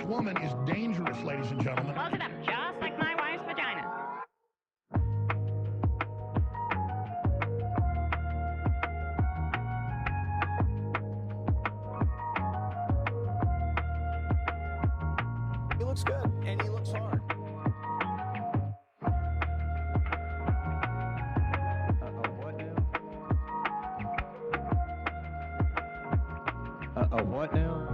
woman is dangerous, ladies and gentlemen. Close it up, just like my wife's vagina. He looks good, and he looks hard. What now? What now?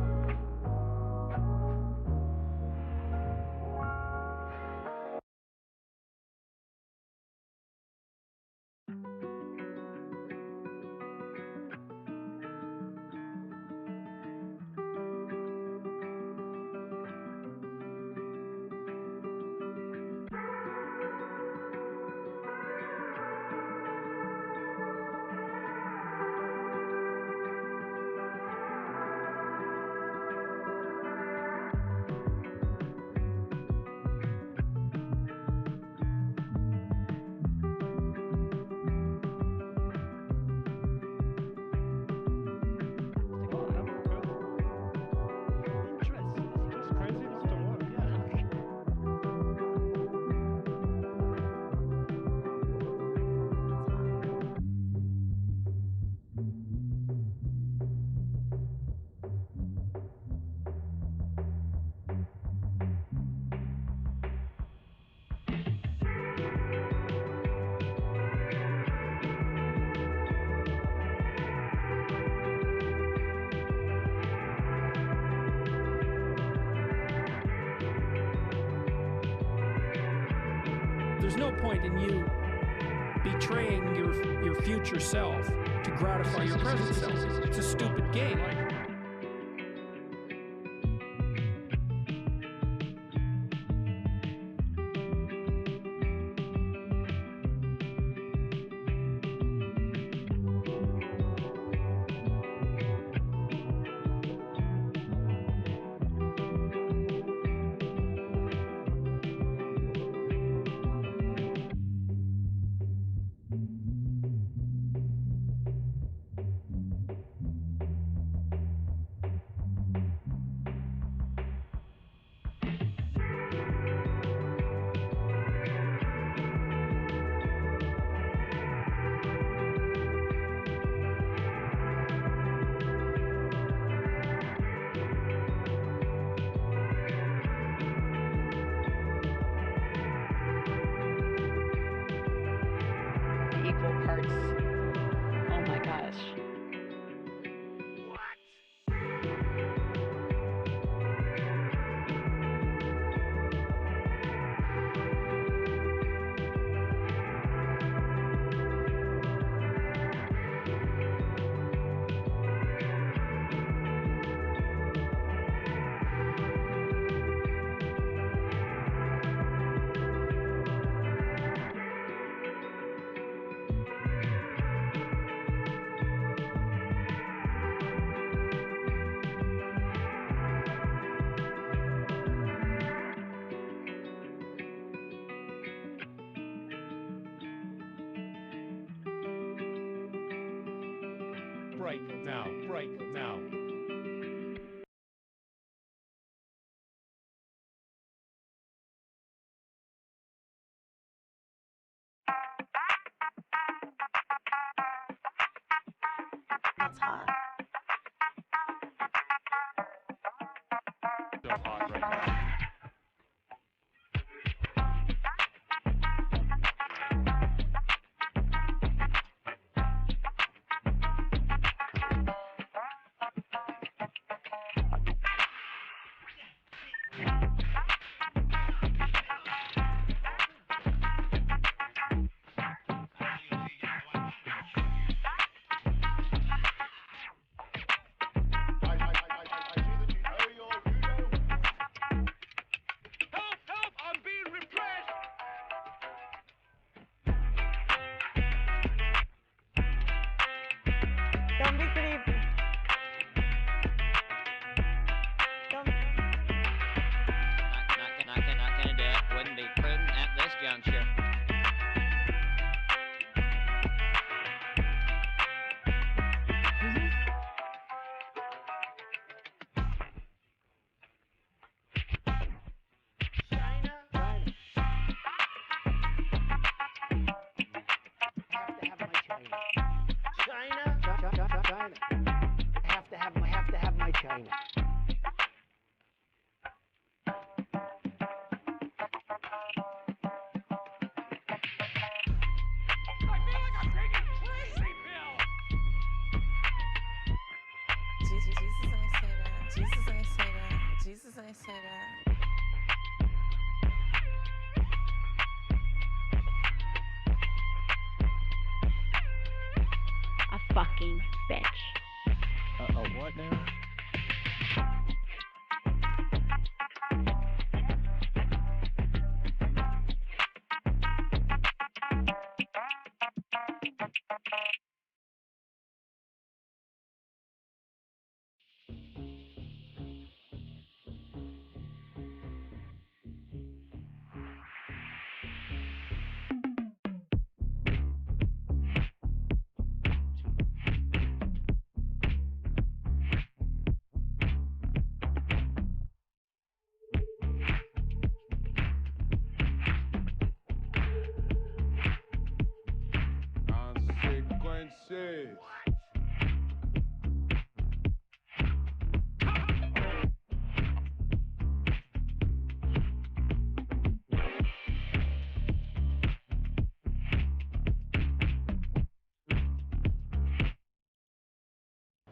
There's no point in you betraying your future self to gratify your present self. It's a stupid game. Equal parts. Oh my gosh. Break now, break now. That's hot. So hot right now. fucking bitch. What now? Consequences.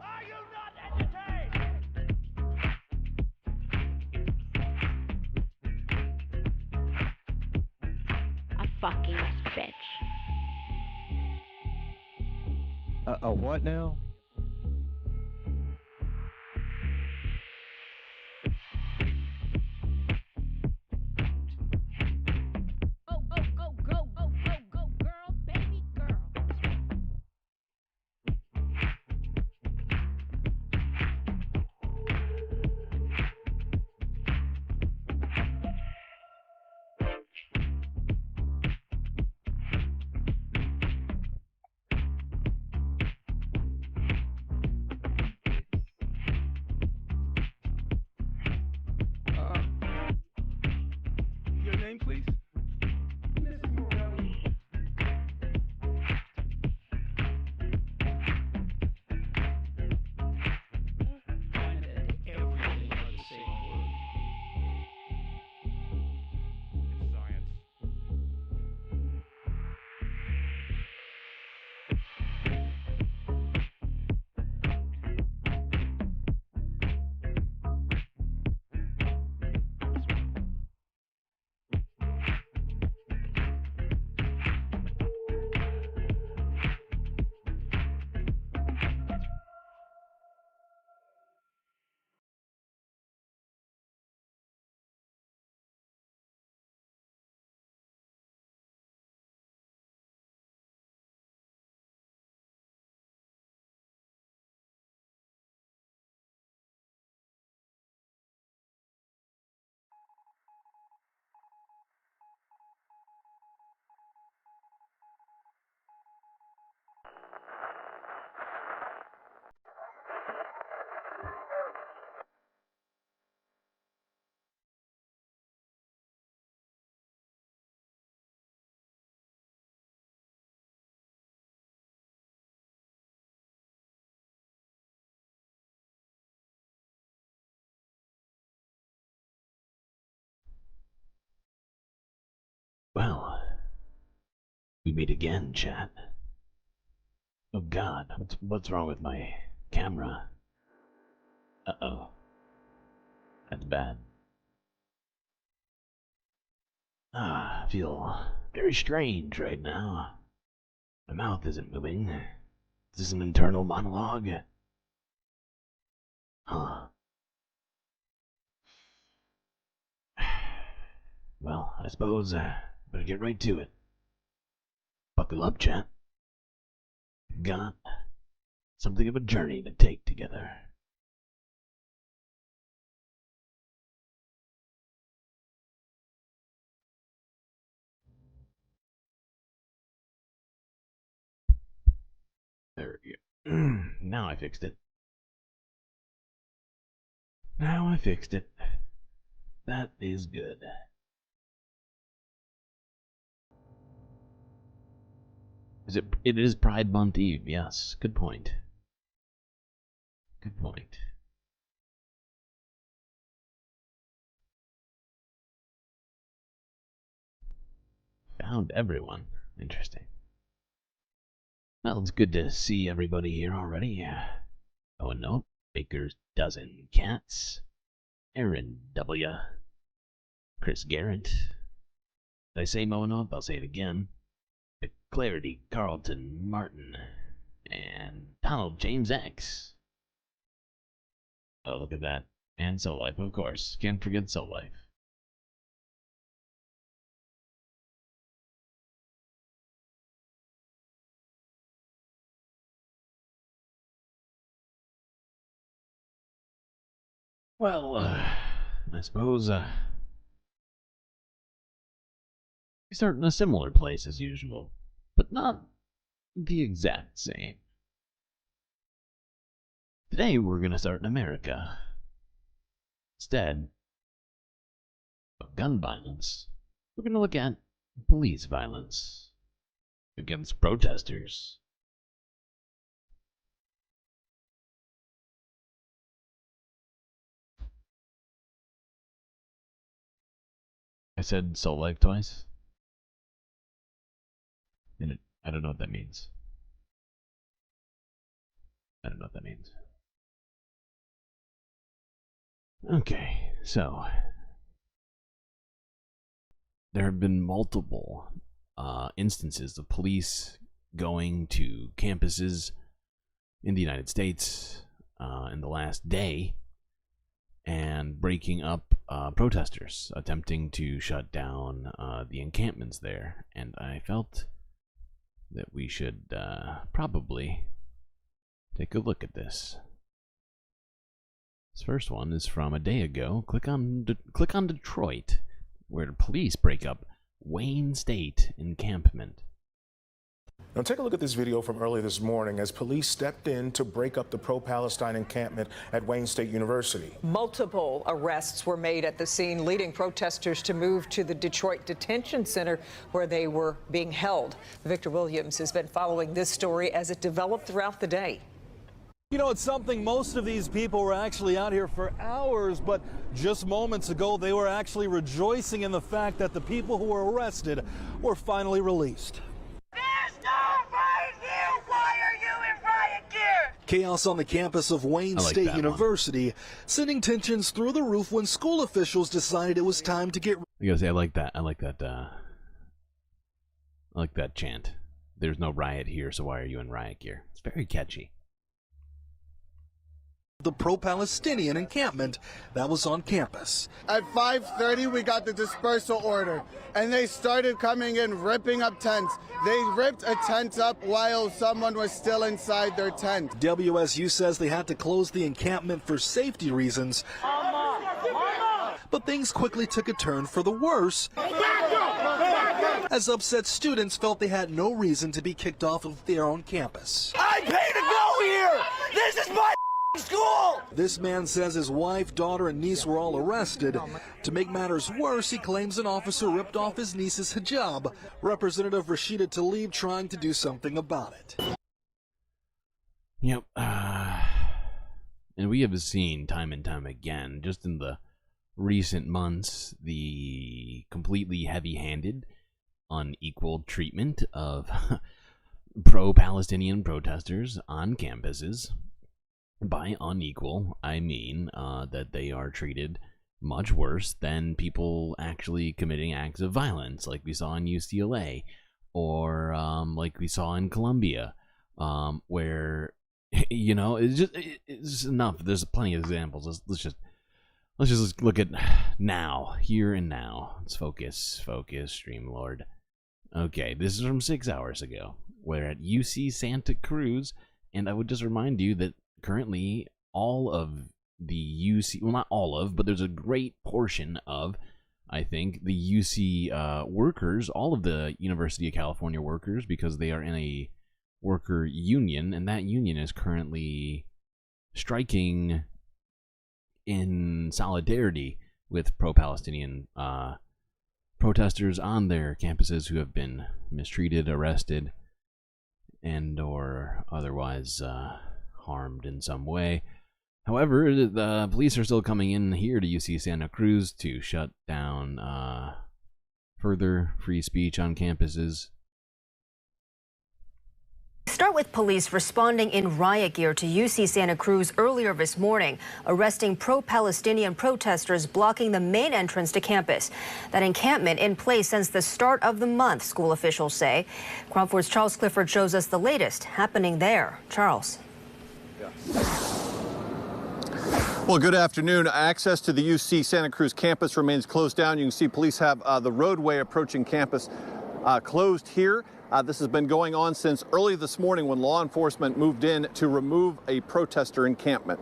Are you not entertained? A fucking bitch. What now? Go, go, go, go, go, go, go, girl, baby girl. Your name, please? Everything but the same word. It's science. Well, we meet again, chat. Oh god, what's wrong with my camera? Uh-oh. That's bad. I feel very strange right now. My mouth isn't moving. Is this an internal monologue? Huh. Well, I suppose better get right to it. Buckle up, chat. Got something of a journey to take together. There we go. Now I fixed it. Now I fixed it. That is good. It is Pride Month Eve, yes. Good point. Good point. Found everyone. Interesting. Well, it's good to see everybody here already. Oh, and no. Baker's Dozen Cats. Aaron W. Chris Garrett. Did I say Moanoff? I'll say it again. Clarity Carlton Martin. and Donald James X. Oh, look at that. And Soul Life, of course. Can't forget Soul Life. Well, I suppose, we start in a similar place as usual, but not the exact same. Today we're gonna start in America. Instead of gun violence, we're gonna look at police violence against protesters. I said Soul Life twice. I don't know what that means. I don't know what that means. Okay, so there have been multiple instances of police going to campuses in the United States in the last day and breaking up protesters, attempting to shut down the encampments there. And I felt that we should probably take a look at this. This first one is from a day ago. Click on Detroit, where the police break up Wayne State encampment. Now take a look at this video from earlier this morning as police stepped in to break up the pro-Palestine encampment at Wayne State University. Multiple arrests were made at the scene, leading protesters to move to the Detroit Detention Center where they were being held. Victor Williams has been following this story as it developed throughout the day. You know, it's something, most of these people were actually out here for hours, but just moments ago they were actually rejoicing in the fact that the people who were arrested were finally released. Chaos on the campus of Wayne State University, sending tensions through the roof when school officials decided it was time to get... I gotta say, I like that chant. There's no riot here, so why are you in riot gear? It's very catchy. The pro-Palestinian encampment that was on campus. At 5:30, we got the dispersal order, and they started coming in, ripping up tents. They ripped a tent up while someone was still inside their tent. WSU says they had to close the encampment for safety reasons. But things quickly took a turn for the worse, as upset students felt they had no reason to be kicked off of their own campus. I pay to go here! This is my school! This man says his wife, daughter, and niece were all arrested. To make matters worse, he claims an officer ripped off his niece's hijab. Representative Rashida Tlaib trying to do something about it. Yep. And we have seen time and time again, just in the recent months, the completely heavy-handed, unequal treatment of pro-Palestinian protesters on campuses. By unequal, I mean that they are treated much worse than people actually committing acts of violence, like we saw in UCLA, or like we saw in Columbia, where, you know, it's enough. There's plenty of examples. Let's just look at now, here and now. Let's focus, StreamLord. Okay, this is from 6 hours ago. We're at UC Santa Cruz, and I would just remind you that currently, all of the UC, well, not all of, but there's a great portion of, I think, the UC workers, all of the University of California workers, because they are in a worker union, and that union is currently striking in solidarity with pro-Palestinian protesters on their campuses who have been mistreated, arrested, and or otherwise harmed in some way. However, the police are still coming in here to UC Santa Cruz to shut down further free speech on campuses. start with police responding in riot gear to UC Santa Cruz earlier this morning, arresting pro-Palestinian protesters blocking the main entrance to campus. That encampment in place since the start of the month, school officials say. KRON 4's Charles Clifford shows us the latest happening there. Charles. Well, good afternoon. Access to the UC Santa Cruz campus remains closed down. You can see police have the roadway approaching campus closed here. This has been going on since early this morning when law enforcement moved in to remove a protester encampment.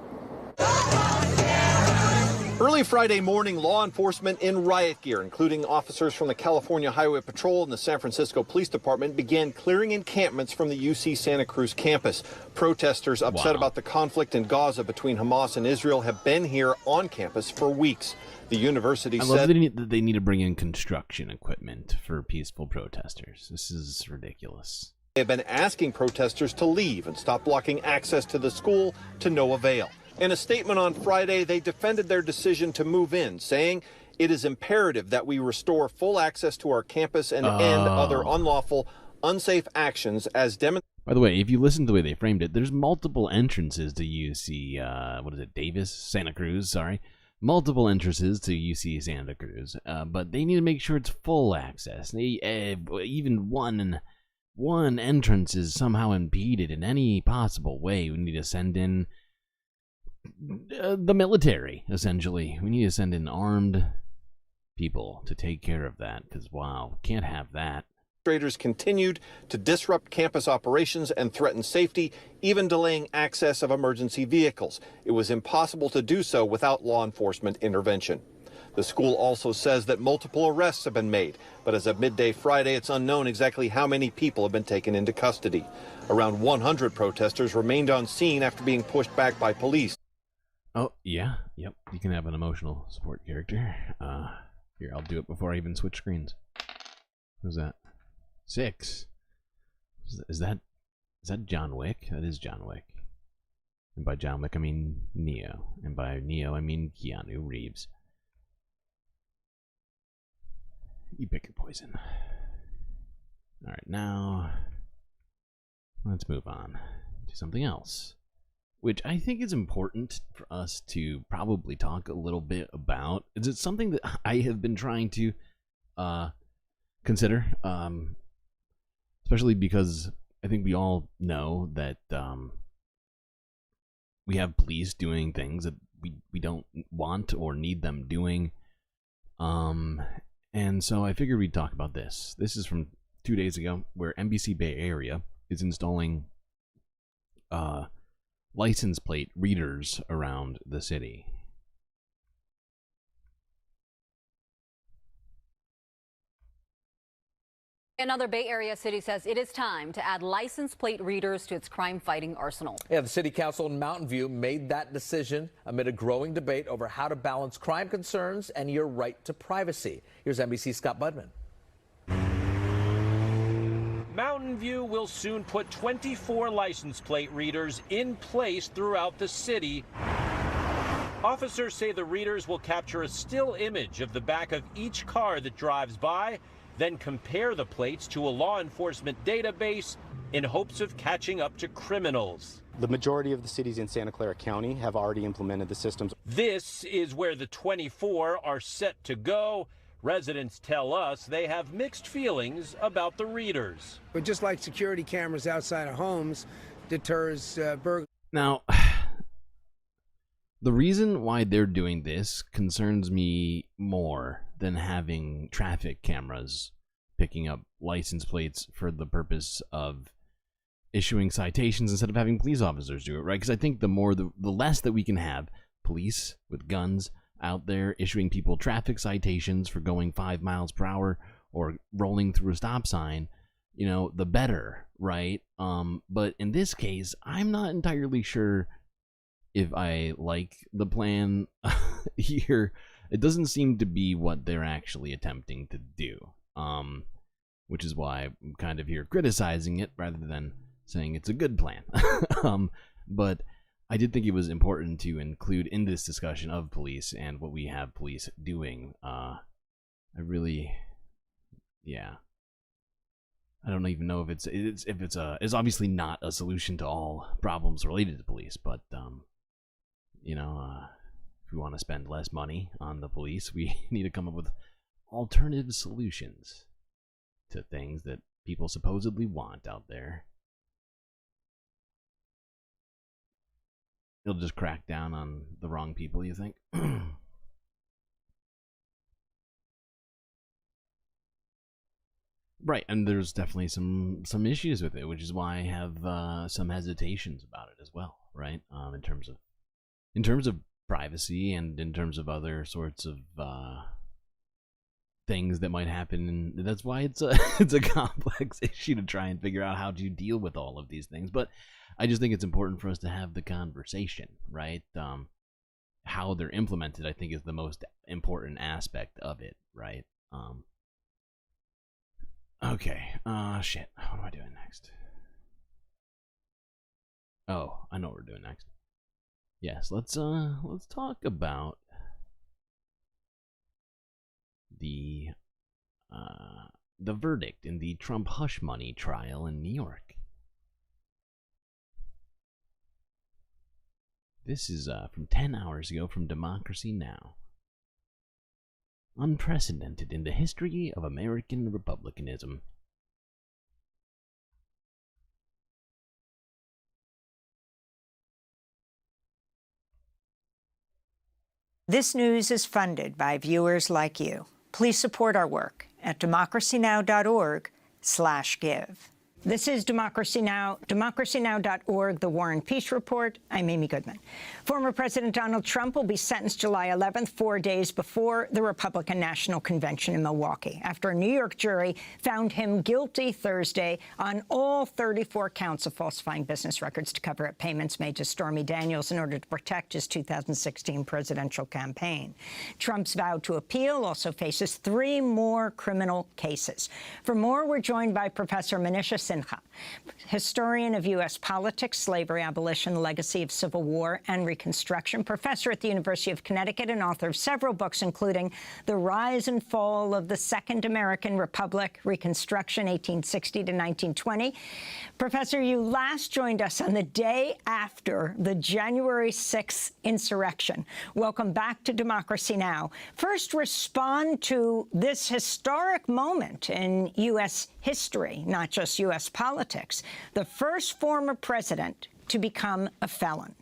Early Friday morning, law enforcement in riot gear, including officers from the California Highway Patrol and the San Francisco Police Department, began clearing encampments from the UC Santa Cruz campus. Protesters upset about the conflict in Gaza between Hamas and Israel have been here on campus for weeks. The university I said love that they need to bring in construction equipment for peaceful protesters. This is ridiculous. they have been asking protesters to leave and stop blocking access to the school to no avail. In a statement on Friday, they defended their decision to move in, saying it is imperative that we restore full access to our campus and end other unlawful, unsafe actions as demonstrated. By the way, if you listen to the way they framed it, there's multiple entrances to UC, what is it, Santa Cruz, sorry. Multiple entrances to UC Santa Cruz, but they need to make sure it's full access. They, even one entrance is somehow impeded in any possible way. We need to send in the military, essentially. We need to send in armed people to take care of that, because, wow, can't have that. Demonstrators continued to disrupt campus operations and threaten safety, even delaying access of emergency vehicles. It was impossible to do so without law enforcement intervention. The school also says that multiple arrests have been made, but as of midday Friday, it's unknown exactly how many people have been taken into custody. Around 100 protesters remained on scene after being pushed back by police. Oh, yeah, yep, you can have an emotional support character. Here, I'll do it before I even switch screens. Who's that? 6. Is that John Wick? That is John Wick. And by John Wick, I mean Neo. And by Neo, I mean Keanu Reeves. You pick your poison. Alright, now let's move on to something else, which I think is important for us to probably talk a little bit about. Is it something that I have been trying to consider, especially because I think we all know that we have police doing things that we don't want or need them doing. And so I figured we'd talk about this. This is from 2 days ago, where NBC Bay Area is installing license plate readers around the city. Another Bay Area city says it is time to add license plate readers to its crime-fighting arsenal. Yeah, the city council in Mountain View made that decision amid a growing debate over how to balance crime concerns and your right to privacy. Here's NBC's Scott Budman. Mountain View will soon put 24 license plate readers in place throughout the city. Officers say the readers will capture a still image of the back of each car that drives by, then compare the plates to a law enforcement database in hopes of catching up to criminals. The majority of the cities in Santa Clara County have already implemented the systems. This is where the 24 are set to go. Residents tell us they have mixed feelings about the readers. But just like security cameras outside of homes deters burglars. Now, the reason why they're doing this concerns me more than having traffic cameras picking up license plates for the purpose of issuing citations instead of having police officers do it, right? Because I think the less that we can have police with guns out there issuing people traffic citations for going 5 miles per hour or rolling through a stop sign, you know, the better, right? But in this case, I'm not entirely sure if I like the plan here. It doesn't seem to be what they're actually attempting to do, which is why I'm kind of here criticizing it rather than saying it's a good plan. But I did think it was important to include in this discussion of police and what we have police doing. I really, yeah. I don't even know if it's obviously not a solution to all problems related to police, but you know, if we want to spend less money on the police, we need to come up with alternative solutions to things that people supposedly want out there. It'll just crack down on the wrong people, you think? Right, and there's definitely some issues with it, which is why I have some hesitations about it as well, right? In terms of privacy and in terms of other sorts of things that might happen, and that's why it's a complex issue to try and figure out how to deal with all of these things. But I just think it's important for us to have the conversation, right? How they're implemented, I think, is the most important aspect of it, right? Okay. Shit. What am I doing next? Oh, I know what we're doing next. Yes, let's talk about the verdict in the Trump hush money trial in New York. This is from 10 hours ago from Democracy Now! Unprecedented in the history of American republicanism. This news is funded by viewers like you. Please support our work at democracynow.org/give. This is Democracy Now!, democracynow.org, The War and Peace Report. I'm Amy Goodman. Former President Donald Trump will be sentenced July 11th, 4 days before the Republican National Convention in Milwaukee, after a New York jury found him guilty Thursday on all 34 counts of falsifying business records to cover up payments made to Stormy Daniels in order to protect his 2016 presidential campaign. Trump's vowed to appeal, also faces 3 more criminal cases. For more, we're joined by Professor Manisha Sinha, historian of U.S. politics, slavery, abolition, legacy of Civil War, and Reconstruction, professor at the University of Connecticut, and author of several books, including The Rise and Fall of the Second American Republic, Reconstruction, 1860 to 1920. Professor, you last joined us on the day after the January 6th insurrection. Welcome back to Democracy Now! First, respond to this historic moment in U.S. history, not just U.S. politics, the first former president to become a felon.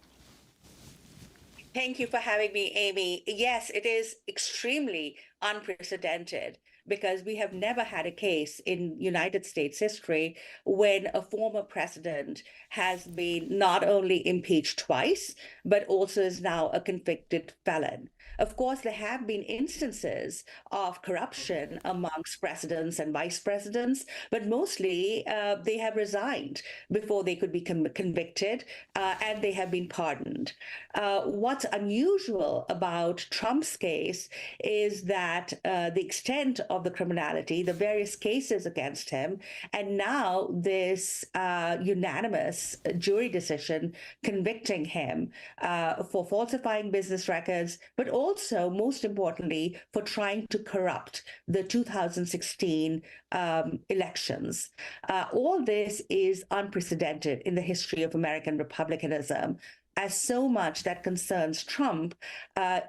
Thank you for having me, Amy. Yes, it is extremely unprecedented because we have never had a case in United States history when a former president has been not only impeached twice, but also is now a convicted felon. Of course, there have been instances of corruption amongst presidents and vice presidents, but mostly they have resigned before they could be convicted, and they have been pardoned. What's unusual about Trump's case is that the extent of the criminality, the various cases against him, and now this unanimous jury decision convicting him for falsifying business records, but also, most importantly, for trying to corrupt the 2016 elections. All this is unprecedented in the history of American republicanism. As so much that concerns Trump,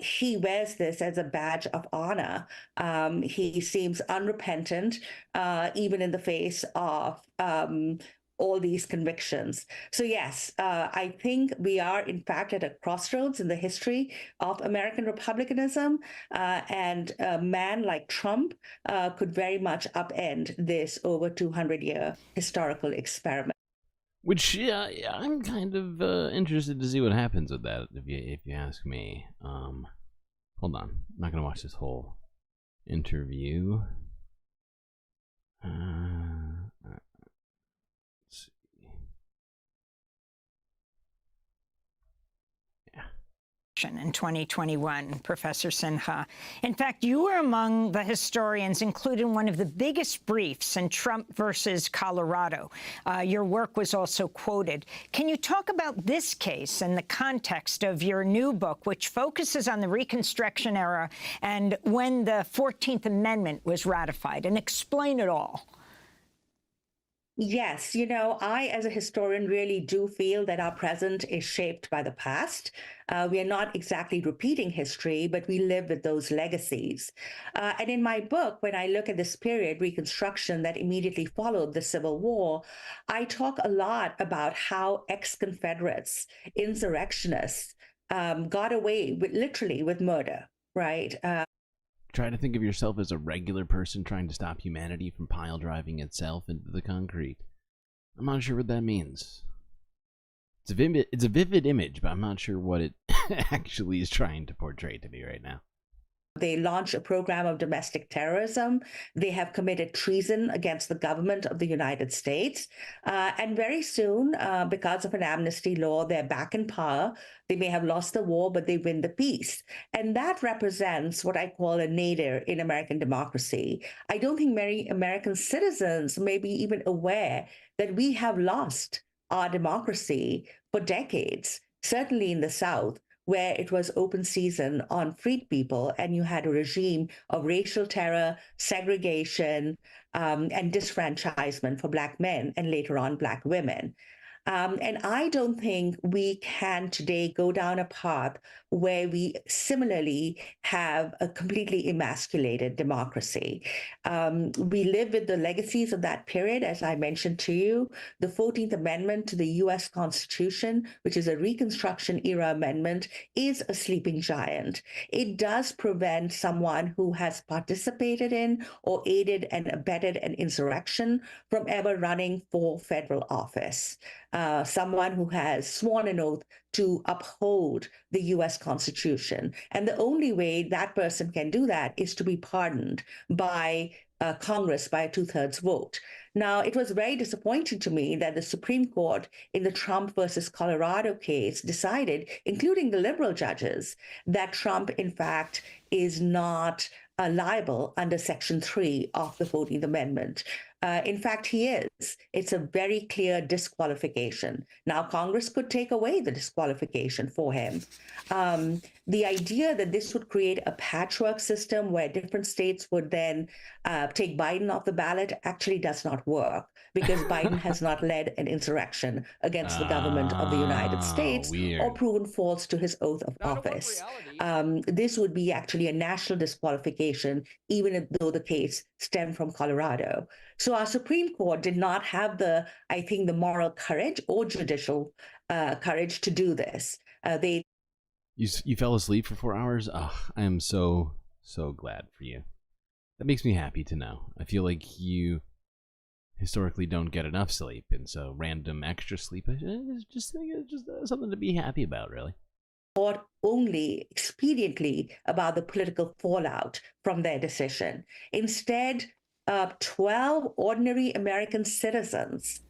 he wears this as a badge of honor. He seems unrepentant, even in the face of all these convictions. So yes, I think we are in fact at a crossroads in the history of American republicanism, and a man like Trump could very much upend this over 200-year historical experiment. Which, yeah, I'm kind of interested to see what happens with that, if you ask me. Hold on, I'm not gonna watch this whole interview. Let's see. In 2021, Professor Sinha. In fact, you were among the historians included in one of the biggest briefs in Trump versus Colorado. Your work was also quoted. Can you talk about this case in the context of your new book, which focuses on the Reconstruction era and when the 14th Amendment was ratified, and explain it all? Yes, I, as a historian, really do feel that our present is shaped by the past. We are not exactly repeating history, but we live with those legacies. And in my book, when I look at this period, Reconstruction, that immediately followed the Civil War, I talk a lot about how ex-Confederates, insurrectionists, got away with literally with murder, right? Try to think of yourself as a regular person trying to stop humanity from pile driving itself into the concrete. I'm not sure what that means. It's a vivid image, but I'm not sure what it actually is trying to portray to me right now. They launched a program of domestic terrorism. They have committed treason against the government of the United States. And very soon, because of an amnesty law, they're back in power. They may have lost the war, but they win the peace. And that represents what I call a nadir in American democracy. I don't think many American citizens may be even aware that we have lost our democracy for decades, certainly in the South, where it was open season on freed people, and you had a regime of racial terror, segregation, and disfranchisement for Black men, and later on Black women. And I don't think we can today go down a path where we similarly have a completely emasculated democracy. We live with the legacies of that period, as I mentioned to you. The 14th Amendment to the U.S. Constitution, which is a Reconstruction era amendment, is a sleeping giant. It does prevent someone who has participated in or aided and abetted an insurrection from ever running for federal office. Someone who has sworn an oath to uphold the U.S. Constitution. And the only way that person can do that is to be pardoned by Congress by a 2/3 vote. Now, it was very disappointing to me that the Supreme Court in the Trump versus Colorado case decided, including the liberal judges, that Trump, in fact, is not liable under Section 3 of the 14th Amendment. In fact, he is. It's a very clear disqualification. Now, Congress could take away the disqualification for him. The idea that this would create a patchwork system where different states would then take Biden off the ballot actually does not work, because Biden has not led an insurrection against the government of the United States or proven false to his oath of office. This would be actually a national disqualification, even though the case stemmed from Colorado. So our Supreme Court did not have the moral courage or judicial courage to do this. You fell asleep for 4 hours? Oh, I am so glad for you. That makes me happy to know. I feel like you historically don't get enough sleep, and so random extra sleep is just something to be happy about, really. Thought only expediently about the political fallout from their decision. Instead, 12 ordinary American citizens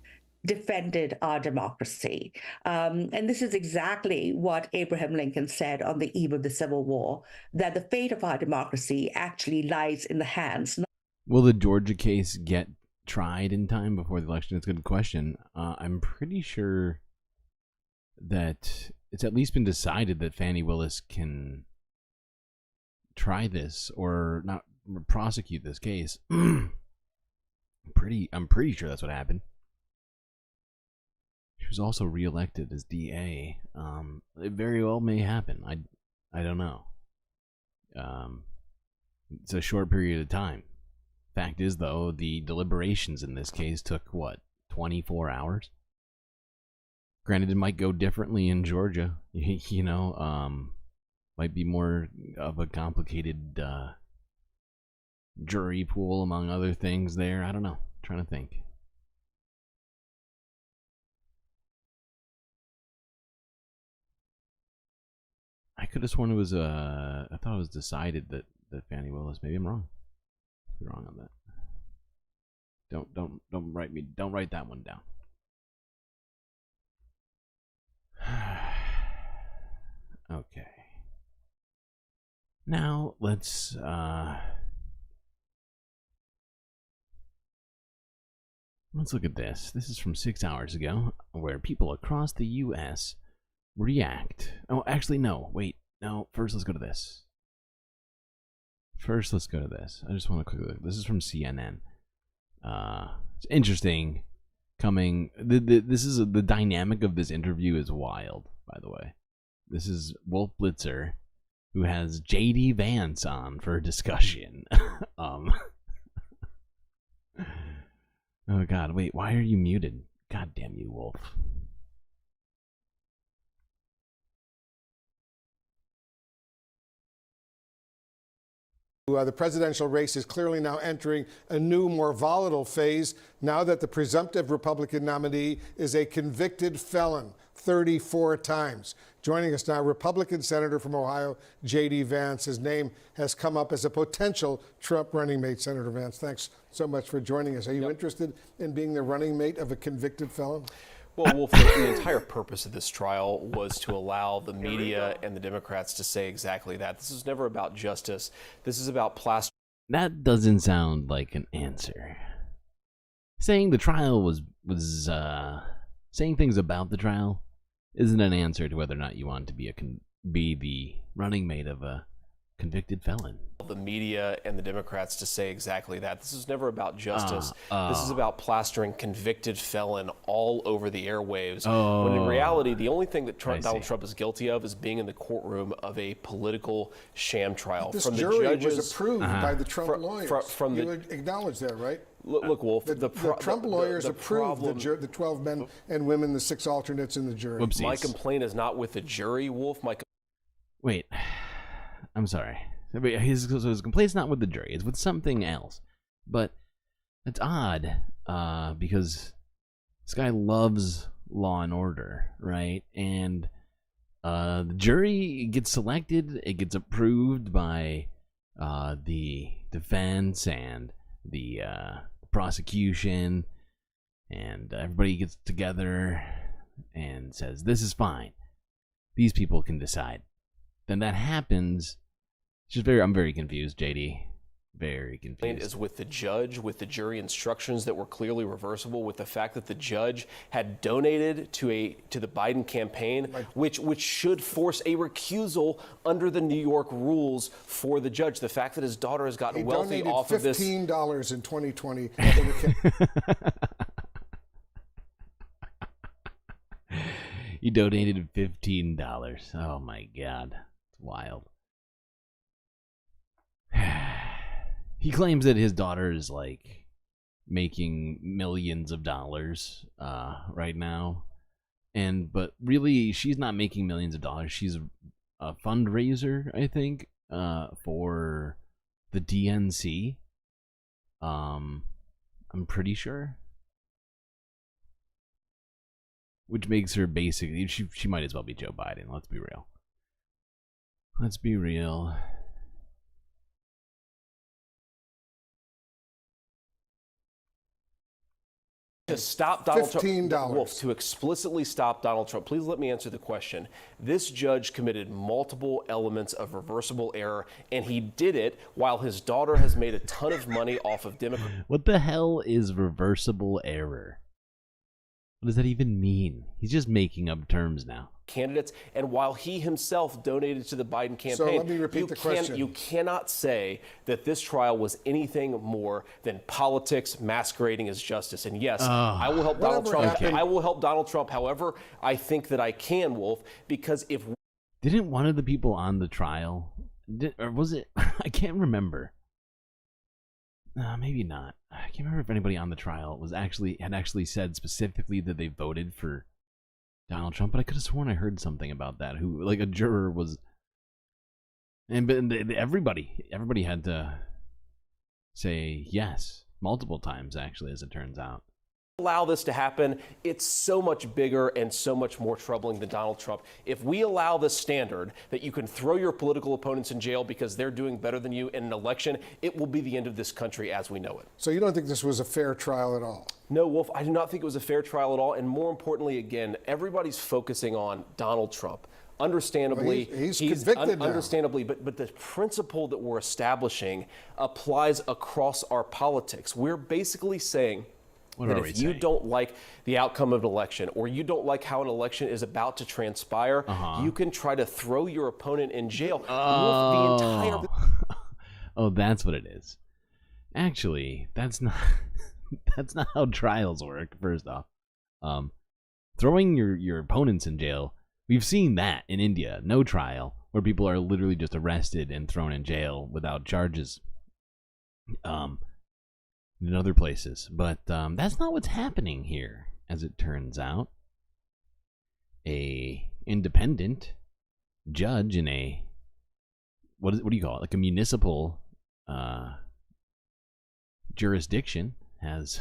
defended our democracy. And this is exactly what Abraham Lincoln said on the eve of the Civil War, that the fate of our democracy actually lies in the hands. Will the Georgia case get tried in time before the election? It's a good question. I'm pretty sure that it's at least been decided that Fani Willis can try this or not prosecute this case. I'm pretty sure that's what happened. She was also reelected as DA. It very well may happen. I don't know. It's a short period of time. Fact is, though, the deliberations in this case took, what, 24 hours? Granted, it might go differently in Georgia. Might be more of a complicated jury pool, among other things there. I don't know. I'm trying to think. I could have sworn it was I thought it was decided that Fani Willis. Maybe I'm wrong. I'll be wrong on that. Don't write that one down. Okay. Now let's look at this. This is from 6 hours ago, where people across the U.S. react. Oh, actually, no. Wait. No. First, let's go to this. I just want to quickly look. This is from CNN. It's interesting coming. This is the dynamic of this interview is wild, by the way. This is Wolf Blitzer, who has JD Vance on for a discussion. Oh God, wait, why are you muted? God damn you, Wolf. The presidential race is clearly now entering a new, more volatile phase now that the presumptive Republican nominee is a convicted felon 34 times. Joining us now, Republican Senator from Ohio, J.D. Vance. His name has come up as a potential Trump running mate. Senator Vance, thanks so much for joining us. Are you interested in being the running mate of a convicted felon? Well, Wolf, the entire purpose of this trial was to allow the media and the Democrats to say exactly that. This is never about justice. This is about plastering. That doesn't sound like an answer. Saying the trial was saying things about the trial isn't an answer to whether or not you want to be the running mate of a convicted felon. The media and the Democrats to say exactly that. This is never about justice. This is about plastering convicted felon all over the airwaves. When in reality, the only thing that Donald Trump is guilty of is being in the courtroom of a political sham trial. This from the jury judges, was approved by the Trump lawyers. You would acknowledge that, right? Look, Wolf, the Trump lawyers approved the 12 men and women, the 6 alternates in the jury. Whoopsies. My complaint is not with the jury, Wolf. Wait, I'm sorry. His complaint's not with the jury. It's with something else. But it's odd because this guy loves law and order, right? And the jury gets selected. It gets approved by the defense and the prosecution. And everybody gets together and says, this is fine. These people can decide. Then that happens. I'm very confused, JD. Very confused. Is with the judge, with the jury instructions that were clearly reversible, with the fact that the judge had donated to the Biden campaign, which should force a recusal under the New York rules for the judge. The fact that his daughter has gotten wealthy off of this. $15 in 2020. He donated $15. Oh my God, it's wild. He claims that his daughter is like making millions of dollars right now, but really she's not making millions of dollars. She's a fundraiser, I think, for the DNC. I'm pretty sure, which makes her basically she might as well be Joe Biden. Let's be real. Let's be real. To stop Donald Trump, $15. Wolf, to explicitly stop Donald Trump, please let me answer the question. This judge committed multiple elements of reversible error, and he did it while his daughter has made a ton of money off of Democrats. What the hell is reversible error? What does that even mean? He's just making up terms now. Candidates, and while he himself donated to the Biden campaign, so let me repeat the question. You cannot say that this trial was anything more than politics masquerading as justice. And yes, I will help Donald Trump. Okay. I will help Donald Trump. However, I think that I can, Wolf, because if didn't one of the people on the trial, or was it? I can't remember. Maybe not. I can't remember if anybody on the trial had actually said specifically that they voted for Donald Trump, but I could have sworn I heard something about that. Who, like, a juror was, but everybody had to say yes multiple times, actually, as it turns out. Allow this to happen, it's so much bigger and so much more troubling than Donald Trump. If we allow this standard that you can throw your political opponents in jail because they're doing better than you in an election, it will be the end of this country as we know it. So you don't think this was a fair trial at all? No, Wolf, I do not think it was a fair trial at all. And more importantly, again, everybody's focusing on Donald Trump. Understandably, well, he's convicted now. Understandably, but the principle that we're establishing applies across our politics. We're basically saying that if you don't like the outcome of an election, or you don't like how an election is about to transpire, you can try to throw your opponent in jail. Oh, that's what it is. Actually, that's not how trials work, first off. Throwing your opponents in jail, we've seen that in India, no trial, where people are literally just arrested and thrown in jail without charges. In other places, but that's not what's happening here, as it turns out. A independent judge in a what do you call it? Like a municipal jurisdiction has,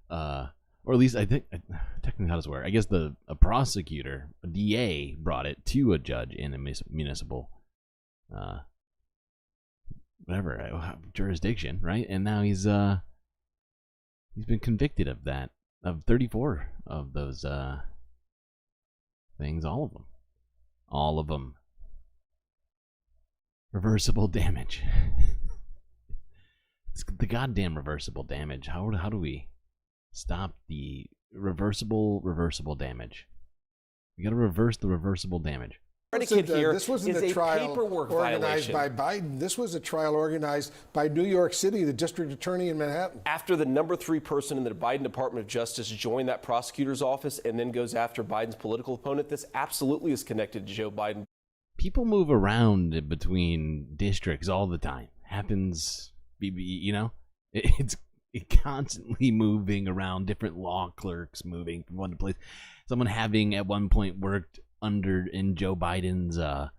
or at least I think technically how does it work? I guess a prosecutor, a DA, brought it to a judge in a municipal jurisdiction, right? And now he's been convicted of that, of 34 of those things, all of them. Reversible damage. It's the goddamn reversible damage. How do we stop the reversible damage? We got to reverse the reversible damage. This wasn't a trial paperwork organized violation. by Biden. This was a trial organized by New York City, the district attorney in Manhattan. After the number 3 person in the Biden Department of Justice joined that prosecutor's office and then goes after Biden's political opponent, this absolutely is connected to Joe Biden. People move around between districts all the time. Happens, you know? It's constantly moving around, different law clerks moving from one place. Someone having at one point worked in Joe Biden's not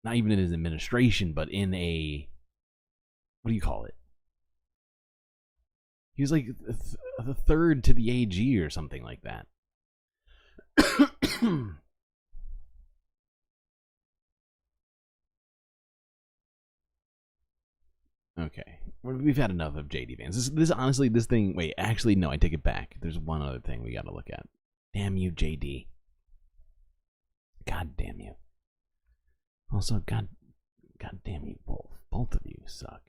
even in his administration, but in a, what do you call it? He was like the third to the AG or something like that. Okay, we've had enough of JD Vance. This honestly, this thing. Wait, actually, no, I take it back. There's one other thing we got to look at. Damn you, JD. God damn you. Also, God damn you both. Both of you suck.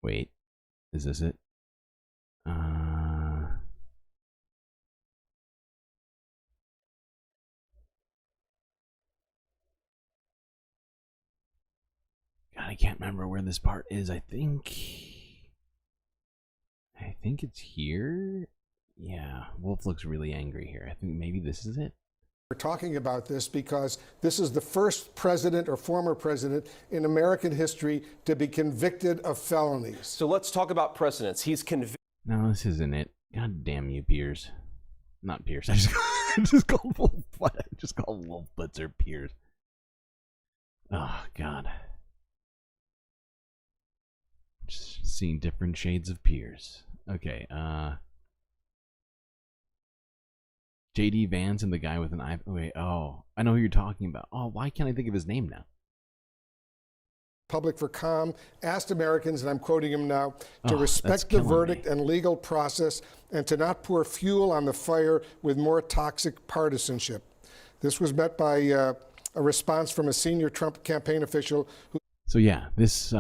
Wait, is this it? God, I can't remember where this part is. I think it's here. Yeah, Wolf looks really angry here. I think maybe this is it. We're talking about this because this is the first president or former president in American history to be convicted of felonies. So let's talk about precedents. He's convicted. No, this isn't it. God damn you, Piers. Not Pierce. I just called Wolf. What? I just called Wolf Blitzer Piers. Oh God. Just seeing different shades of Piers. Okay. JD Vance and the guy with an eye. Wait. Oh, I know who you're talking about. Oh, why can't I think of his name now? Public for Calm asked Americans, and I'm quoting him now, to respect the verdict and legal process and to not pour fuel on the fire with more toxic partisanship. This was met by a response from a senior Trump campaign official who. So yeah, this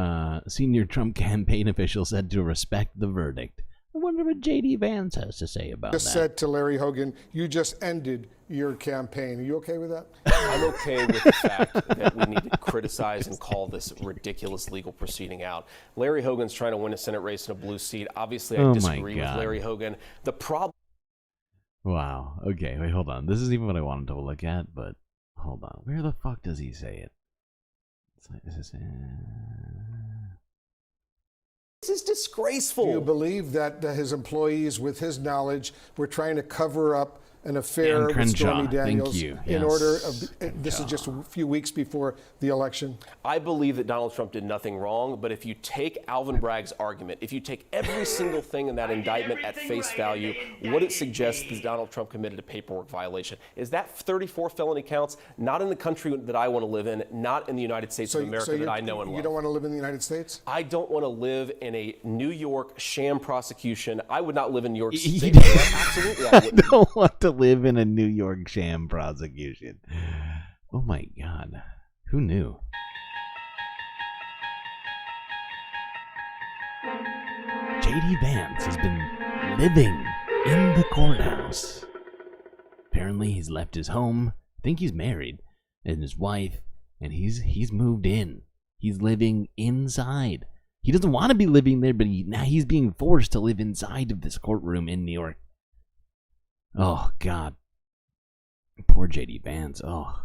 senior Trump campaign official said to respect the verdict. I wonder what JD Vance has to say about just that. Said to Larry Hogan, you just ended your campaign. Are you okay with that? I'm okay with the fact that we need to criticize and call this ridiculous legal proceeding out. Larry Hogan's trying to win a Senate race in a blue seat. Obviously, I disagree with Larry Hogan. The problem. Wow. Okay, wait, hold on. This isn't even what I wanted to look at, but hold on. Where the fuck does he say it? This is disgraceful. Do you believe that his employees, with his knowledge, were trying to cover up an affair with Stormy Daniels in order of, this is just a few weeks before the election? I believe that Donald Trump did nothing wrong, but if you take Alvin Bragg's argument, if you take every single thing in that indictment at face value, what it suggests is Donald Trump committed a paperwork violation. Is that 34 felony counts? Not in the country that I want to live in, not in the United States of America that I know and love. You don't want to live in the United States? I don't want to live in a New York sham prosecution. I would not live in New York State. Absolutely, I wouldn't. I don't want to live in a New York sham prosecution. Oh my God. Who knew? JD Vance has been living in the courthouse. Apparently he's left his home. I think he's married, and his wife, and he's moved in. He's living inside He doesn't want to be living there, but now he's being forced to live inside of this courtroom in New York. Oh, God. Poor J.D. Vance. Oh.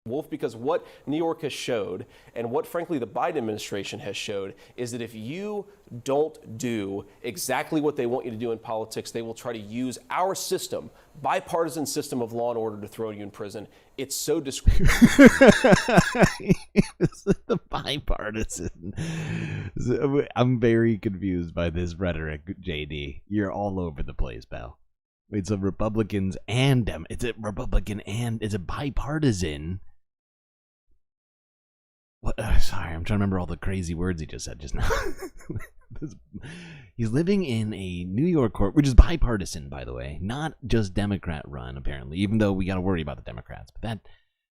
Wolf, because what New York has showed, and what frankly the Biden administration has showed, is that if you don't do exactly what they want you to do in politics, they will try to use our system, bipartisan system of law and order, to throw you in prison. It's so disgraceful. The bipartisan. I'm very confused by this rhetoric, JD. You're all over the place, pal. It's a Republicans and it's a Republican and it's a bipartisan. What? Sorry, I'm trying to remember all the crazy words he just said just now. He's living in a New York court, which is bipartisan, by the way, not just Democrat run, apparently. Even though we got to worry about the Democrats, but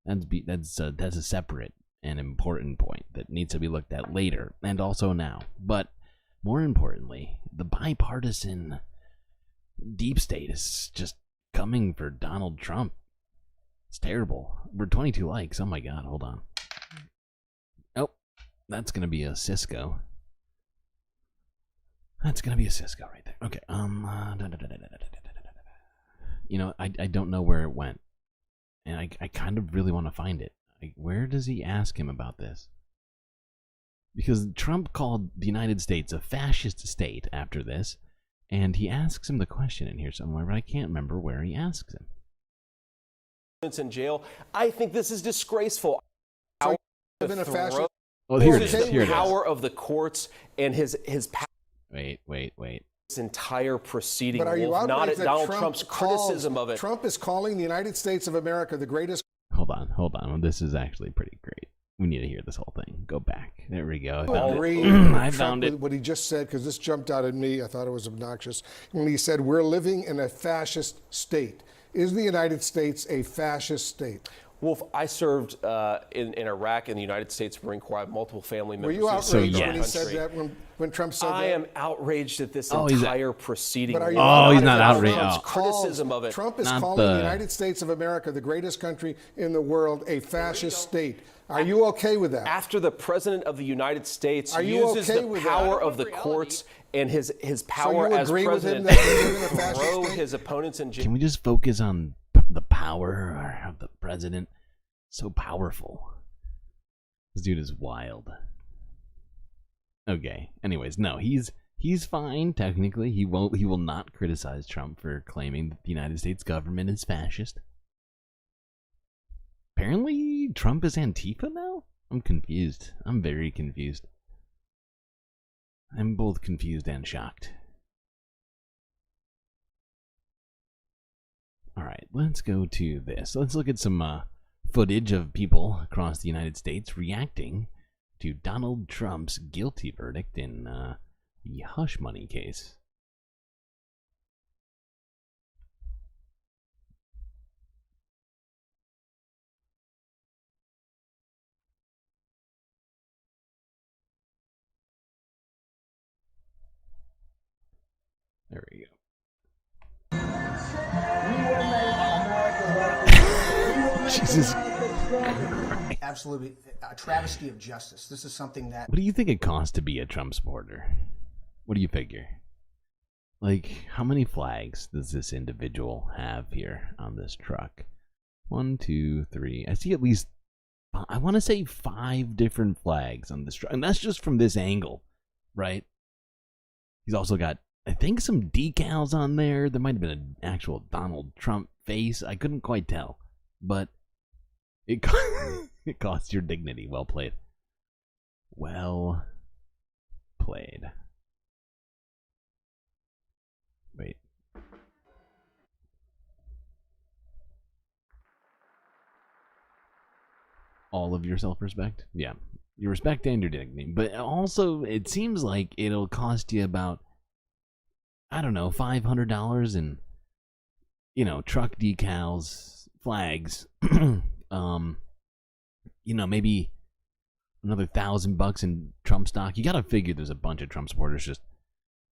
that's a separate and important point that needs to be looked at later and also now. But more importantly, the bipartisan deep state is just coming for Donald Trump. It's terrible. We're 22 likes. Oh my God, hold on. Oh, that's gonna be a Cisco. That's gonna be a Cisco right there. Okay. You know, I don't know where it went, and I kind of really want to find it. Where does he ask him about this? Because Trump called the United States a fascist state after this. And he asks him the question in here somewhere, but I can't remember where he asks him. It's in jail. I think this is disgraceful. So in a fascist. Oh, here it is. The Here it is. power of the courts and his power. Wait. This entire proceeding, But are you Wolf, not at outraged that Donald Trump Trump's calls- criticism of it. Trump is calling the United States of America the greatest. Hold on. This is actually pretty great. We need to hear this whole thing. Go back. There we go. I found it. What he just said, because this jumped out at me. I thought it was obnoxious. When he said, we're living in a fascist state. Is the United States a fascist state? Wolf, I served in Iraq in the United States Marine Corps. I have multiple family members. Were you outraged So, when he yes. said that, when Trump said that? I am outraged at this Oh, entire proceeding. But are you Oh, he's not Donald outraged. Trump's Oh. criticism of it. Trump is Not calling the the- United States of America, the greatest country in the world, a fascist state. Are you okay with that? After the President of the United States Are you uses okay the with power that? of the courts and his power you as agree with him president that we live in a to fascist throw state? his opponents in jail? Can we just focus on the power of the president? So powerful. This dude is wild. Okay. Anyways, no, he's fine technically. He will not criticize Trump for claiming that the United States government is fascist. Apparently, Trump is Antifa now? I'm confused. I'm very confused. I'm both confused and shocked. Alright, let's go to this. Let's look at some footage of people across the United States reacting to Donald Trump's guilty verdict in the hush money case. There we go. Jesus. Absolutely a travesty of justice. This is something that. What do you think it costs to be a Trump supporter? What do you figure? Like, how many flags does this individual have here on this truck? 1, 2, 3. I see at least, I want to say 5 different flags on this truck. And that's just from this angle, right? He's also got, I think, some decals on there. There might have been an actual Donald Trump face. I couldn't quite tell. But it costs your dignity. Well played. Well played. Wait. All of your self-respect? Yeah. Your respect and your dignity. But also, it seems like it'll cost you about, I don't know, $500 in, you know, truck decals, flags, you know, maybe another $1,000 in Trump stock. You gotta figure there's a bunch of Trump supporters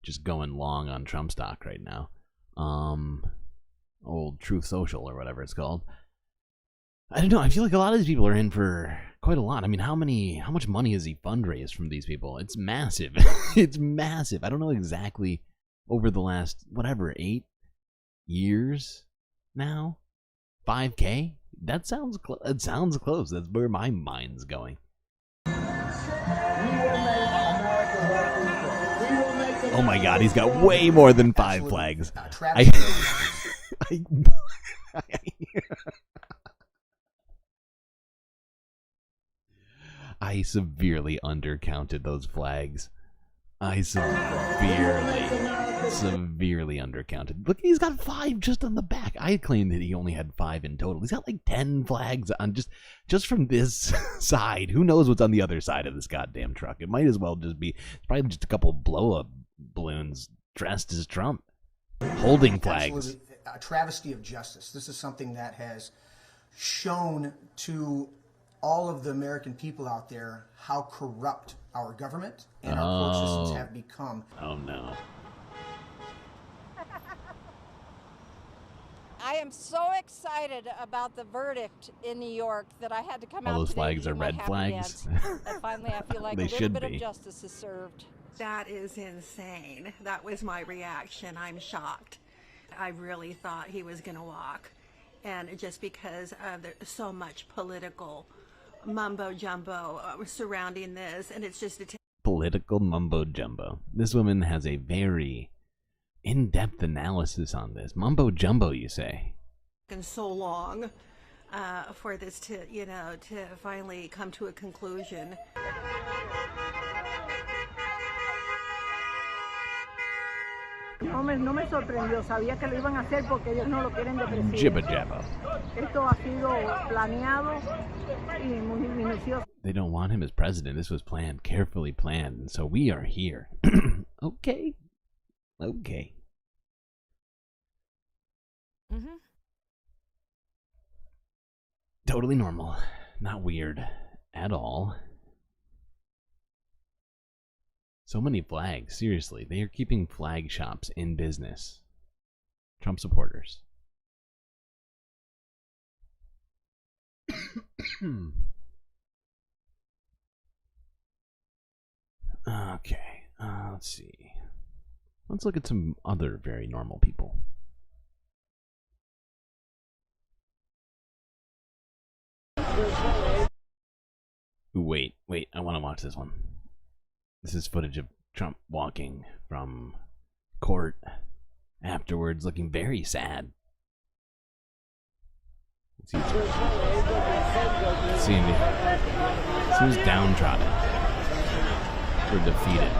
just going long on Trump stock right now. Old Truth Social or whatever it's called. I don't know. I feel like a lot of these people are in for quite a lot. I mean, how much money has he fundraised from these people? It's massive. It's massive. I don't know exactly over the last, whatever, 8 years now? 5K? That sounds close. It sounds close. That's where my mind's going. Oh my god, he's got way more than 5 flags. I severely undercounted those flags. I severely undercounted. Look, he's got 5 just on the back. I claimed that he only had 5 in total. He's got like 10 flags on just from this side. Who knows what's on the other side of this goddamn truck? It might as well just be, it's probably just a couple of blow-up balloons dressed as Trump, holding flags. Absolutely. A travesty of justice. This is something that has shown to all of the American people out there how corrupt our government and our court systems have become. Oh no. I am so excited about the verdict in New York that I had to come out All those today flags to are do my red happy flags. dance. And finally, I feel like They a little should bit be. of justice is served. That is insane. That was my reaction. I'm shocked. I really thought he was going to walk. And just because of so much political mumbo jumbo surrounding this, and it's just Political mumbo jumbo. This woman has a very in-depth analysis on this. Mumbo jumbo, you say? taken so long for this to, to finally come to a conclusion. No me sorprendió, sabía que lo iban a hacer porque ellos no lo quieren de presidente. Jibba jabba. Esto ha sido planeado y muy minucioso. They don't want him as president. This was planned, carefully planned, and so we are here. Okay. Okay. Mm-hmm. Totally normal. Not weird at all. So many flags. Seriously, they are keeping flag shops in business. Trump supporters. Okay, let's see. Let's look at some other very normal people. Ooh, wait, I want to watch this one. This is footage of Trump walking from court afterwards, looking very sad. Seems downtrodden or defeated.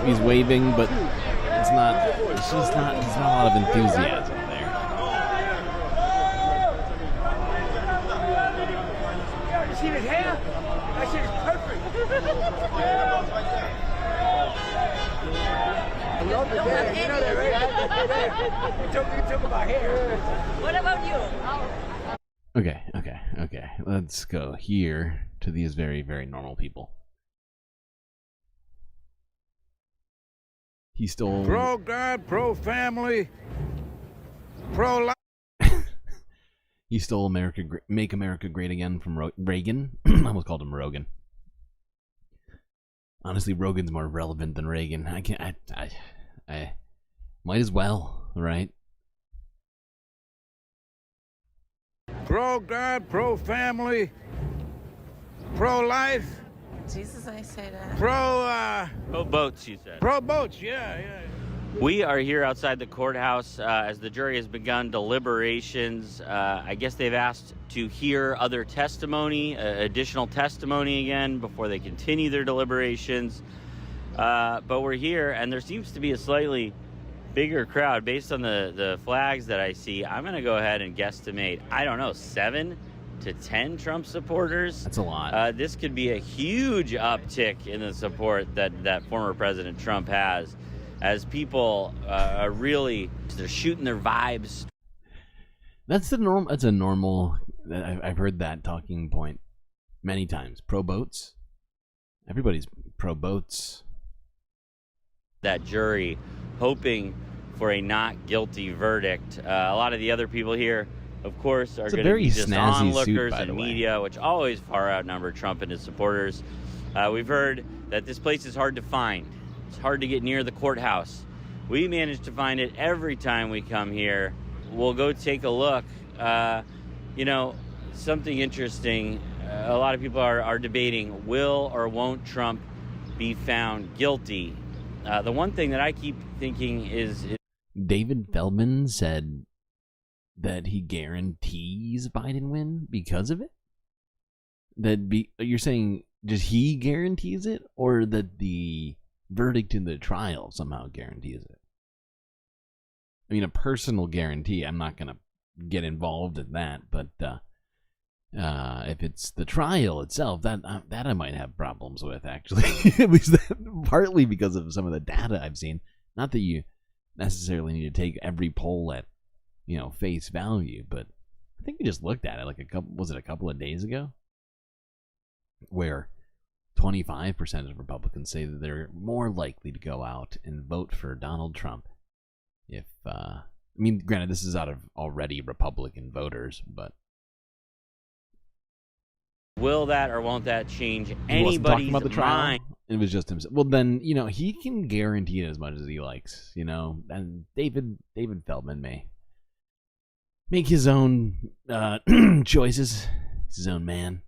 He's waving, but it's not. It's just not. There's not a lot of enthusiasm there. You see his hair? That shit is perfect. I love the hair. You know that, right? You talk about hair. What about you? Okay. Let's go here to these very, very normal people. He stole... Pro-God, pro-family, pro-life. He stole Make America Great Again from Reagan. I almost called him Rogan. Honestly, Rogan's more relevant than Reagan. I might as well, right? Pro-God, pro-family, pro-life. Jesus, I say that. Pro boats, you said. Pro boats, yeah. We are here outside the courthouse as the jury has begun deliberations. I guess they've asked to hear other testimony, additional testimony again before they continue their deliberations. But we're here, and there seems to be a slightly bigger crowd based on the flags that I see. I'm going to go ahead and guesstimate, I don't know, 7 to 10 Trump supporters. That's a lot. This could be a huge uptick in the support that former President Trump has, as people are really, they're shooting their vibes. That's a normal. I've heard that talking point many times. Pro boats. Everybody's pro boats. That jury hoping for a not guilty verdict. A lot of the other people here of course, are It's a going to very be just snazzy suit, onlookers by the and way. media, which always far outnumber Trump and his supporters. We've heard that this place is hard to find. It's hard to get near the courthouse. We manage to find it every time we come here. We'll go take a look. You know, something interesting. A lot of people are debating, will or won't Trump be found guilty? The one thing that I keep thinking is... David Feldman said that he guarantees Biden win because of it? You're saying just he guarantees it, or that the verdict in the trial somehow guarantees it? I mean, a personal guarantee, I'm not going to get involved in that, but if it's the trial itself, that I might have problems with, actually. At least partly because of some of the data I've seen. Not that you necessarily need to take every poll at, face value, but I think we just looked at it like a couple of days ago, where 25% of Republicans say that they're more likely to go out and vote for Donald Trump if, granted, this is out of already Republican voters, but will that or won't that change he wasn't talking anybody's about the trial. mind? It was just himself. Well, then, he can guarantee it as much as he likes, and David Feldman may make his own choices. He's his own man.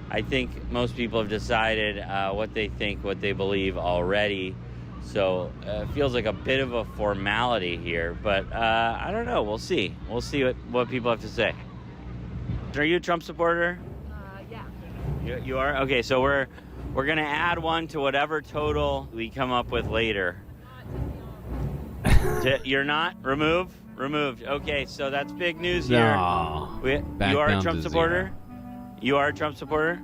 I think most people have decided what they think, what they believe already. So it feels like a bit of a formality here, but I don't know. We'll see. We'll see what people have to say. Are you a Trump supporter? Yeah. You are? Okay, so we're going to add one to whatever total we come up with later. You're not? Removed. Okay, so that's big news here. No. You are a Trump supporter? You are a Trump supporter?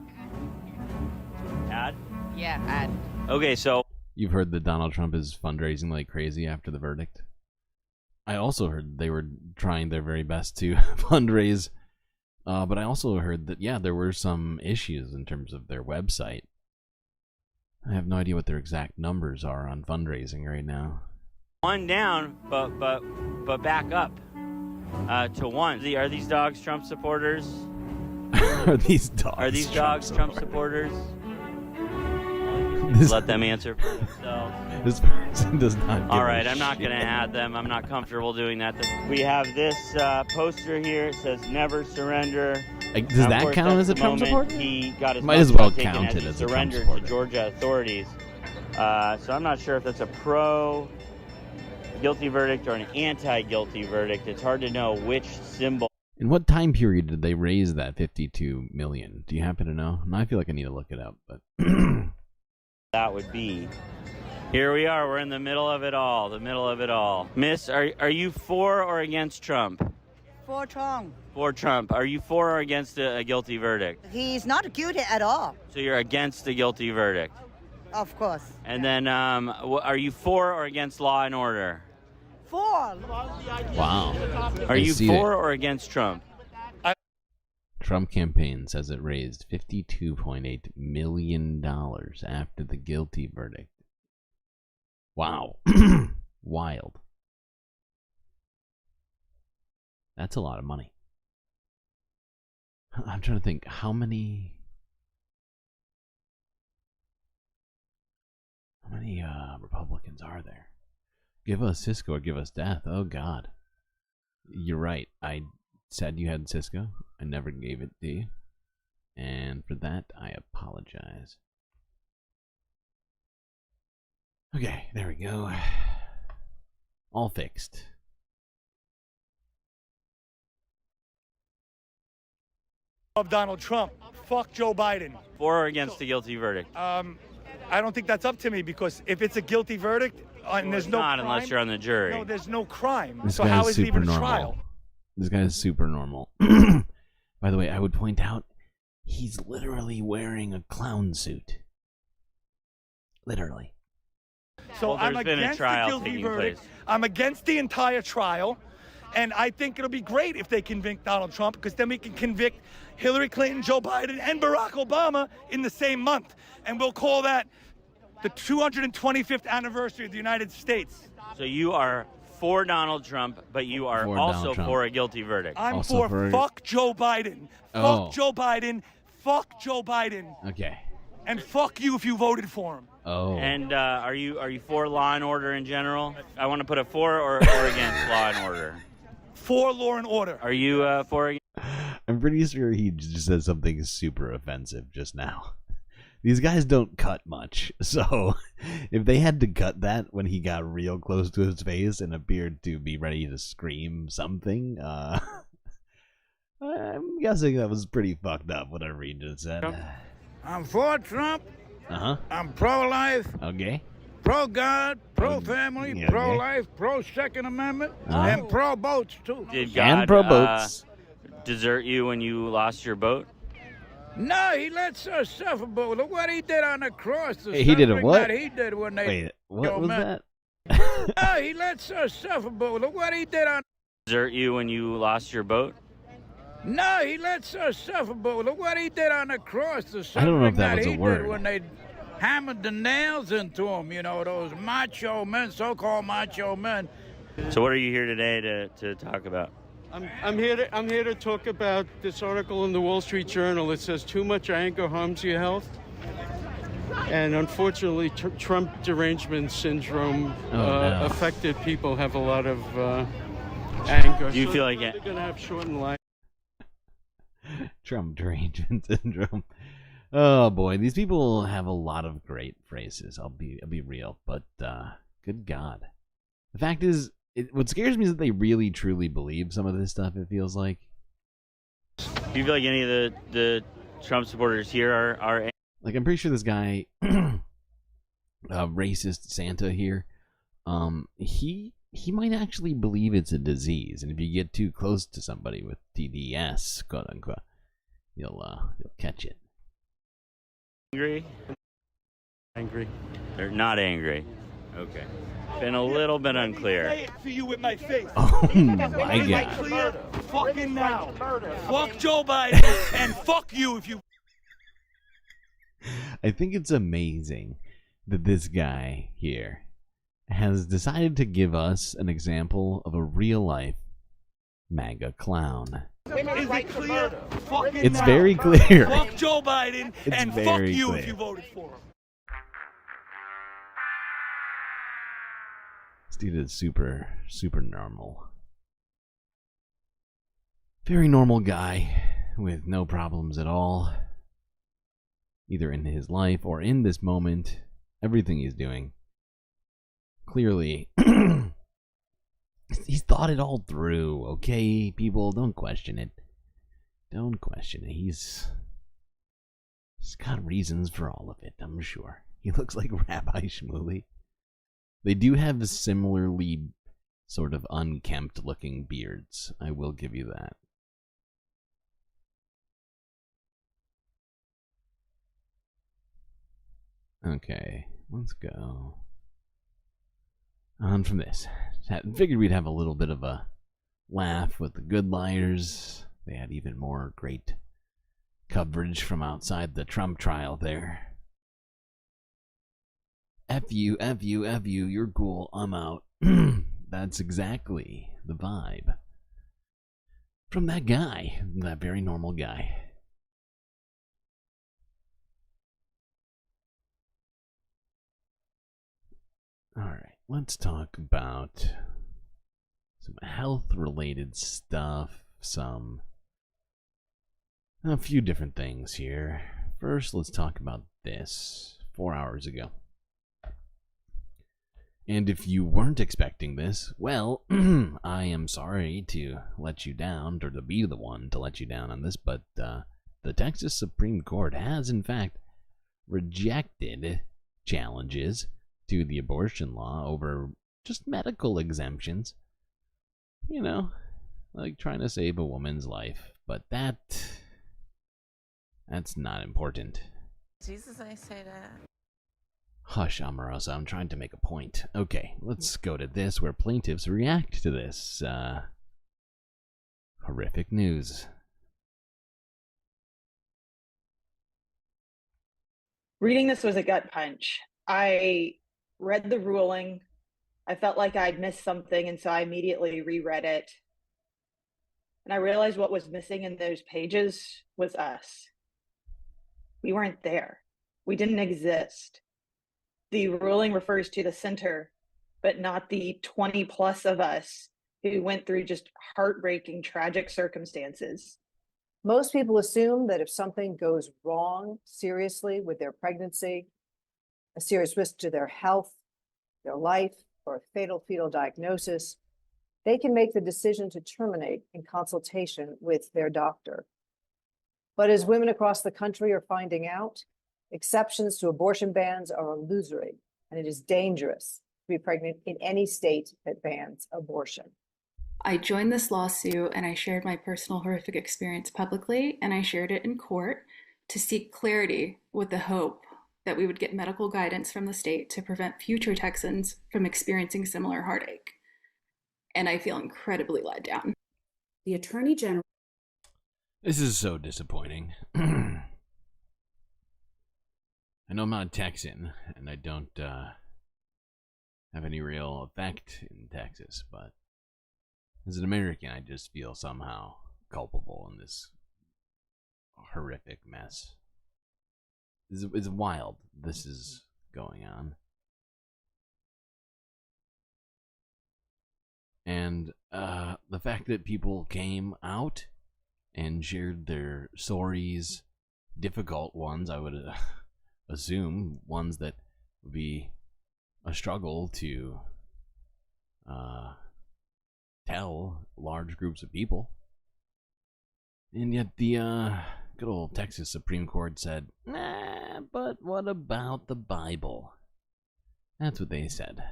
Add? Yeah, add. Okay, so... You've heard that Donald Trump is fundraising like crazy after the verdict? I also heard they were trying their very best to fundraise, but I also heard that, there were some issues in terms of their website. I have no idea what their exact numbers are on fundraising right now. One down, but back up to one. Are these dogs Trump supporters? Are these dogs Trump supporters? Let them answer for themselves. This person does not give All right, a I'm not going to add them. I'm not comfortable doing that. We have this poster here. It says "Never Surrender." Does that count as a Trump supporter? He got his might as well count it as a Trump surrendered supporter. to Georgia authorities. So I'm not sure if that's a pro guilty verdict or an anti-guilty verdict. It's hard to know which symbol. In what time period did they raise that $52 million? Do you happen to know? I feel like I need to look it up, but that would be. Here we are. We're in the middle of it all. Miss, are you for or against Trump? For Trump. For Trump. Are you for or against a guilty verdict? He's not guilty at all. So you're against the guilty verdict? Of course. And then are you for or against law and order? For. wow. Are you for or against Trump? Trump campaign says it raised $52.8 million after the guilty verdict. Wow. Wild. That's a lot of money. I'm trying to think, how many Republicans are there? Give us Cisco or give us death. Oh, God. You're right. I said you had Cisco. I never gave it to you. And for that, I apologize. Okay, there we go. All fixed. Of Donald Trump. Fuck Joe Biden. For or against the guilty verdict? I don't think that's up to me, because if it's a guilty verdict and there's no not crime, unless you're on the jury. No, there's no crime. This So guy how is is it super even a normal. trial? This guy is super normal. By the way, I would point out, he's literally wearing a clown suit. Literally. So Well, I'm there's been a against trial the guilty taking verdict. place. I'm against the entire trial. And I think it'll be great if they convict Donald Trump, because then we can convict Hillary Clinton, Joe Biden, and Barack Obama in the same month. And we'll call that the 225th anniversary of the United States. So you are for Donald Trump, but you are For also Donald Trump. for a guilty verdict. I'm Also for for- fuck Joe Biden. Oh. Fuck Joe Biden. Fuck Joe Biden. Okay. And fuck you if you voted for him. Oh. And are you for law and order in general? I want to put a for or against law and order. For law and order. Are you for? I'm pretty sure he just said something super offensive just now. These guys don't cut much, so if they had to cut that when he got real close to his face and appeared to be ready to scream something, I'm guessing that was pretty fucked up, whatever he just said. I'm for Trump. Uh-huh. I'm pro-life, Okay. pro-God, pro-family, yeah, pro-life, pro-Second Amendment, and pro-boats, too. Did And God pro boats. desert you when you lost your boat? No, he lets us suffer, but look what he did on the cross. The He did a suffering what? that he did when they... Wait, what was that? No, he lets us suffer, but look what he did on... Desert you when you lost your boat? No, he lets us suffer, but look what he did on the cross. The I don't know if suffering that was a he word. did when they hammered the nails into him. You know, those macho men, so-called macho men. So what are you here today to talk about? I'm here to talk about this article in the Wall Street Journal. It says too much anger harms your health. And unfortunately, Trump derangement syndrome no. affected people have a lot of anger. Do you So feel like they're going to have shortened life. Trump derangement syndrome. Oh boy, these people have a lot of great phrases. I'll be real, but good God, the fact is, what scares me is that they really truly believe some of this stuff. It feels like. Do you feel like any of the Trump supporters here are like, I'm pretty sure this guy, racist Santa here, he might actually believe it's a disease, and if you get too close to somebody with TDS, quote unquote, you'll catch it. angry? Angry. They're not angry. Okay. Been a little bit unclear. Say it to you with my face. Oh my Is it God. clear? Fucking now. Fuck Joe Biden and fuck you if you. I think it's amazing that this guy here has decided to give us an example of a real-life MAGA clown. Is it clear? Fucking It's now. very clear. Fuck Joe Biden It's and fuck very you clear. if you voted for him. This dude is super normal. Very normal guy with no problems at all. Either in his life or in this moment. Everything he's doing. Clearly, he's thought it all through, okay? People, don't question it. Don't question it. He's got reasons for all of it, I'm sure. He looks like Rabbi Shmuley. They do have similarly sort of unkempt looking beards. I will give you that. Okay, let's go on from this. Figured we'd have a little bit of a laugh with the good liars. They had even more great coverage from outside the Trump trial there. F you, F you, F you, you're cool, I'm out. That's exactly the vibe from that guy, that very normal guy. Alright, let's talk about some health-related stuff, a few different things here. First, let's talk about this 4 hours ago. And if you weren't expecting this, well, I am sorry to let you down, or to be the one to let you down on this, but the Texas Supreme Court has, in fact, rejected challenges to the abortion law over just medical exemptions. You know, like trying to save a woman's life. But that's not important. Jesus, I say that. Hush, Omarosa, I'm trying to make a point. Okay, let's go to this, where plaintiffs react to this horrific news. Reading this was a gut punch. I read the ruling I felt like I'd missed something, and so I immediately reread it. And I realized what was missing in those pages was us. We weren't there. We didn't exist. The ruling refers to the center, but not the 20 plus of us who went through just heartbreaking, tragic circumstances. Most people assume that if something goes wrong seriously with their pregnancy, a serious risk to their health, their life, or a fatal fetal diagnosis, they can make the decision to terminate in consultation with their doctor. But as women across the country are finding out, exceptions to abortion bans are illusory, and it is dangerous to be pregnant in any state that bans abortion. I joined this lawsuit and I shared my personal horrific experience publicly, and I shared it in court to seek clarity with the hope that we would get medical guidance from the state to prevent future Texans from experiencing similar heartache. And I feel incredibly let down. The Attorney General. This is so disappointing. I know I'm not a Texan, and I don't have any real effect in Texas, but as an American, I just feel somehow culpable in this horrific mess. It's wild this is going on. And the fact that people came out and shared their stories, difficult ones, I would assume, ones that would be a struggle to tell large groups of people. And yet the good old Texas Supreme Court said, nah, but what about the Bible? That's what they said.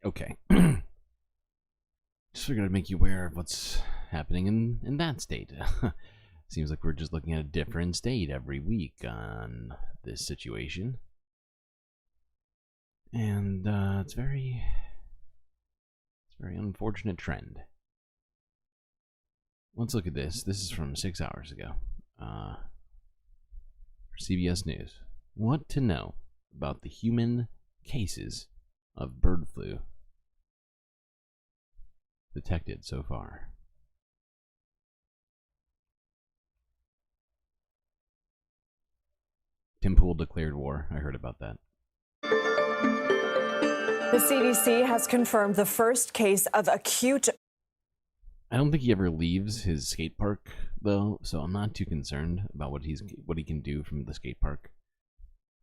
Okay. Just figured I'd make you aware of what's happening in that state. Seems like we're just looking at a different state every week on this situation. And it's a very unfortunate trend. Let's look at this. This is from 6 hours ago. CBS News. What to know about the human cases of bird flu detected so far. Tim Pool declared war. I heard about that. The CDC has confirmed the first case of acute. I don't think he ever leaves his skate park, though, so I'm not too concerned about what he can do from the skate park.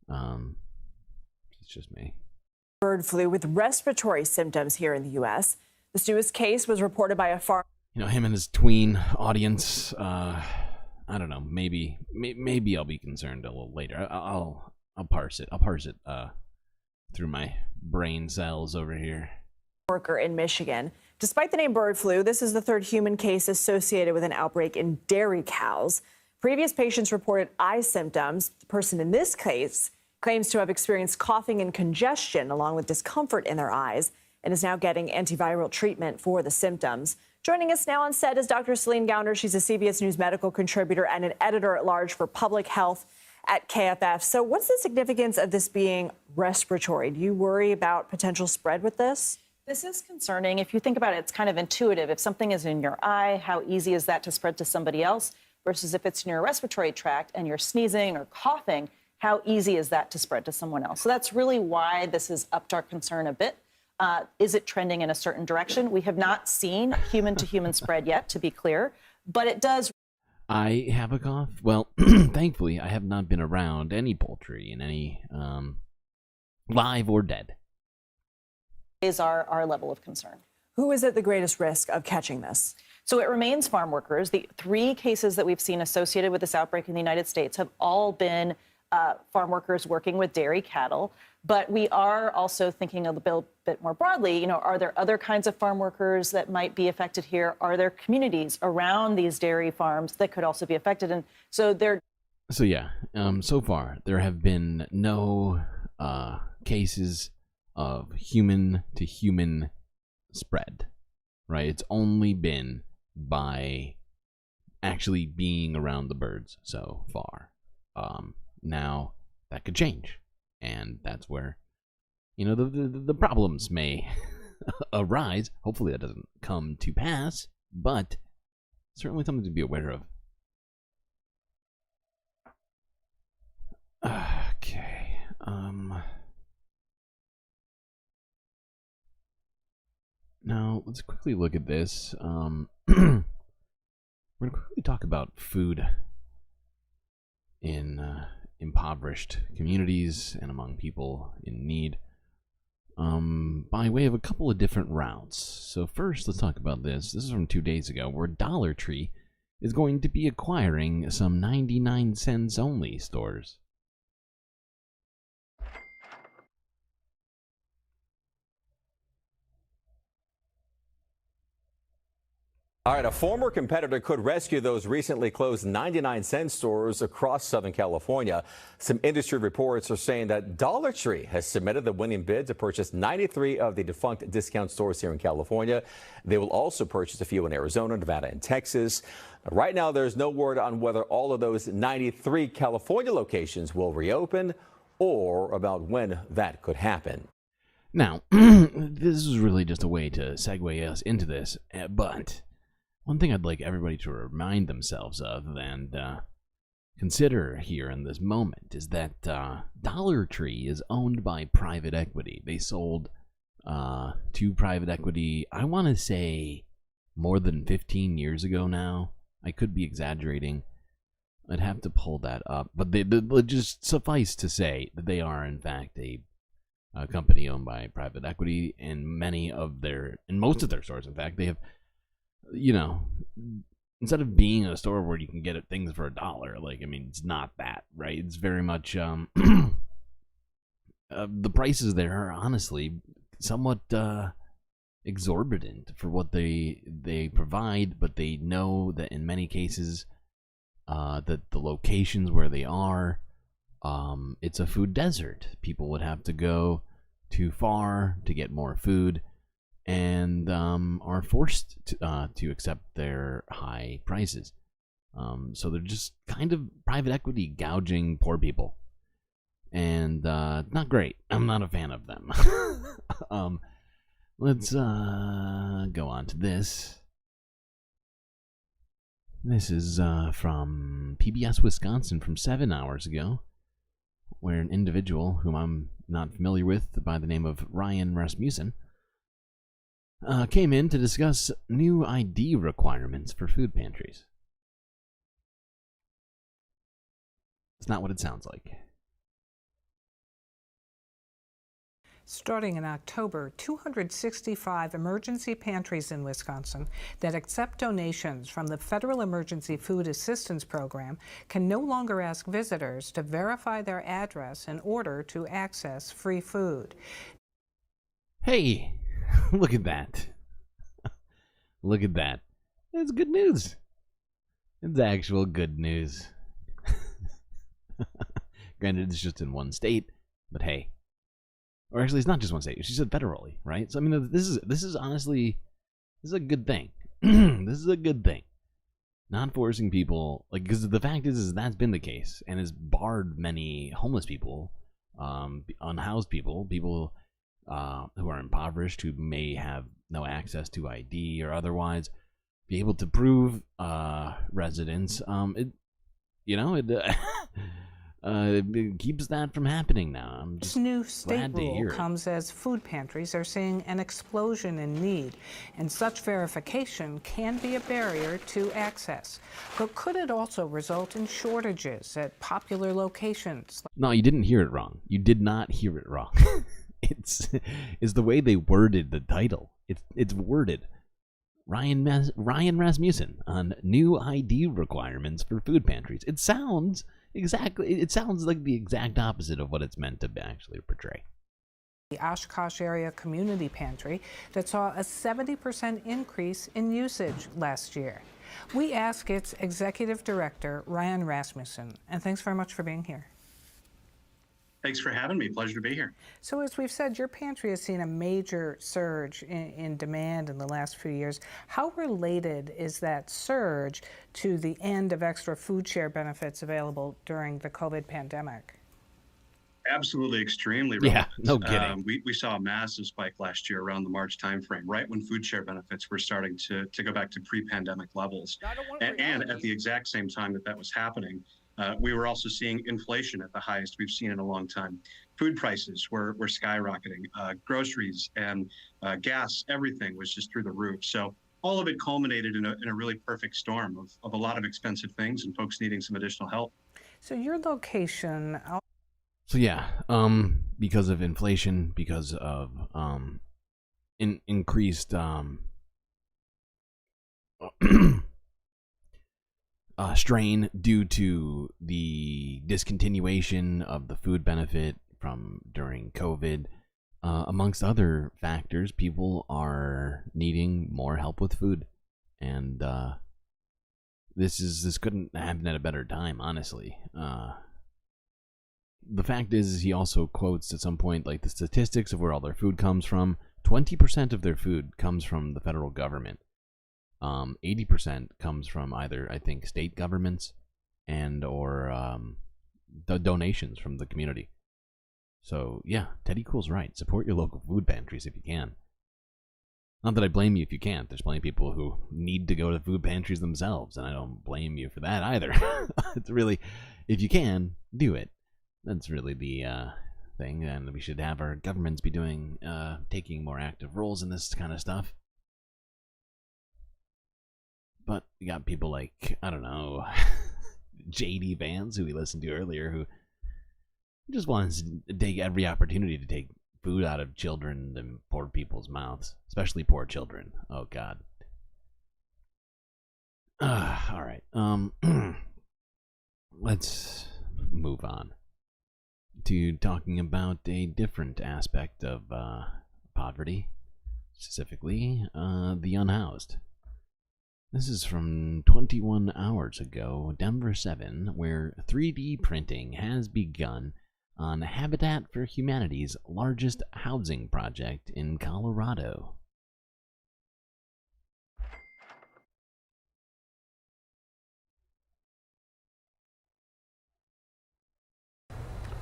It's just me. Bird flu with respiratory symptoms here in the U.S. This newest case was reported by a farm. You know, him and his tween audience. I don't know. Maybe I'll be concerned a little later. I'll parse it. I'll parse it through my brain cells over here. Worker in Michigan. Despite the name bird flu, this is the third human case associated with an outbreak in dairy cows. Previous patients reported eye symptoms. The person in this case claims to have experienced coughing and congestion along with discomfort in their eyes and is now getting antiviral treatment for the symptoms. Joining us now on set is Dr. Celine Gounder. She's a CBS News medical contributor and an editor-at-large for public health at KFF. So what's the significance of this being respiratory? Do you worry about potential spread with this? This is concerning. If you think about it, it's kind of intuitive. If something is in your eye, how easy is that to spread to somebody else? Versus if it's in your respiratory tract and you're sneezing or coughing, how easy is that to spread to someone else? So that's really why this has upped our concern a bit. Is it trending in a certain direction? We have not seen human-to-human spread yet, to be clear, but it does. I have a cough. Well, thankfully, I have not been around any poultry in any live or dead. Is our level of concern. Who is at the greatest risk of catching this? So it remains farm workers. The 3 cases that we've seen associated with this outbreak in the United States have all been farm workers working with dairy cattle. But we are also thinking a little bit more broadly, you know, are there other kinds of farm workers that might be affected here? Are there communities around these dairy farms that could also be affected? And so they're... So yeah, so far there have been no cases of human-to-human spread, right? It's only been by actually being around the birds so far. Now that could change, and that's where, you know, the problems may arise. Hopefully that doesn't come to pass, but certainly something to be aware of. Okay. Now let's quickly look at this. We're going to quickly talk about food in impoverished communities and among people in need, by way of a couple of different routes. So first, let's talk about this. This is from 2 days ago, where Dollar Tree is going to be acquiring some 99 cents only stores. All right, a former competitor could rescue those recently closed 99-cent stores across Southern California. Some industry reports are saying that Dollar Tree has submitted the winning bid to purchase 93 of the defunct discount stores here in California. They will also purchase a few in Arizona, Nevada, and Texas. Right now, there's no word on whether all of those 93 California locations will reopen or about when that could happen. Now, this is really just a way to segue us into this, but one thing I'd like everybody to remind themselves of and consider here in this moment is that Dollar Tree is owned by private equity. They sold to private equity, I want to say, more than 15 years ago now. I could be exaggerating. I'd have to pull that up. But they just suffice to say that they are, in fact, a company owned by private equity. In most of their stores, in fact, they have, you know, instead of being a store where you can get things for $1, like, I mean, it's not that, right? It's very much, the prices there are honestly somewhat exorbitant for what they provide, but they know that in many cases, that the locations where they are, it's a food desert. People would have to go too far to get more food, and are forced to accept their high prices. So they're just kind of private equity gouging poor people. And not great. I'm not a fan of them. Let's go on to this. This is from PBS Wisconsin from 7 hours ago, where an individual whom I'm not familiar with by the name of Ryan Rasmussen came in to discuss new ID requirements for food pantries. It's not what it sounds like. Starting in October, 265 emergency pantries in Wisconsin that accept donations from the Federal Emergency Food Assistance Program can no longer ask visitors to verify their address in order to access free food. Hey, look at that. Look at that. It's good news. It's actual good news. Granted, it's just in one state, but hey. Or actually, it's not just one state. She said federally, right? So I mean, this is honestly, this is a good thing. This is a good thing. Not forcing people, like, because the fact is that's been the case and has barred many homeless people, unhoused people, people who are impoverished, who may have no access to ID or otherwise be able to prove residence. It keeps that from happening now. I'm just This new state glad to rule hear it. comes as food pantries are seeing an explosion in need, and such verification can be a barrier to access. But could it also result in shortages at popular locations? No, you didn't hear it wrong. You did not hear it wrong. It's the way they worded the title. It's worded. Ryan Rasmussen on new ID requirements for food pantries. It sounds like the exact opposite of what it's meant to actually portray. The Oshkosh Area Community Pantry that saw a 70% increase in usage last year. We asked its executive director, Ryan Rasmussen, and thanks very much for being here. Thanks for having me. Pleasure to be here. So as we've said, your pantry has seen a major surge in demand in the last few years. How related is that surge to the end of extra food share benefits available during the COVID pandemic? Absolutely, extremely Yeah, relevant. no kidding. We saw a massive spike last year around the March timeframe, right when food share benefits were starting to go back to pre-pandemic levels. And at the exact same time that was happening, we were also seeing inflation at the highest we've seen in a long time. Food prices were skyrocketing. Groceries and gas, everything was just through the roof. So all of it culminated in a really perfect storm of a lot of expensive things and folks needing some additional help. So your location... So yeah, because of inflation, because of increased strain due to the discontinuation of the food benefit from during COVID, amongst other factors, people are needing more help with food, and this couldn't happen at a better time, honestly. The fact is, he also quotes at some point like the statistics of where all their food comes from. 20% of their food comes from the federal government. 80% comes from either, I think, state governments and or the donations from the community. So yeah, Teddy Cool's right. Support your local food pantries if you can. Not that I blame you if you can't. There's plenty of people who need to go to food pantries themselves, and I don't blame you for that either. It's really, if you can, do it. That's really the thing, and we should have our governments be doing, taking more active roles in this kind of stuff. But you got people like, I don't know, J.D. Vance, who we listened to earlier, who just wants to take every opportunity to take food out of children and poor people's mouths, especially poor children. Oh, God. All right. Let's move on to talking about a different aspect of poverty, specifically the unhoused. This is from 21 hours ago, Denver 7, where 3D printing has begun on Habitat for Humanity's largest housing project in Colorado.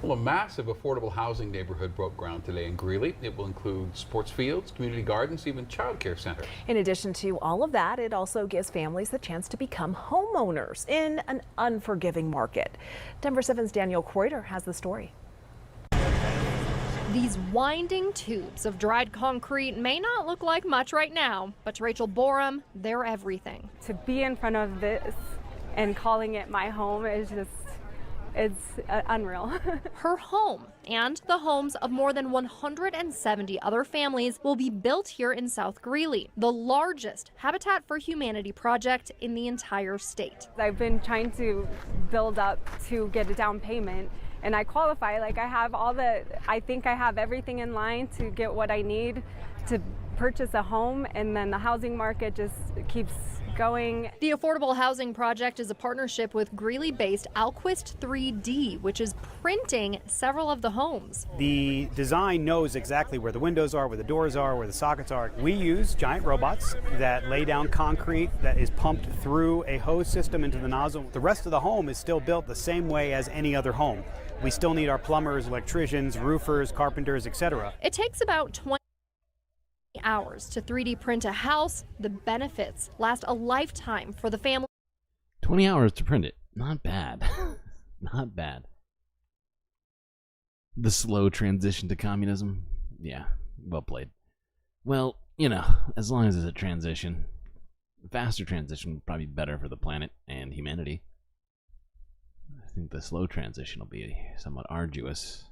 Well, a massive affordable housing neighborhood broke ground today in Greeley. It will include sports fields, community gardens, even childcare centers. In addition to all of that, it also gives families the chance to become homeowners in an unforgiving market. Denver 7's Danielle Kreuter has the story. These winding tubes of dried concrete may not look like much right now, but to Rachel Borum, they're everything. To be in front of this and calling it my home is just, it's unreal. Her home and the homes of more than 170 other families will be built here in South Greeley, the largest Habitat for Humanity project in the entire state. I've been trying to build up to get a down payment, and I qualify. Like, I think I have everything in line to get what I need to purchase a home, and then the housing market just keeps going. The Affordable Housing Project is a partnership with Greeley-based Alquist 3D, which is printing several of the homes. The design knows exactly where the windows are, where the doors are, where the sockets are. We use giant robots that lay down concrete that is pumped through a hose system into the nozzle. The rest of the home is still built the same way as any other home. We still need our plumbers, electricians, roofers, carpenters, etc. It takes about 20 hours to 3D print a house. The benefits last a lifetime for the family. 20 hours to print it. Not bad. Not bad. The slow transition to communism. Yeah, well played. Well, you know, as long as it's a transition, a faster transition would probably be better for the planet and humanity. I think the slow transition will be somewhat arduous.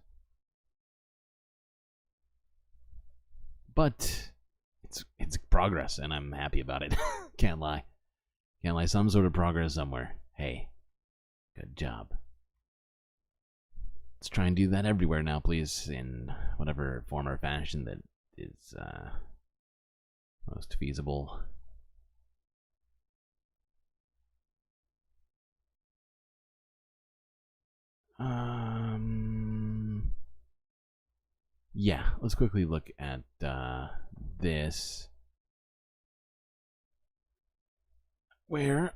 But it's progress, and I'm happy about it. Can't lie. Can't lie. Some sort of progress somewhere. Hey, good job. Let's try and do that everywhere now, please, in whatever form or fashion that is most feasible. Yeah, let's quickly look at this. Where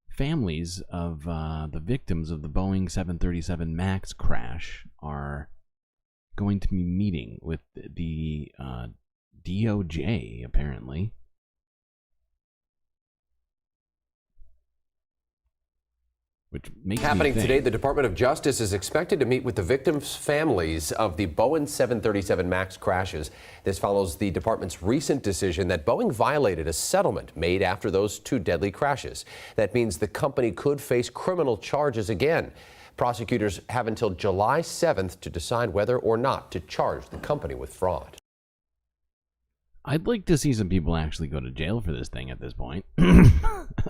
families of the victims of the Boeing 737 MAX crash are going to be meeting with the DOJ, apparently. Which makes Happening me think, today, the Department of Justice is expected to meet with the victims' families of the Boeing 737 MAX crashes. This follows the department's recent decision that Boeing violated a settlement made after those 2 deadly crashes. That means the company could face criminal charges again. Prosecutors have until July 7th to decide whether or not to charge the company with fraud. I'd like to see some people actually go to jail for this thing at this point.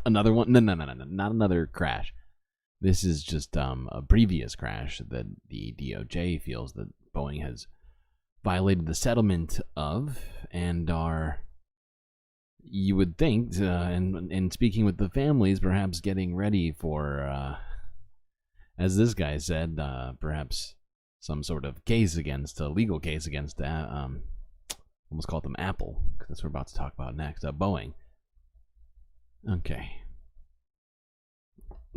Another one? No, not another crash. This is just a previous crash that the DOJ feels that Boeing has violated the settlement of, and are, you would think, and speaking with the families, perhaps getting ready for, as this guy said, perhaps some sort of case against, a legal case against, almost called them Apple, because that's what we're about to talk about next, Boeing. Okay.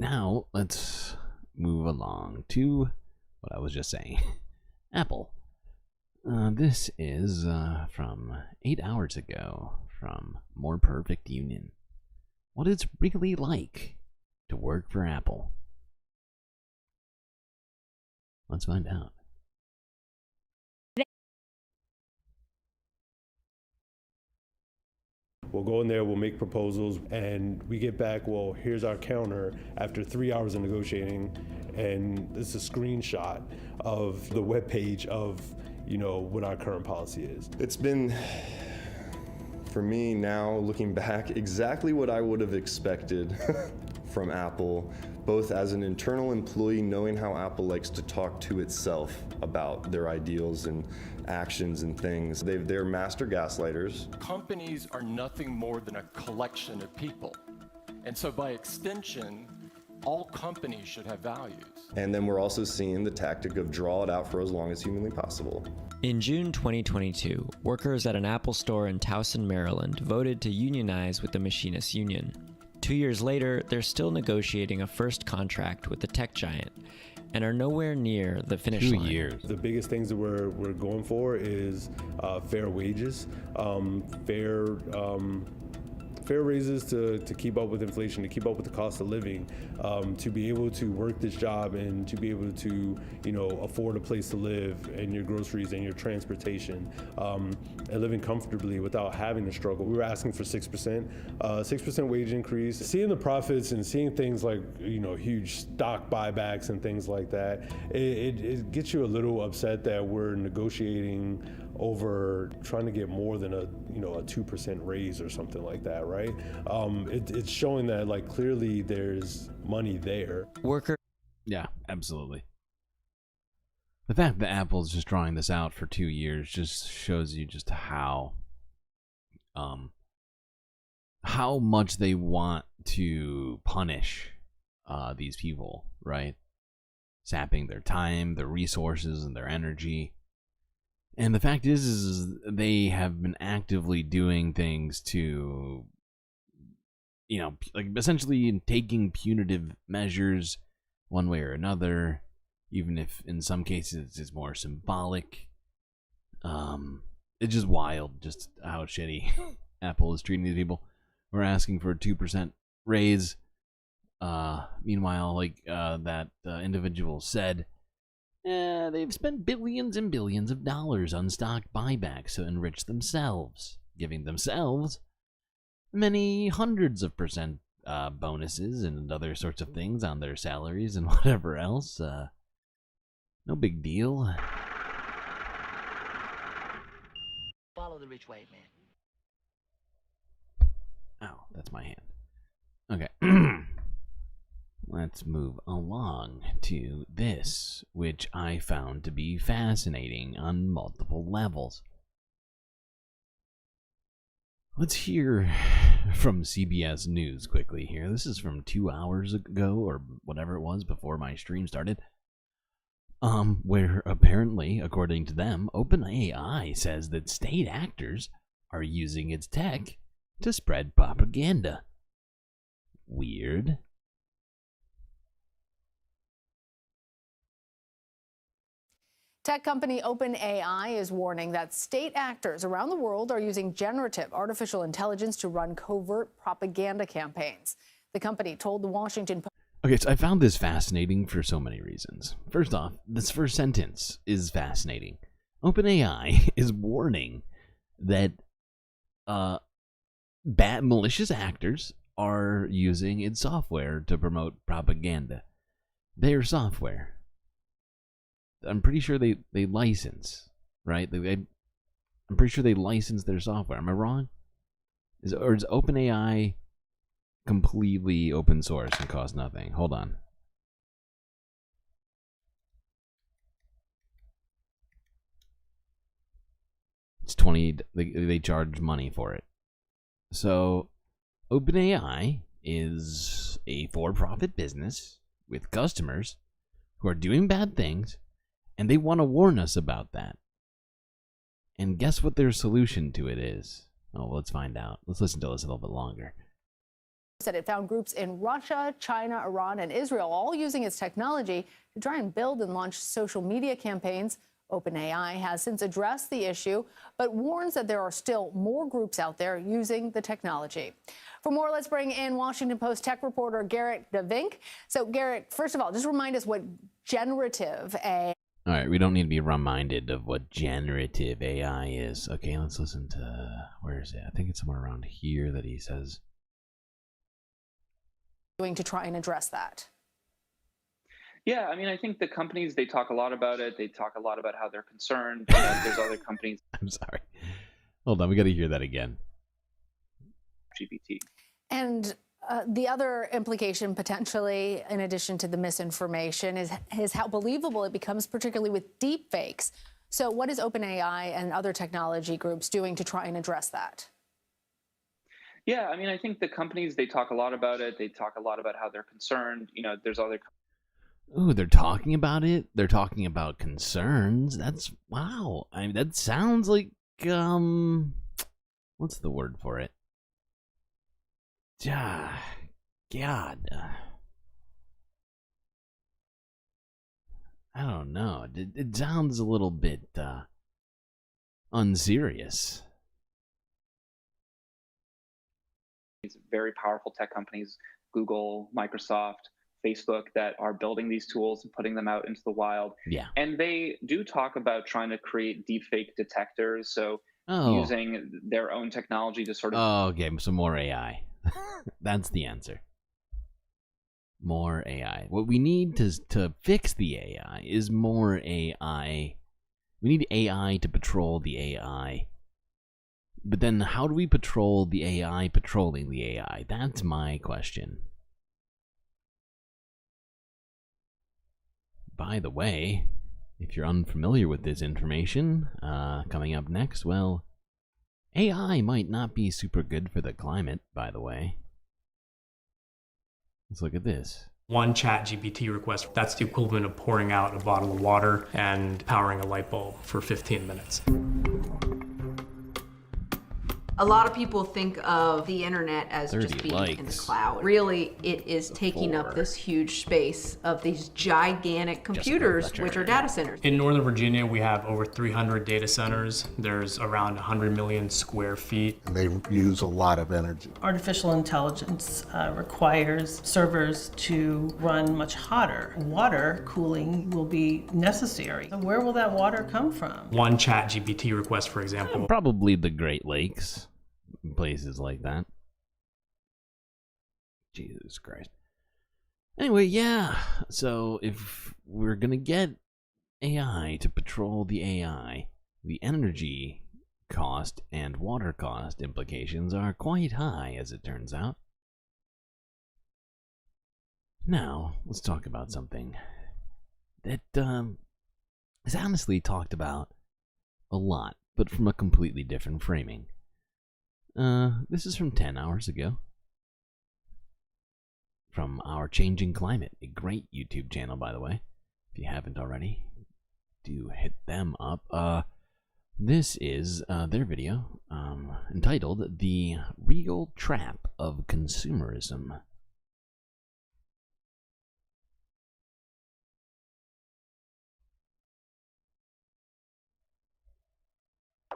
Now, let's move along to what I was just saying. Apple. This is from 8 hours ago from More Perfect Union. What it's really like to work for Apple. Let's find out. We'll go in there, we'll make proposals, and we get back, well, here's our counter after 3 hours of negotiating, and it's a screenshot of the webpage of, what our current policy is. It's been, for me now, looking back, exactly what I would have expected from Apple, both as an internal employee, knowing how Apple likes to talk to itself about their ideals and actions and things. They're master gaslighters. Companies are nothing more than a collection of people. And so by extension, all companies should have values. And then we're also seeing the tactic of draw it out for as long as humanly possible. In June 2022, workers at an Apple store in Towson, Maryland voted to unionize with the Machinists Union. 2 years later, they're still negotiating a first contract with the tech giant and are nowhere near the finish line. 2 years. The biggest things that we're going for is fair wages, fair raises to keep up with inflation, to keep up with the cost of living, to be able to work this job and to be able to, afford a place to live and your groceries and your transportation, and living comfortably without having to struggle. We were asking for 6% wage increase. Seeing the profits and seeing things like, huge stock buybacks and things like that, it gets you a little upset that we're negotiating over trying to get more than a 2% raise or something like that, right? It's showing that clearly there's money there. Yeah, absolutely. The fact that Apple's just drawing this out for 2 years just shows you just how much they want to punish these people, right? Sapping their time, their resources, and their energy. And the fact is they have been actively doing things to, essentially taking punitive measures one way or another, even if in some cases it's more symbolic. It's just wild just how shitty Apple is treating these people. We're asking for a 2% raise. Meanwhile, that individual said, they've spent billions and billions of dollars on stock buybacks to enrich themselves, giving themselves many hundreds of percent bonuses and other sorts of things on their salaries and whatever else. No big deal. Follow the rich white man. Ow, that's my hand. Okay. Let's move along to this, which I found to be fascinating on multiple levels. Let's hear from CBS News quickly here. This is from 2 hours ago, or whatever it was before my stream started. Where apparently, according to them, OpenAI says that state actors are using its tech to spread propaganda. Weird. Tech company OpenAI is warning that state actors around the world are using generative artificial intelligence to run covert propaganda campaigns. The company told the Washington Post. Okay, so I found this fascinating for so many reasons. First off, this first sentence is fascinating. OpenAI is warning that bad malicious actors are using its software to promote propaganda. Their software. I'm pretty sure they license, right? I'm pretty sure they license their software. Am I wrong? Is OpenAI completely open source and costs nothing? Hold on. It's 20. They charge money for it. So OpenAI is a for-profit business with customers who are doing bad things, and they want to warn us about that. And guess what their solution to it is? Oh, let's find out. Let's listen to this a little bit longer. Said it found groups in Russia, China, Iran, and Israel all using its technology to try and build and launch social media campaigns. OpenAI has since addressed the issue, but warns that there are still more groups out there using the technology. For more, let's bring in Washington Post tech reporter Garrett DeVink. So, Garrett, first of all, just remind us what generative AI. All right, we don't need to be reminded of what generative AI is. Okay, let's listen to, where is it? I think it's somewhere around here that he says. Doing to try and address that. Yeah, I mean, I think the companies, they talk a lot about it. They talk a lot about how they're concerned. You know, there's other companies. I'm sorry. Hold on, we got to hear that again. GPT. And the other implication, potentially, in addition to the misinformation, is how believable it becomes, particularly with deep fakes. So what is OpenAI and other technology groups doing to try and address that? Yeah, I mean, I think the companies, they talk a lot about it. They talk a lot about how they're concerned. You know, there's other. Ooh, they're talking about it. They're talking about concerns. That's, wow. I mean, that sounds like, what's the word for it? God. I don't know. It sounds a little bit unserious. These very powerful tech companies, Google, Microsoft, Facebook, that are building these tools and putting them out into the wild. Yeah. And they do talk about trying to create deepfake detectors. So using their own technology to sort of. Oh, okay. So more AI. That's the answer. More AI. What we need to fix the AI is more AI. We need AI to patrol the AI. But then how do we patrol the AI patrolling the AI? That's my question. By the way, if you're unfamiliar with this information, coming up next, well, AI might not be super good for the climate, by the way. Let's look at this. One ChatGPT request, that's the equivalent of pouring out a bottle of water and powering a light bulb for 15 minutes. A lot of people think of the internet as just being in the cloud. Really, it is taking up this huge space of these gigantic computers, which are data centers. In Northern Virginia, we have over 300 data centers. There's around 100 million square feet. And they use a lot of energy. Artificial intelligence requires servers to run much hotter. Water cooling will be necessary. So where will that water come from? One ChatGPT request, for example. Probably the Great Lakes. Places like that. Jesus Christ. Anyway, yeah. So if we're gonna get AI to patrol the AI, the energy cost and water cost implications are quite high, as it turns out. Now, let's talk about something that is honestly talked about a lot, but from a completely different framing. This is from 10 hours ago. From Our Changing Climate, a great YouTube channel, by the way. If If you haven't already, do hit them up. This is their video entitled "The Regal Trap of Consumerism."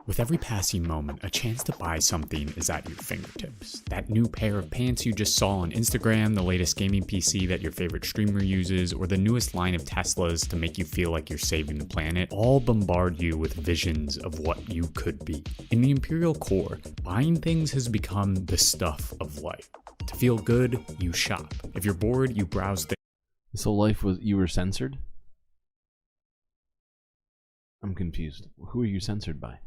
With every passing moment, a chance to buy something is at your fingertips. That new pair of pants you just saw on Instagram, the latest gaming PC that your favorite streamer uses, or the newest line of Teslas to make you feel like you're saving the planet, all bombard you with visions of what you could be. In the Imperial Core, buying things has become the stuff of life. To feel good, you shop. If you're bored, you browse things. This whole life was you were censored? I'm confused. Who are you censored by?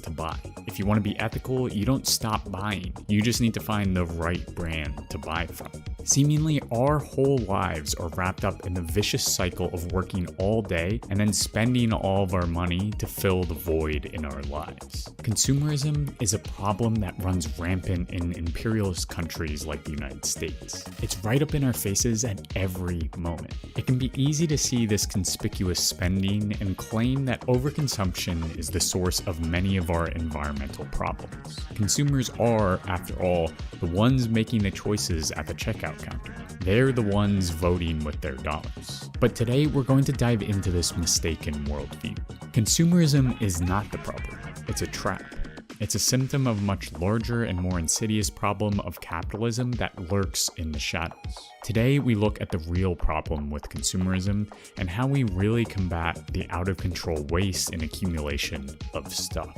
To buy. If you want to be ethical, you don't stop buying. You just need to find the right brand to buy from. Seemingly, our whole lives are wrapped up in the vicious cycle of working all day and then spending all of our money to fill the void in our lives. Consumerism is a problem that runs rampant in imperialist countries like the United States. It's right up in our faces at every moment. It can be easy to see this conspicuous spending and claim that overconsumption is the source of many of our environmental problems. Consumers are, after all, the ones making the choices at the checkout counter. They're the ones voting with their dollars. But today we're going to dive into this mistaken worldview. Consumerism is not the problem, it's a trap. It's a symptom of a much larger and more insidious problem of capitalism that lurks in the shadows. Today, we look at the real problem with consumerism and how we really combat the out-of-control waste and accumulation of stuff.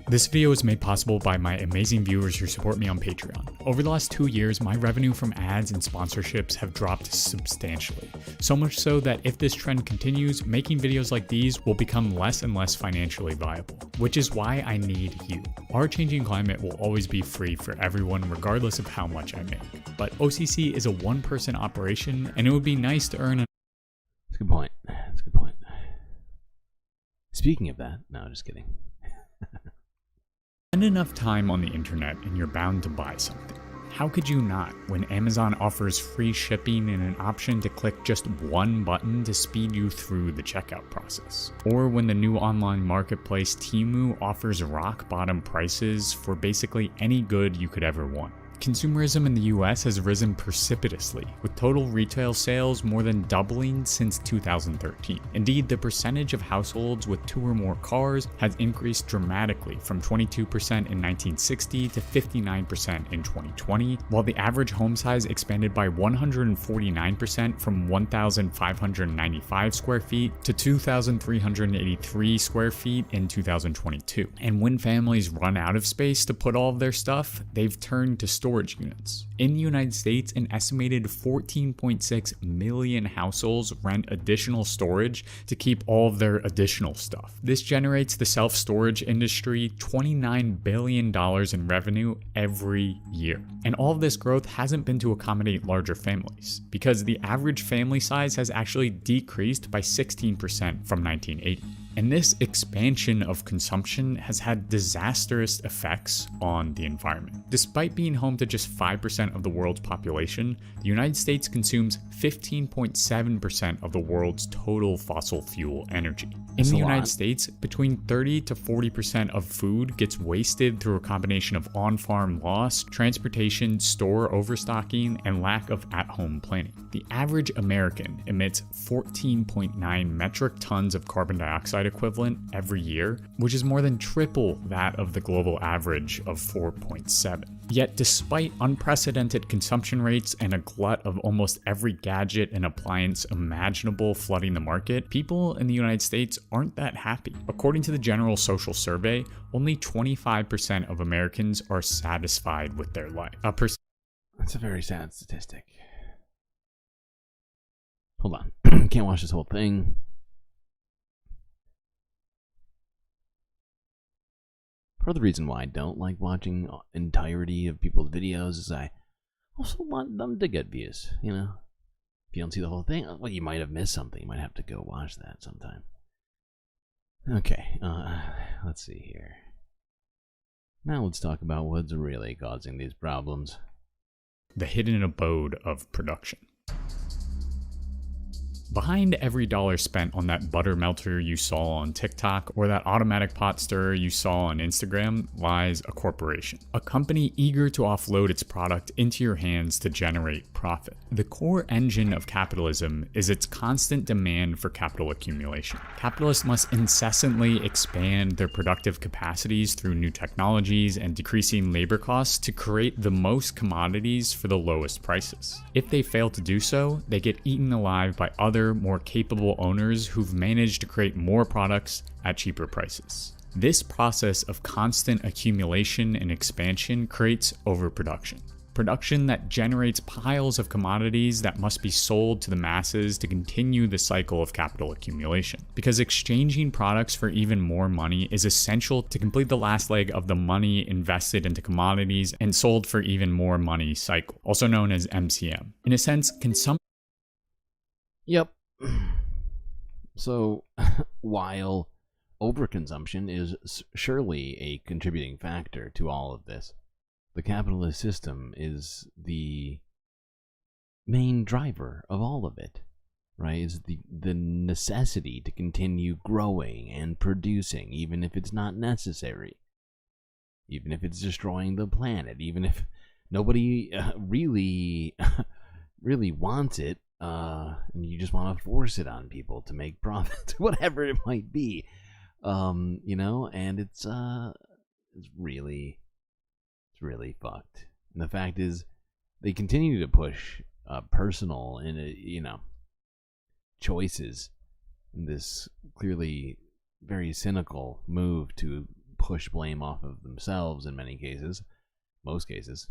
This video is made possible by my amazing viewers who support me on Patreon. Over the last 2 years, my revenue from ads and sponsorships have dropped substantially. So much so that if this trend continues, making videos like these will become less and less financially viable, which is why I need you. Our changing climate will always be free for everyone regardless of how much I make. But OCC is a one-person operation, and it would be nice to earn a... That's a good point. That's a good point. Speaking of that, no, just kidding. Spend enough time on the internet and you're bound to buy something. How could you not when Amazon offers free shipping and an option to click just one button to speed you through the checkout process? Or when the new online marketplace Temu offers rock bottom prices for basically any good you could ever want. Consumerism in the US has risen precipitously, with total retail sales more than doubling since 2013. Indeed, the percentage of households with 2 or more cars has increased dramatically from 22% in 1960 to 59% in 2020, while the average home size expanded by 149% from 1,595 square feet to 2,383 square feet in 2022. And when families run out of space to put all of their stuff, they've turned to storage units. In the United States, an estimated 14.6 million households rent additional storage to keep all of their additional stuff. This generates the self-storage industry $29 billion in revenue every year. And all of this growth hasn't been to accommodate larger families, because the average family size has actually decreased by 16% from 1980. And this expansion of consumption has had disastrous effects on the environment. Despite being home to just 5% of the world's population, the United States consumes 15.7% of the world's total fossil fuel energy. In the United States, between 30 to 40% of food gets wasted through a combination of on-farm loss, transportation, store overstocking, and lack of at-home planning. The average American emits 14.9 metric tons of carbon dioxide equivalent every year, which is more than triple that of the global average of 4.7. Yet despite unprecedented consumption rates and a glut of almost every gadget and appliance imaginable flooding the market, people in the United States aren't that happy. According to the General Social Survey, only 25% of Americans are satisfied with their life. That's a very sad statistic. Hold on. Can't watch this whole thing. Part of the reason why I don't like watching entirety of people's videos is I also want them to get views, you know? If you don't see the whole thing, well, you might have missed something. You might have to go watch that sometime. Okay, let's see here. Now let's talk about what's really causing these problems. The hidden abode of production. Behind every dollar spent on that butter melter you saw on TikTok or that automatic pot stirrer you saw on Instagram lies a corporation. A company eager to offload its product into your hands to generate profit. The core engine of capitalism is its constant demand for capital accumulation. Capitalists must incessantly expand their productive capacities through new technologies and decreasing labor costs to create the most commodities for the lowest prices. If they fail to do so, they get eaten alive by other, more capable owners who've managed to create more products at cheaper prices. This process of constant accumulation and expansion creates overproduction. Production that generates piles of commodities that must be sold to the masses to continue the cycle of capital accumulation. Because exchanging products for even more money is essential to complete the last leg of the money invested into commodities and sold for even more money cycle, also known as MCM. In a sense, consumption. Yep. So, while overconsumption is surely a contributing factor to all of this, the capitalist system is the main driver of all of it, right? It's the necessity to continue growing and producing, even if it's not necessary, even if it's destroying the planet, even if nobody really wants it, and you just want to force it on people to make profits, whatever it might be, and it's really fucked. And the fact is, they continue to push personal and choices in this clearly very cynical move to push blame off of themselves in many cases, most cases.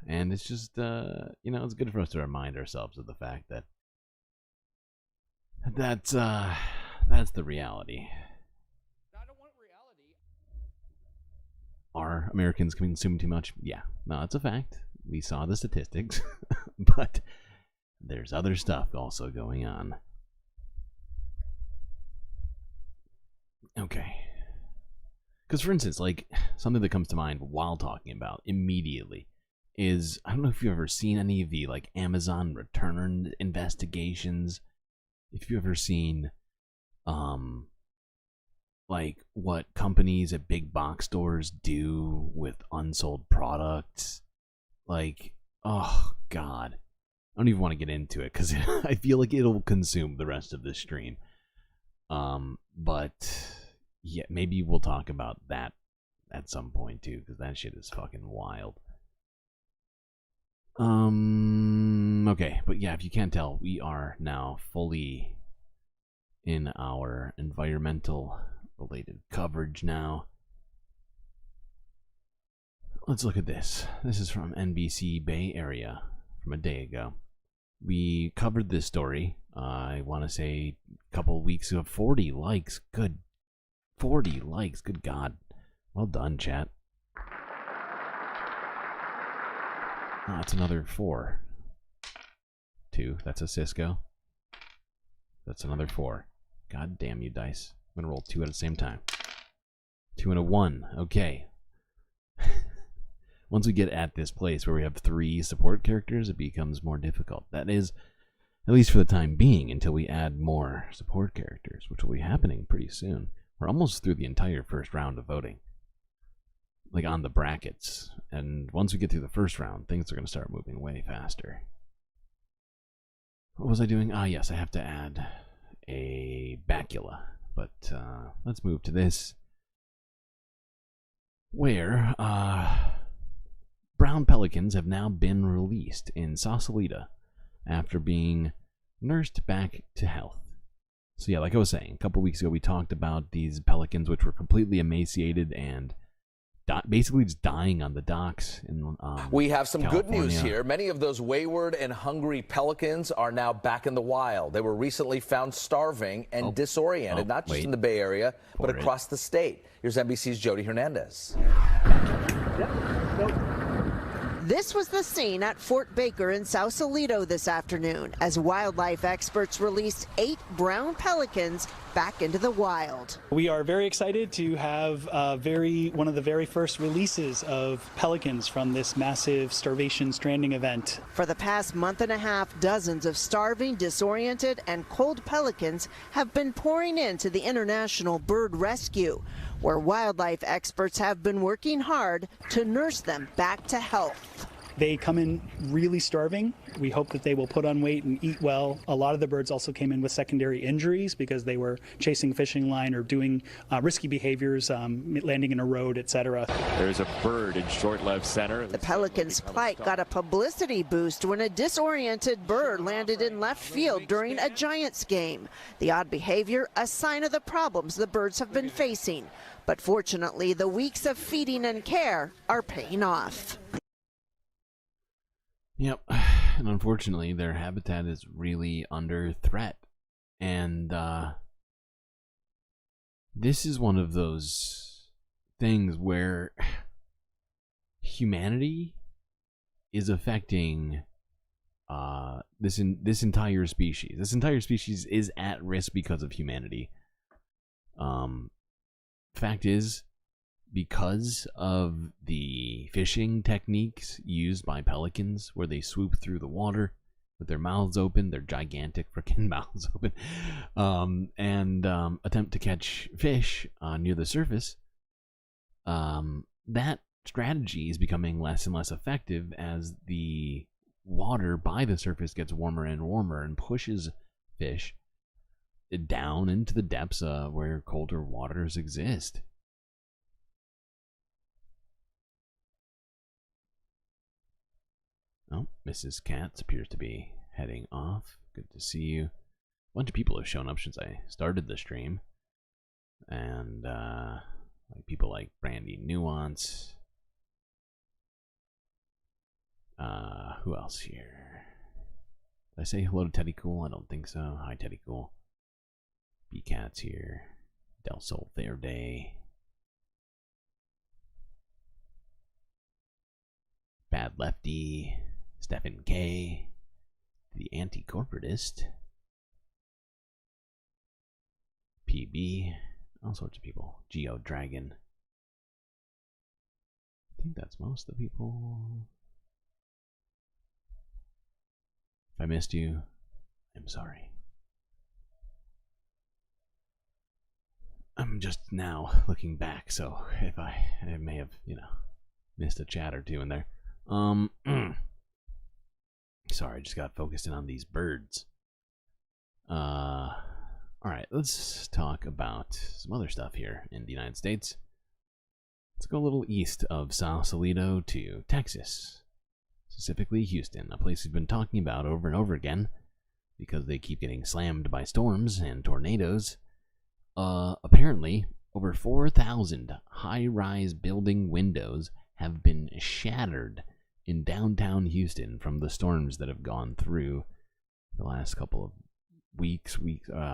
And it's just it's good for us to remind ourselves of the fact that that's the reality. Are Americans consuming too much? Yeah, no, it's a fact. We saw the statistics, but there's other stuff also going on. Okay. Because, for instance, like, something that comes to mind while talking about immediately is, I don't know if you've ever seen any of the, like, Amazon return investigations. If you've ever seen, like, what companies at big box stores do with unsold products. Like, oh, God. I don't even want to get into it because I feel like it'll consume the rest of this stream. But, yeah, maybe we'll talk about that at some point, too, because that shit is fucking wild. Okay, but yeah, if you can't tell, we are now fully in our environmental related coverage now. Let's look at this. This is from NBC Bay Area from a day ago. We covered this story, I want to say a couple of weeks ago. 40 likes. Good. 40 likes. Good God. Well done, chat. Oh, that's another 4. 2. That's a Cisco. That's another 4. God damn you, dice. I'm going to roll 2 at the same time. 2 and a 1. Okay. Once we get at this place where we have 3 support characters, it becomes more difficult. That is, at least for the time being, until we add more support characters, which will be happening pretty soon. We're almost through the entire first round of voting. Like, on the brackets. And once we get through the first round, things are going to start moving way faster. What was I doing? Ah, yes, I have to add a bacula. But let's move to this, where brown pelicans have now been released in Sausalito after being nursed back to health. So yeah, like I was saying, a couple weeks ago we talked about these pelicans which were completely emaciated and basically just dying on the docks in We have some California. good news here. Many of those wayward and hungry pelicans are now back in the wild. They were recently found starving and disoriented, not just in the Bay Area, but across the state. Here's NBC's Jody Hernandez. This was the scene at Fort Baker in Sausalito this afternoon as wildlife experts released 8 brown pelicans back into the wild. We are very excited to have one of the very first releases of pelicans from this massive starvation stranding event. For the past month and a half, dozens of starving, disoriented, and cold pelicans have been pouring into the International Bird Rescue, where wildlife experts have been working hard to nurse them back to health. They come in really starving. We hope that they will put on weight and eat well. A lot of the birds also came in with secondary injuries because they were chasing fishing line or doing risky behaviors, landing in a road, etc. There's a bird in Short-Lev Center. The pelican's plight got a publicity boost when a disoriented bird landed in left field during a Giants game. The odd behavior, a sign of the problems the birds have been facing. But fortunately, the weeks of feeding and care are paying off. Yep, and unfortunately their habitat is really under threat. And this is one of those things where humanity is affecting this entire species. This entire species is at risk because of humanity. Fact is, because of the fishing techniques used by pelicans, where they swoop through the water with their mouths open, their gigantic freaking mouths open, and attempt to catch fish near the surface, that strategy is becoming less and less effective as the water by the surface gets warmer and warmer and pushes fish down into the depths where colder waters exist. Oh, Mrs. Katz appears to be heading off. Good to see you. A bunch of people have shown up since I started the stream. And, like people like Brandy Nuance. Who else here? Did I say hello to Teddy Cool? I don't think so. Hi, Teddy Cool. B Cat's here. Del Sol Fair Day. Bad Lefty. Stephen K. The Anti-Corporatist. PB. All sorts of people. Geo Dragon. I think that's most of the people. If I missed you, I'm sorry. I'm just now looking back, so if I may have, missed a chat or two in there. Sorry, I just got focused in on these birds. Alright, let's talk about some other stuff here in the United States. Let's go a little east of Sausalito to Texas. Specifically Houston, a place we've been talking about over and over again because they keep getting slammed by storms and tornadoes. Apparently, over 4,000 high-rise building windows have been shattered in downtown Houston from the storms that have gone through the last couple of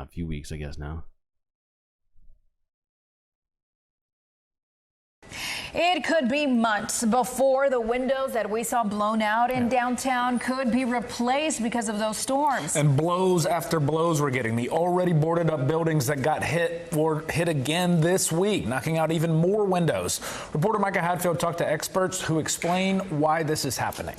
few weeks, I guess now. It could be months before the windows that we saw blown out in downtown could be replaced because of those storms. And blows after blows we're getting. The already boarded up buildings that got hit were hit again this week, knocking out even more windows. Reporter Micah Hadfield talked to experts who explain why this is happening.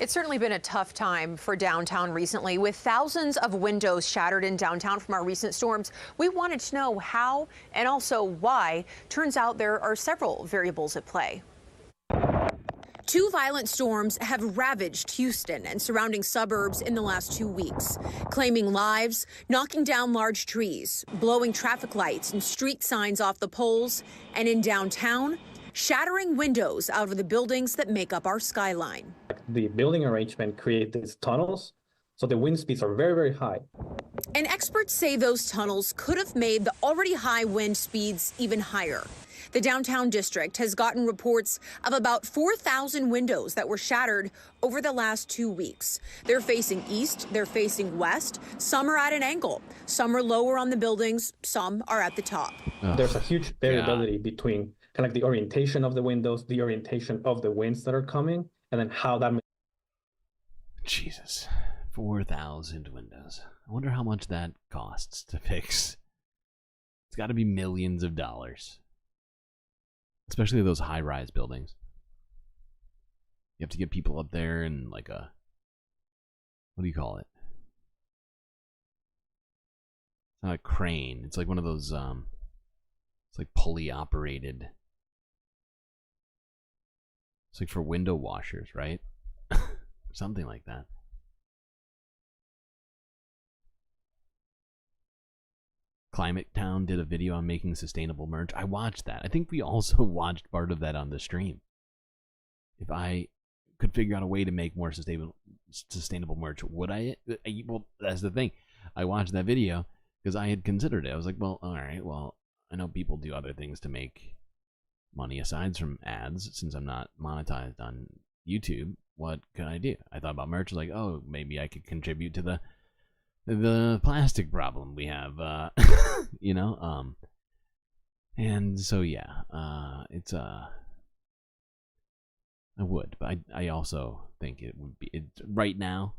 It's certainly been a tough time for downtown recently, with thousands of windows shattered in downtown from our recent storms. We wanted to know how and also why. Turns out there are several variables at play. Two violent storms have ravaged Houston and surrounding suburbs in the last 2 weeks, claiming lives, knocking down large trees, blowing traffic lights and street signs off the poles, and in downtown, shattering windows out of the buildings that make up our skyline. The building arrangement creates these tunnels, so the wind speeds are very, very high. And experts say those tunnels could have made the already high wind speeds even higher. The downtown district has gotten reports of about 4,000 windows that were shattered over the last 2 weeks. They're facing east, they're facing west, some are at an angle, some are lower on the buildings, some are at the top. There's a huge variability between kind of like the orientation of the windows, the orientation of the winds that are coming, and then how that. Jesus, 4,000 windows. I wonder how much that costs to fix It's got to be millions of dollars. Especially those high-rise buildings. You have to get people up there in like a... What do you call it? It's not a crane. It's like one of those... it's like pulley-operated... It's like for window washers, right? Something like that. Climate Town did a video on making sustainable merch. I watched that. I think we also watched part of that on the stream. If I could figure out a way to make more sustainable merch, would I? Well, that's the thing. I watched that video because I had considered it. I was like, well, all right, well, I know people do other things to make money aside from ads. Since I'm not monetized on YouTube, what can I do? I thought about merch. Like, oh, maybe I could contribute to the plastic problem we have, you know, and so yeah, it's I would, but I also think it would be right now.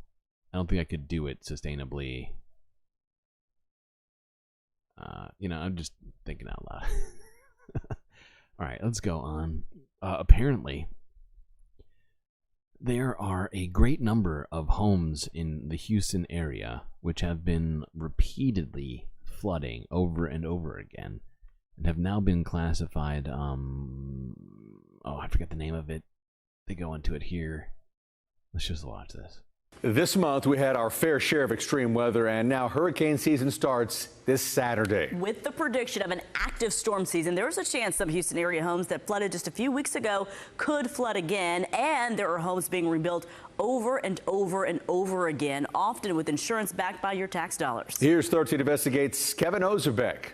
I don't think I could do it sustainably. You know, I'm just thinking out loud. All right, let's go on. Apparently, there are a great number of homes in the Houston area which have been repeatedly flooding over and over again and have now been classified, oh, I forget the name of it. They go into it here. Let's just watch this. This month, we had our fair share of extreme weather, and now hurricane season starts this Saturday. With the prediction of an active storm season, there is a chance some Houston area homes that flooded just a few weeks ago could flood again, and there are homes being rebuilt over and over and over again, often with insurance backed by your tax dollars. Here's 13 Investigates' Kevin Ozerbeck.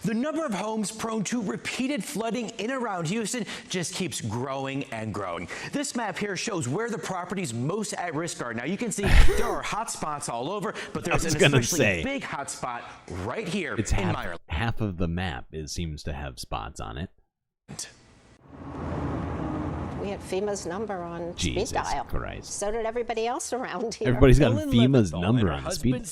The number of homes prone to repeated flooding in and around Houston just keeps growing and growing. This map here shows where the properties most at risk are. Now you can see there are hot spots all over, but there's an especially big hot spot right here it's in Meyerland. Half of the map seems to have spots on it. We had FEMA's number on Jesus speed dial. Christ. So did everybody else around here. Everybody's got FEMA's number on speed.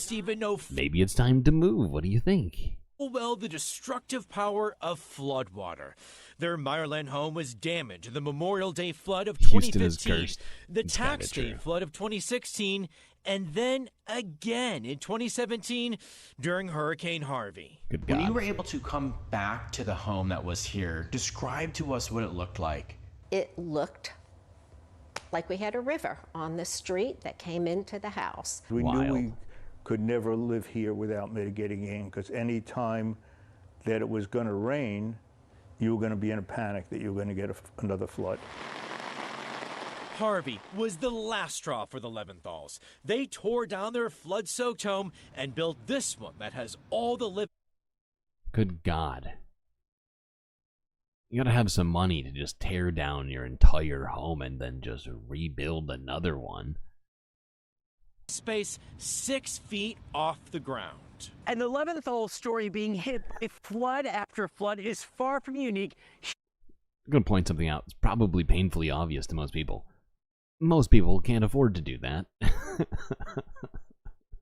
Maybe it's time to move. What do you think? Well, the destructive power of floodwater. Their Meyerland home was damaged. The Memorial Day flood of 2015, the Tax Day flood of 2016, and then again in 2017 during Hurricane Harvey. Good God. When you were able to come back to the home that was here, describe to us what it looked like. It looked like we had a river on the street that came into the house. We knew we could never live here without mitigating in, because any time that it was going to rain, you were going to be in a panic that you were going to get another flood. Harvey was the last straw for the Leventhals. They tore down their flood-soaked home and built this one that has all the living. Good God. You gotta have some money to just tear down your entire home and then just rebuild another one. Space 6 feet off the ground. And the Leventhal story being hit by flood after flood is far from unique. I'm gonna point something out. It's probably painfully obvious to most people. Most people can't afford to do that.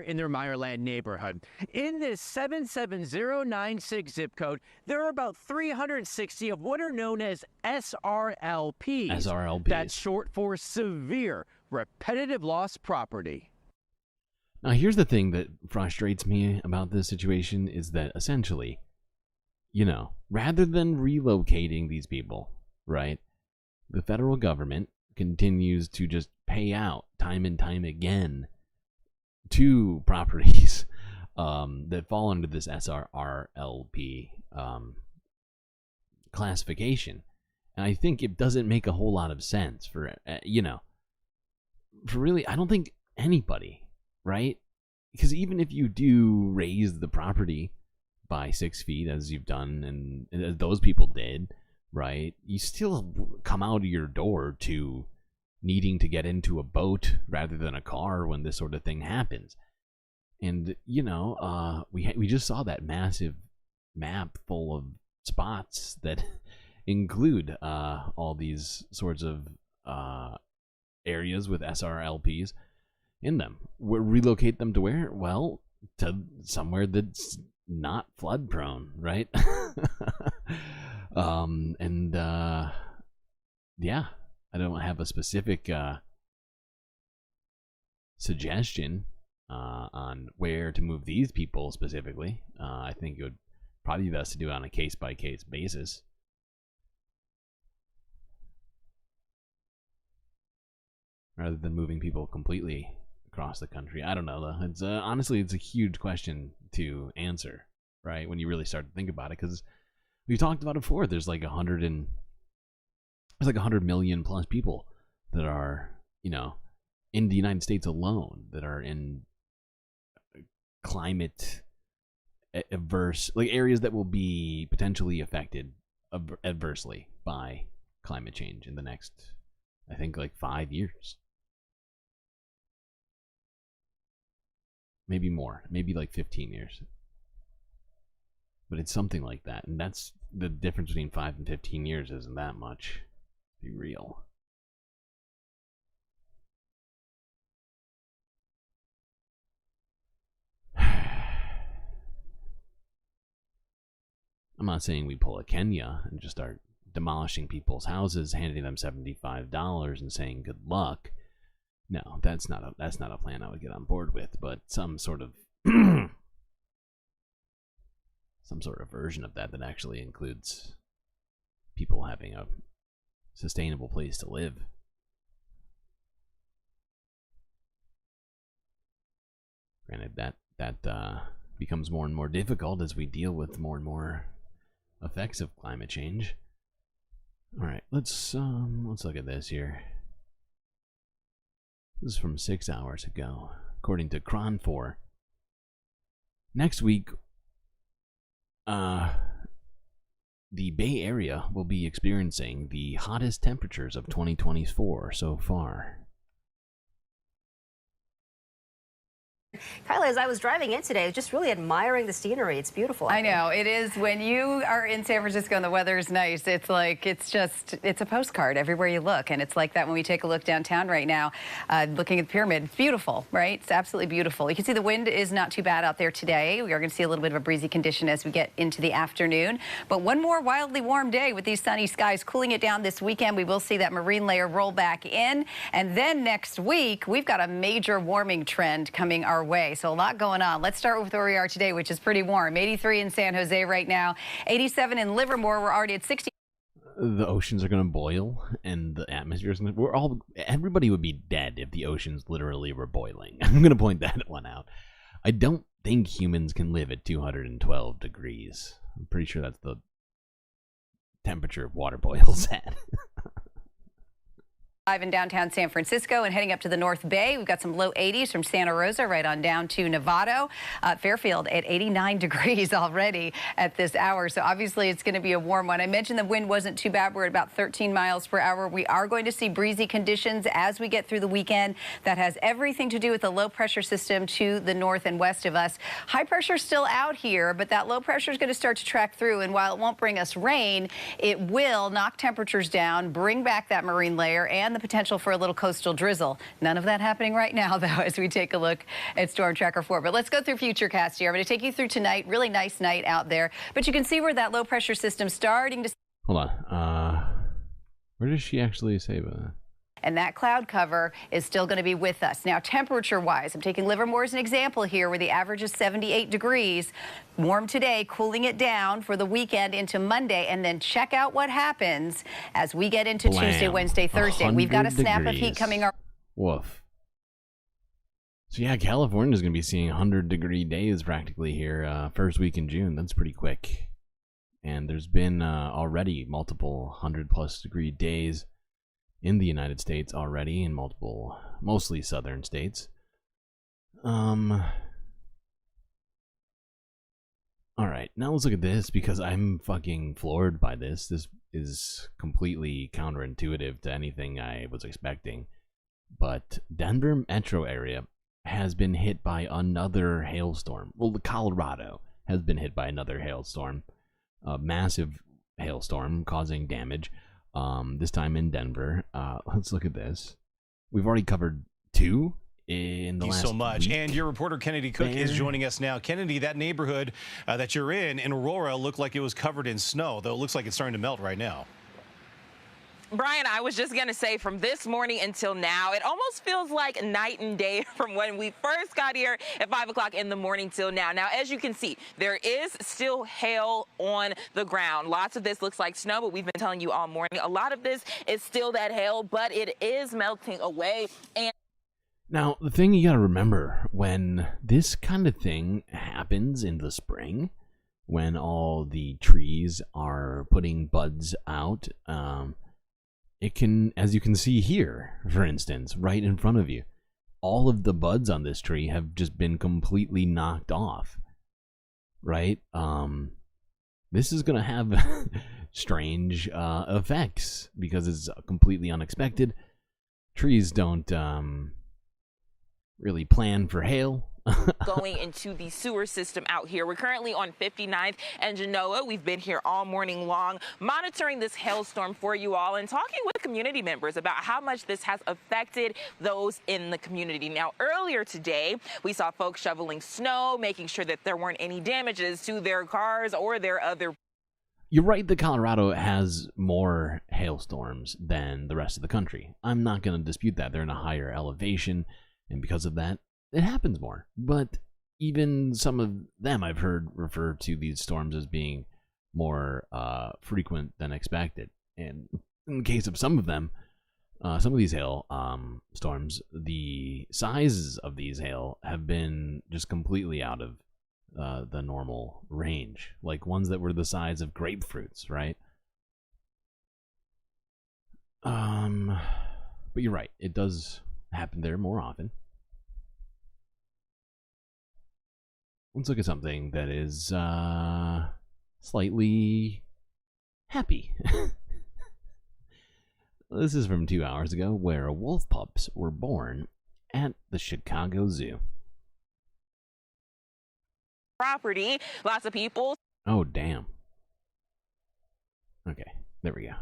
In their Meyerland neighborhood. In this 77096 zip code, there are about 360 of what are known as SRLPs. SRLPs. That's short for severe repetitive loss property. Now, here's the thing that frustrates me about this situation is that essentially, you know, rather than relocating these people, right, the federal government continues to just pay out time and time again to properties that fall under this SRLP classification. And I think it doesn't make a whole lot of sense for, you know, for really, I don't think anybody, right? Because even if you do raise the property by 6 feet, as you've done, and as those people did, right, you still come out of your door to needing to get into a boat rather than a car when this sort of thing happens. And, you know, we just saw that massive map full of spots that include all these sorts of areas with SRLPs in them. Relocate them to where? Well, to somewhere that's not flood prone, right? Yeah, I don't have a specific suggestion on where to move these people specifically. I think it would probably be best to do it on a case-by-case basis. Rather than moving people completely across the country. I don't know, though. It's honestly, it's a huge question to answer, right? When you really start to think about it, because we talked about it before. There's like 100 million plus people that are, in the United States alone that are in climate averse, like areas that will be potentially affected adversely by climate change in the next, I think, like 5 years. Maybe more, maybe like 15 years. But it's something like that, and that's the difference between 5 and 15 years isn't that much. Be real. I'm not saying we pull a Kenya and just start demolishing people's houses, handing them $75 and saying good luck. No, that's not a plan I would get on board with, but some sort of version of that actually includes people having a sustainable place to live. Granted, that becomes more and more difficult as we deal with more and more effects of climate change. All right, let's look at this here. This is from 6 hours ago, according to Cron4. Next week, the Bay Area will be experiencing the hottest temperatures of 2024 so far. Kyla, as I was driving in today, just really admiring the scenery. It's beautiful. I know it is. When you are in San Francisco and the weather is nice, it's like it's a postcard everywhere you look, and it's like that when we take a look downtown right now, looking at the pyramid. It's beautiful, right? It's absolutely beautiful. You can see the wind is not too bad out there today. We are going to see a little bit of a breezy condition as we get into the afternoon. But one more wildly warm day with these sunny skies cooling it down this weekend. We will see that marine layer roll back in, and then next week we've got a major warming trend coming our way. So a lot going on. Let's start with where we are today, which is pretty warm. 83 in San Jose right now, 87 in Livermore. We're already at 60. The oceans are going to boil, and the atmosphere is going to... Everybody would be dead if the oceans literally were boiling. I'm going to point that one out. I don't think humans can live at 212 degrees. I'm pretty sure that's the temperature water boils at. Live in downtown San Francisco and heading up to the North Bay. We've got some low 80s from Santa Rosa right on down to Novato. Fairfield at 89 degrees already at this hour. So obviously it's going to be a warm one. I mentioned the wind wasn't too bad. We're at about 13 miles per hour. We are going to see breezy conditions as we get through the weekend. That has everything to do with the low pressure system to the north and west of us. High pressure still out here, but that low pressure is going to start to track through. And while it won't bring us rain, it will knock temperatures down, bring back that marine layer and the potential for a little coastal drizzle. None of that happening right now, though, as we take a look at Storm Tracker 4. But let's go through Futurecast here. I'm going to take you through tonight. Really nice night out there. But you can see where that low pressure system starting to... Hold on. Where does she actually say about that? And that cloud cover is still going to be with us. Now, temperature-wise, I'm taking Livermore as an example here, where the average is 78 degrees. Warm today, cooling it down for the weekend into Monday, and then check out what happens as we get into Tuesday, Wednesday, Thursday. We've got a snap of heat coming our... Woof. So yeah, California's going to be seeing 100-degree days practically here first week in June. That's pretty quick. And there's been already multiple 100-plus degree days in the United States already, in multiple, mostly southern states. Alright, now let's look at this, because I'm fucking floored by this. This is completely counterintuitive to anything I was expecting. But Denver metro area has been hit by another hailstorm. Well, Colorado has been hit by another hailstorm. A massive hailstorm causing damage. This time in Denver. Let's look at this. We've already covered 2 in the Thank you last so much. week. And your reporter Kennedy Cook is joining us now. Kennedy, that neighborhood that you're in Aurora looked like it was covered in snow, though it looks like it's starting to melt right now. Brian, I was just going to say, from this morning until now, it almost feels like night and day from when we first got here at 5 o'clock in the morning till now. Now, as you can see, there is still hail on the ground. Lots of this looks like snow, but we've been telling you all morning. A lot of this is still that hail, but it is melting away. And now, the thing you got to remember, when this kind of thing happens in the spring, when all the trees are putting buds out, it can, as you can see here, for instance, right in front of you, all of the buds on this tree have just been completely knocked off, right? This is going to have strange effects because it's completely unexpected. Trees don't really plan for hail. going into the sewer system out here. We're currently on 59th and Genoa. We've been here all morning long monitoring this hailstorm for you all and talking with community members about how much this has affected those in the community. Now, earlier today, we saw folks shoveling snow, making sure that there weren't any damages to their cars or their other. You're right that Colorado has more hailstorms than the rest of the country. I'm not going to dispute that. They're in a higher elevation, and because of that, it happens more. But even some of them I've heard refer to these storms as being more frequent than expected. And in the case of some of them, some of these hail storms, the sizes of these hail have been just completely out of the normal range. Like ones that were the size of grapefruits, right? But you're right. It does happen there more often. Let's look at something that is slightly happy. This is from 2 hours ago, where wolf pups were born at the Chicago Zoo. Property, lots of people. Oh, damn. Okay, there we go.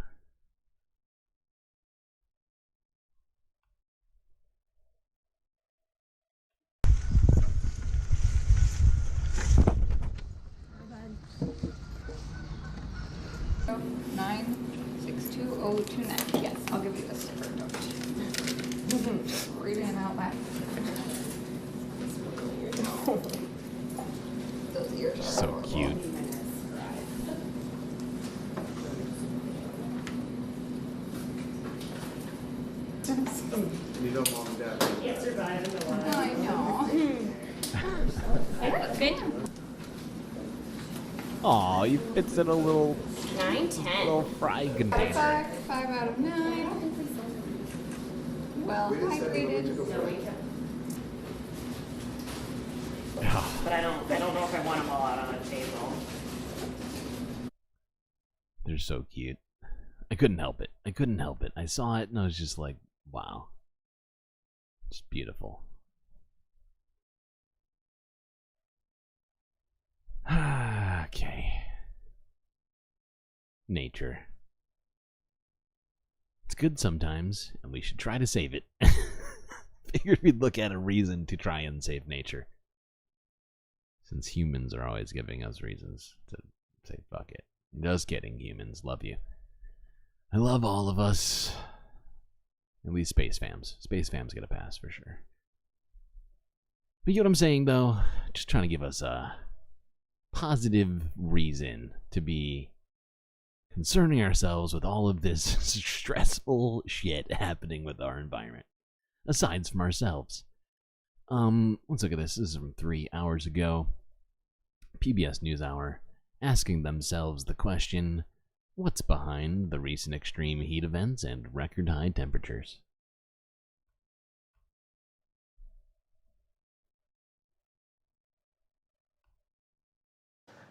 Yes, I'll give you the sticker. Just reading it out loud. Those ears are so cute. You don't mom and dad. Can't survive in the wild. I know. Okay. Aw, he fits in a little 9, 10. Little fry container. 5 out of 9. Well hydrated. But I don't know if I want them all out on a table. They're so cute. I couldn't help it. I saw it and I was just like, wow. It's beautiful. Okay. Nature. It's good sometimes, and we should try to save it. Figured we'd look at a reason to try and save nature. Since humans are always giving us reasons to say fuck it. Just kidding, humans. Love you. I love all of us. At least Space Fams. Space Fams get a pass for sure. But you know what I'm saying, though? Just trying to give us a positive reason to be concerning ourselves with all of this stressful shit happening with our environment. Aside from ourselves. Let's look at this. This is from 3 hours ago. PBS NewsHour asking themselves the question, what's behind the recent extreme heat events and record high temperatures?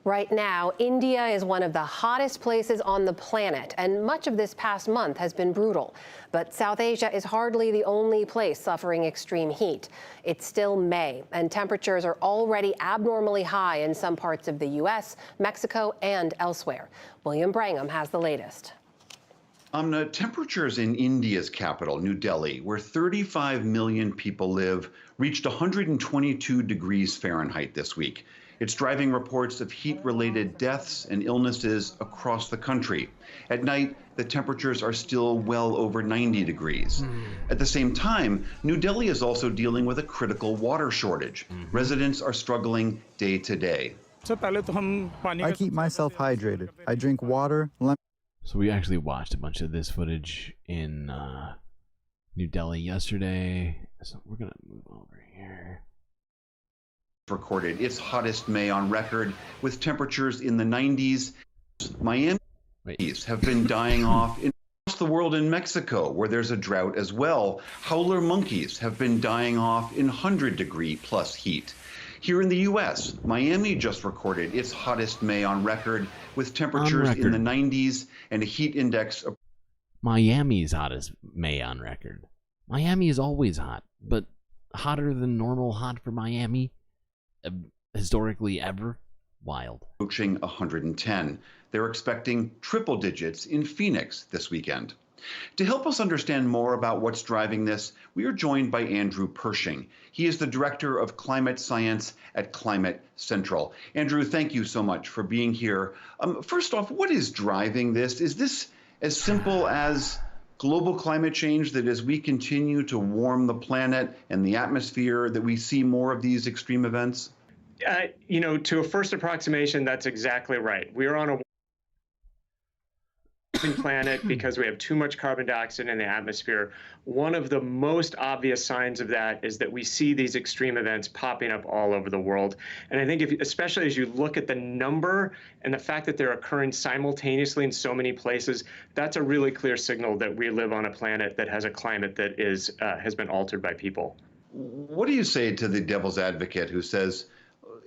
Right now, India is one of the hottest places on the planet, and much of this past month has been brutal. But South Asia is hardly the only place suffering extreme heat. It's still May, and temperatures are already abnormally high in some parts of the U.S., Mexico, and elsewhere. William Brangham has the latest. Temperatures in India's capital, New Delhi, where 35 million people live, reached 122 degrees Fahrenheit this week. It's driving reports of heat-related deaths and illnesses across the country. At night, the temperatures are still well over 90 degrees. At the same time, New Delhi is also dealing with a critical water shortage. Residents are struggling day to day. I keep myself hydrated. I drink water, So we actually watched a bunch of this footage in New Delhi yesterday. So we're going to move over here. Recorded its hottest May on record with temperatures in the 90s. Miami have been dying off across the world. In Mexico, where there's a drought as well, howler monkeys have been dying off in 100-degree-plus heat. Here in the U.S., Miami just recorded its hottest May on record with temperatures in the 90s and a heat index of... Miami's hottest May on record. Miami is always hot, but hotter than normal hot for Miami? Historically ever? Wild. Approaching 110. They're expecting triple digits in Phoenix this weekend. To help us understand more about what's driving this, we are joined by Andrew Pershing. He is the Director of Climate Science at Climate Central. Andrew, thank you so much for being here. First off, what is driving this? Is this as simple as global climate change, that as we continue to warm the planet and the atmosphere, that we see more of these extreme events? To a first approximation, that's exactly right. We are on a planet because we have too much carbon dioxide in the atmosphere. One of the most obvious signs of that is that we see these extreme events popping up all over the world. And I think especially as you look at the number and the fact that they're occurring simultaneously in so many places, that's a really clear signal that we live on a planet that has a climate that has been altered by people. What do you say to the devil's advocate who says,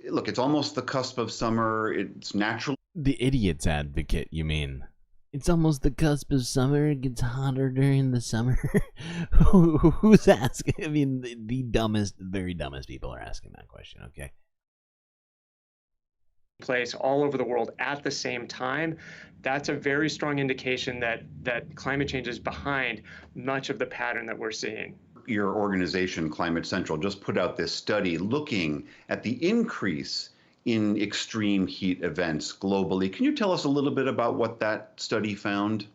look, it's almost the cusp of summer, it's natural? The idiot's advocate, you mean? It's almost the cusp of summer. It gets hotter during the summer. Who's asking? I mean, the dumbest, very dumbest people are asking that question, okay? Place all over the world at the same time. That's a very strong indication that climate change is behind much of the pattern that we're seeing. Your organization, Climate Central, just put out this study looking at the increase in extreme heat events globally. Can you tell us a little bit about what that study found?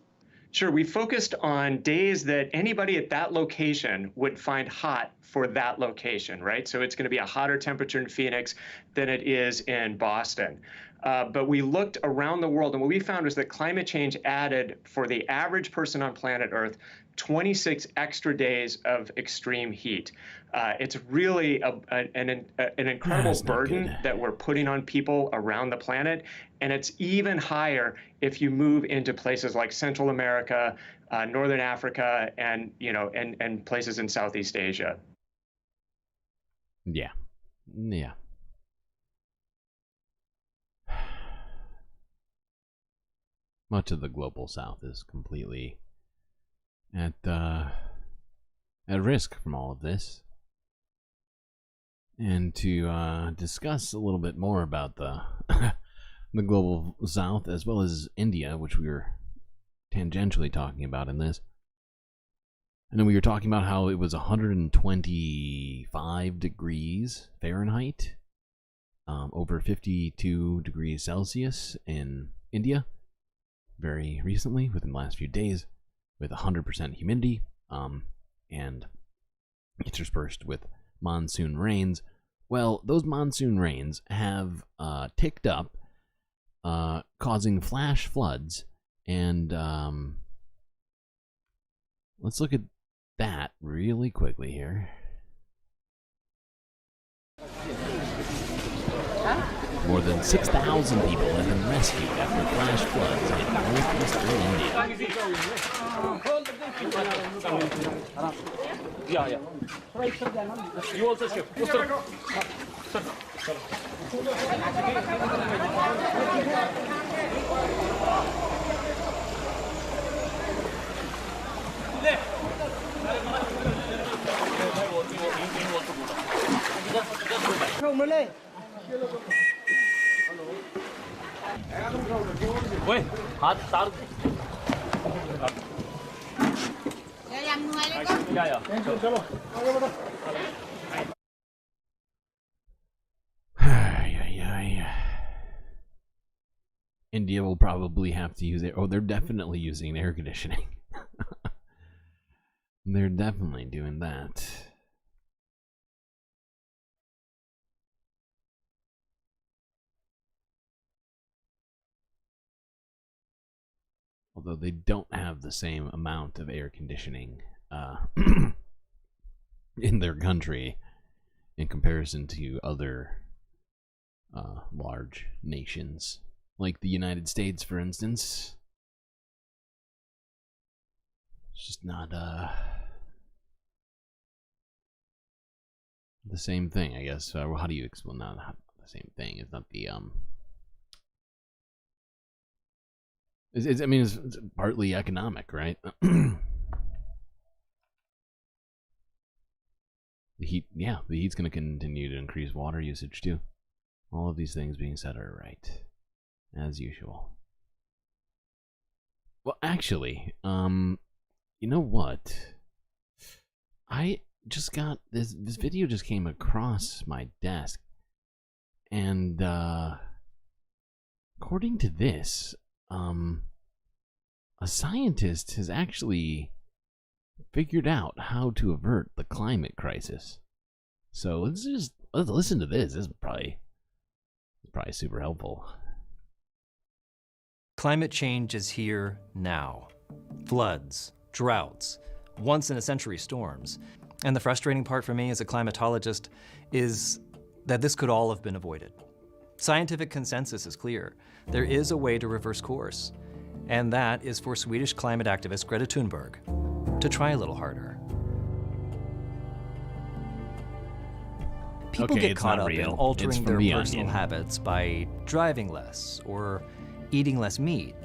Sure. We focused on days that anybody at that location would find hot for that location, right? So it's going to be a hotter temperature in Phoenix than it is in Boston. But we looked around the world, and what we found was that climate change added, for the average person on planet Earth, 26 extra days of extreme heat. It's really an incredible burden that we're putting on people around the planet, and it's even higher if you move into places like Central America, Northern Africa, and and places in Southeast Asia. Yeah. Much of the global south is completely at risk from all of this. And to discuss a little bit more about the the global south, as well as India, which we were tangentially talking about in this. And then we were talking about how it was 125 degrees Fahrenheit, over 52 degrees Celsius in India very recently, within the last few days, with 100% humidity, and interspersed with monsoon rains. Well, those monsoon rains have ticked up, causing flash floods, and let's look at that really quickly here. More than 6,000 people have been rescued after flash floods in northeastern India. You also shift. हाथ तार India will probably have to use it. Oh, they're definitely using air conditioning. They're definitely doing that. Although they don't have the same amount of air conditioning in their country in comparison to other large nations. Like the United States, for instance. It's just not the same thing, I guess. How do you explain that? Not the same thing. It's not the I mean, it's partly economic, right? The heat's going to continue to increase water usage too. All of these things being said are right, as usual. Well, actually, you know what? I just got this video just came across my desk, and according to this, a scientist has actually figured out how to avert the climate crisis. So let's listen to this. This is probably super helpful. Climate change is here now. Floods, droughts, once-in-a-century storms. And the frustrating part for me as a climatologist is that this could all have been avoided. Scientific consensus is clear. There is a way to reverse course. And that is for Swedish climate activist Greta Thunberg to try a little harder. People get caught up in altering their personal habits by driving less or eating less meat.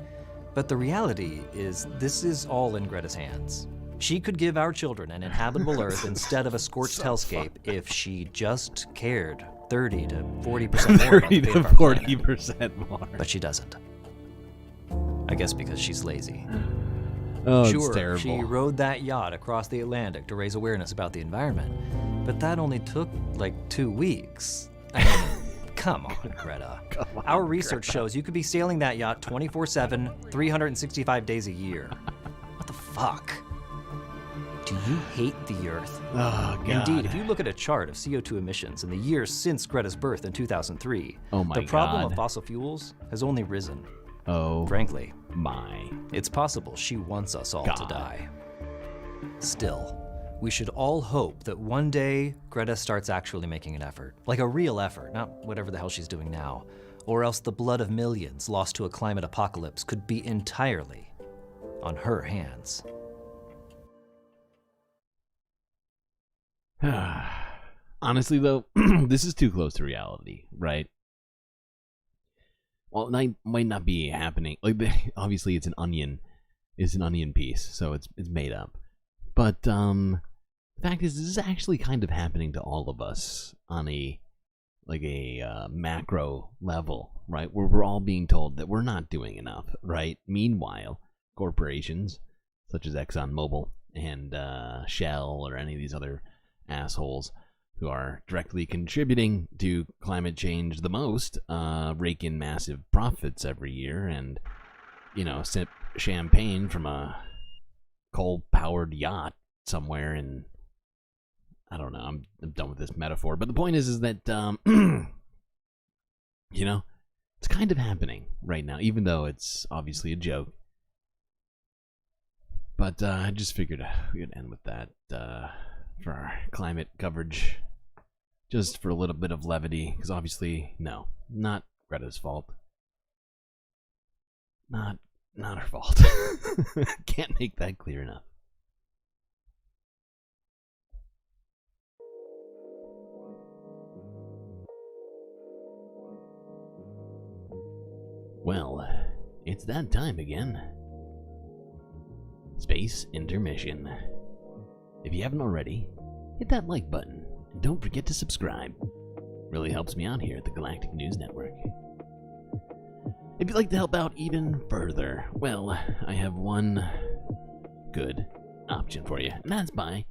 But the reality is this is all in Greta's hands. She could give our children an inhabitable Earth instead of a scorched hellscape if she just cared 30 to 40% more about the fate of our planet. 40% more. But she doesn't. I guess because she's lazy. Oh, sure, it's terrible. She rode that yacht across the Atlantic to raise awareness about the environment, but that only took like 2 weeks. I mean, come on, Greta. Our research shows you could be sailing that yacht 24/7, 365 days a year. What the fuck? Do you hate the Earth? Oh, God. Indeed, if you look at a chart of CO2 emissions in the years since Greta's birth in 2003, oh my the problem God. of fossil fuels has only risen. Oh, frankly, my. It's possible she wants us all God. to die. Still, we should all hope that one day Greta starts actually making an effort. Like a real effort, not whatever the hell she's doing now. Or else the blood of millions lost to a climate apocalypse could be entirely on her hands. Honestly, though, this is too close to reality, right? Well, it might not be happening. Like, obviously, it's an onion piece, so it's made up. But the fact is, this is actually kind of happening to all of us on a macro level, right? Where we're all being told that we're not doing enough, right? Meanwhile, corporations such as ExxonMobil and Shell or any of these other assholes who are directly contributing to climate change the most rake in massive profits every year and, you know, sip champagne from a coal-powered yacht somewhere in, I don't know, I'm done with this metaphor, but the point is that, you know, it's kind of happening right now, even though it's obviously a joke. But I just figured we'd end with that for our climate coverage. Just for a little bit of levity, because obviously, no, not Greta's fault. Not her fault. Can't make that clear enough. Well, it's that time again. Space intermission. If you haven't already, hit that like button. And don't forget to subscribe. Really helps me out here at the Galactic News Network. If you'd like to help out even further, well, I have one good option for you, and that's by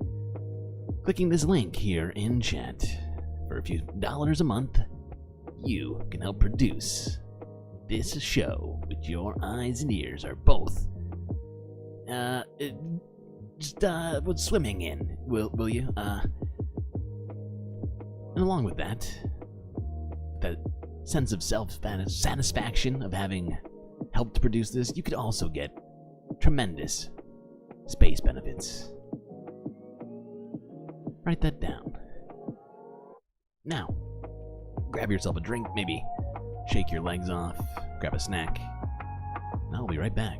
clicking this link here in chat. For a few dollars a month, you can help produce this show with your eyes and ears are both with swimming in, will you? And along with that sense of self-satisfaction of having helped produce this, you could also get tremendous space benefits. Write that down. Now, grab yourself a drink, maybe shake your legs off, grab a snack, and I'll be right back.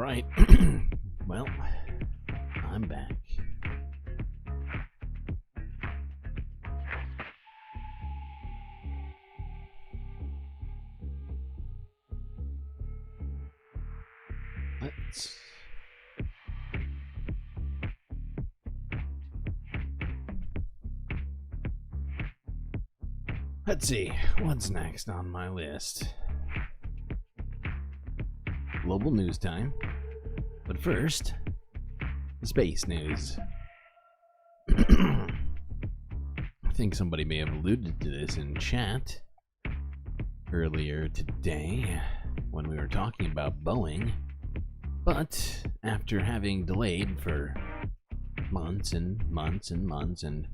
right. Well, I'm back. Let's see, what's next on my list? Global news time. But first, space news. I think somebody may have alluded to this in chat earlier today when we were talking about Boeing. But after having delayed for months and months and months and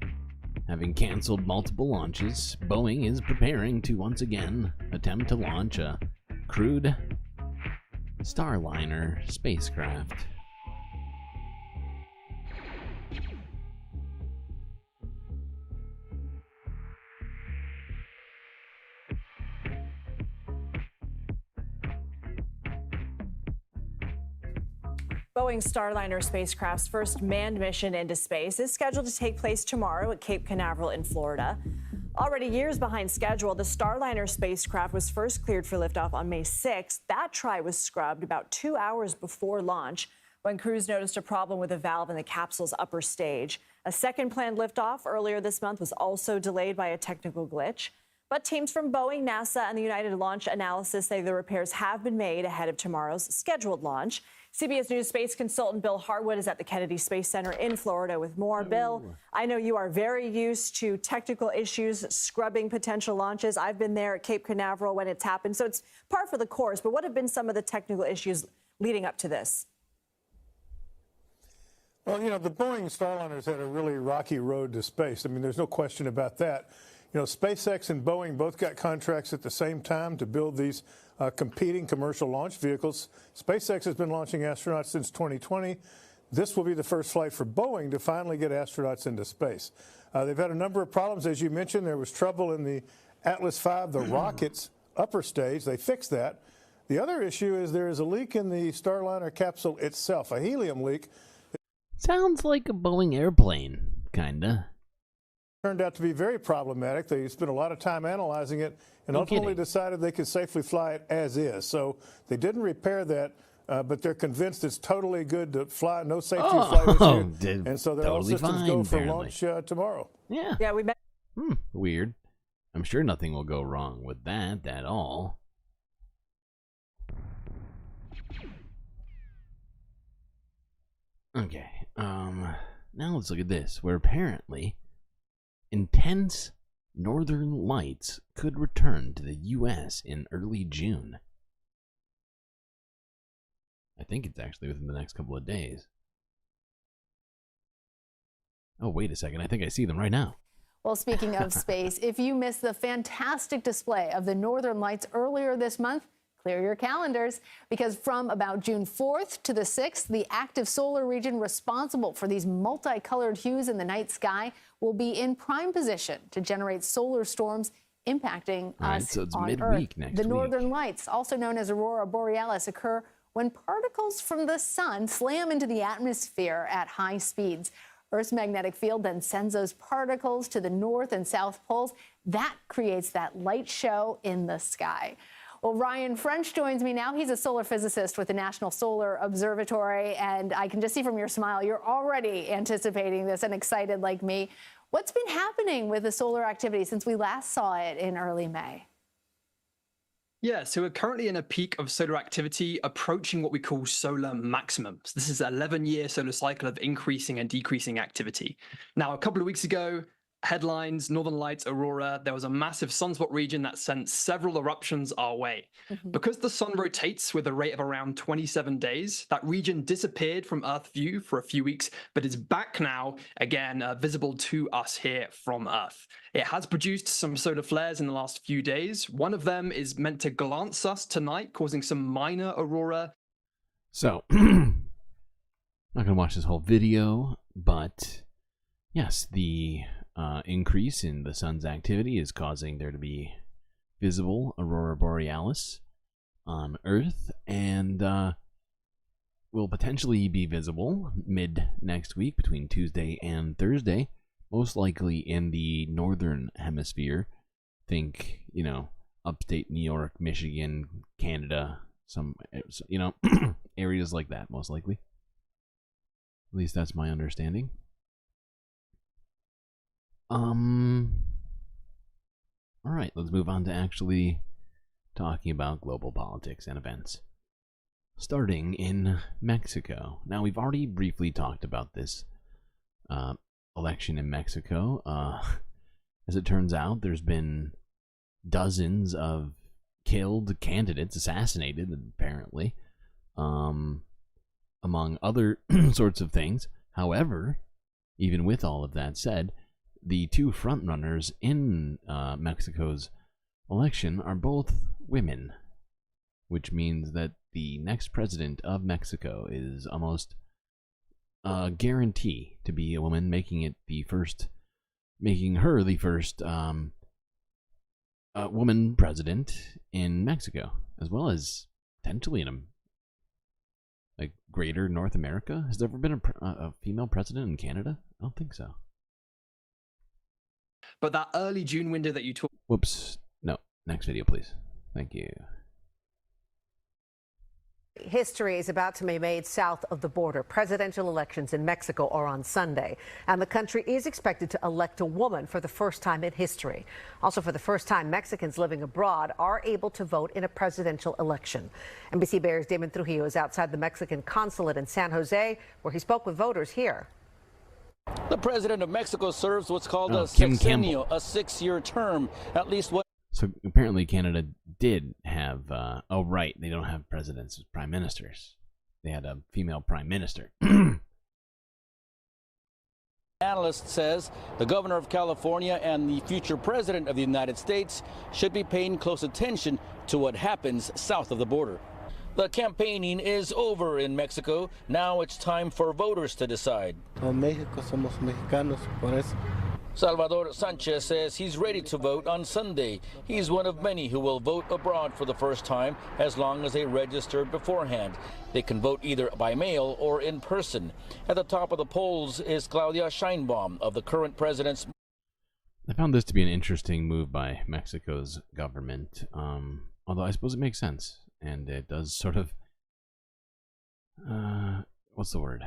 having canceled multiple launches, Boeing is preparing to once again attempt to launch a crewed Starliner spacecraft. Boeing's Starliner spacecraft's first manned mission into space is scheduled to take place tomorrow at Cape Canaveral in Florida. Already years behind schedule, the Starliner spacecraft was first cleared for liftoff on May 6th. That try was scrubbed about 2 hours before launch when crews noticed a problem with a valve in the capsule's upper stage. A second planned liftoff earlier this month was also delayed by a technical glitch. But teams from Boeing, NASA, and the United Launch Analysis say the repairs have been made ahead of tomorrow's scheduled launch. CBS News space consultant Bill Harwood is at the Kennedy Space Center in Florida with more. Bill, I know you are very used to technical issues, scrubbing potential launches. I've been there at Cape Canaveral when it's happened, so it's par for the course. But what have been some of the technical issues leading up to this? Well, you know, the Boeing Starliners had a really rocky road to space. I mean, there's no question about that. You know, SpaceX and Boeing both got contracts at the same time to build these competing commercial launch vehicles. SpaceX has been launching astronauts since 2020. This will be the first flight for Boeing to finally get astronauts into space. They've had a number of problems, as you mentioned. There was trouble in the Atlas V, the rocket's upper stage. They fixed that. The other issue is there is a leak in the Starliner capsule itself, a helium leak. Sounds like a Boeing airplane, kinda. Turned out to be very problematic. They spent a lot of time analyzing it and ultimately decided they could safely fly it as is. So they didn't repair that, but they're convinced it's totally good to fly, no safety flight issue. And so their all systems go for launch tomorrow. Yeah, we met. Weird. I'm sure nothing will go wrong with that at all. Okay, now let's look at this, where apparently intense northern lights could return to the U.S. in early June. I think it's actually within the next couple of days. Oh, wait a second. I think I see them right now. Well, speaking of space, if you missed the fantastic display of the northern lights earlier this month, clear your calendars, because from about June 4th to the 6th, the active solar region responsible for these multicolored hues in the night sky will be in prime position to generate solar storms impacting us so it's on midweek Earth. next The week. northern lights, also known as aurora borealis, occur when particles from the sun slam into the atmosphere at high speeds. Earth's magnetic field then sends those particles to the north and south poles. That creates that light show in the sky. Well, Ryan French joins me now. He's a solar physicist with the National Solar Observatory, and I can just see from your smile, you're already anticipating this and excited like me. What's been happening with the solar activity since we last saw it in early May? Yeah, so we're currently in a peak of solar activity approaching what we call solar maximums. This is an 11-year solar cycle of increasing and decreasing activity. Now, a couple of weeks ago, headlines, Northern Lights, Aurora, there was a massive sunspot region that sent several eruptions our way. Because the sun rotates with a rate of around 27 days, that region disappeared from Earth view for a few weeks, but is back now, again, visible to us here from Earth. It has produced some solar flares in the last few days. One of them is meant to glance us tonight, causing some minor aurora. So, I'm not going to watch this whole video, but yes, the increase in the sun's activity is causing there to be visible aurora borealis on Earth, and will potentially be visible mid next week between Tuesday and Thursday, most likely in the northern hemisphere. Think, upstate New York, Michigan, Canada, some, areas like that, most likely. At least that's my understanding. All right, let's move on to actually talking about global politics and events. Starting in Mexico. Now, we've already briefly talked about this election in Mexico. As it turns out, there's been dozens of killed candidates, assassinated, apparently, among other sorts of things. However, even with all of that said, the two frontrunners in Mexico's election are both women, which means that the next president of Mexico is almost a guarantee to be a woman, making her the first woman president in Mexico, as well as potentially in a greater North America. Has there ever been a female president in Canada? I don't think so. But that early June window that you talked... Whoops. No. Next video, please. Thank you. History is about to be made south of the border. Presidential elections in Mexico are on Sunday, and the country is expected to elect a woman for the first time in history. Also, for the first time, Mexicans living abroad are able to vote in a presidential election. NBC Bears' Damon Trujillo is outside the Mexican consulate in San Jose, where he spoke with voters here. The president of Mexico serves what's called a Kim sexenio, a 6-year term, at least one. So apparently Canada did have, oh right, they don't have presidents as prime ministers. They had a female prime minister. Analyst says the governor of California and the future president of the United States should be paying close attention to what happens south of the border. The campaigning is over in Mexico. Now it's time for voters to decide. México somos mexicanos, por eso. Salvador Sanchez says he's ready to vote on Sunday. He's one of many who will vote abroad for the first time as long as they register beforehand. They can vote either by mail or in person. At the top of the polls is Claudia Sheinbaum of the current president's. I found this to be an interesting move by Mexico's government, although I suppose it makes sense, and it does sort of, what's the word?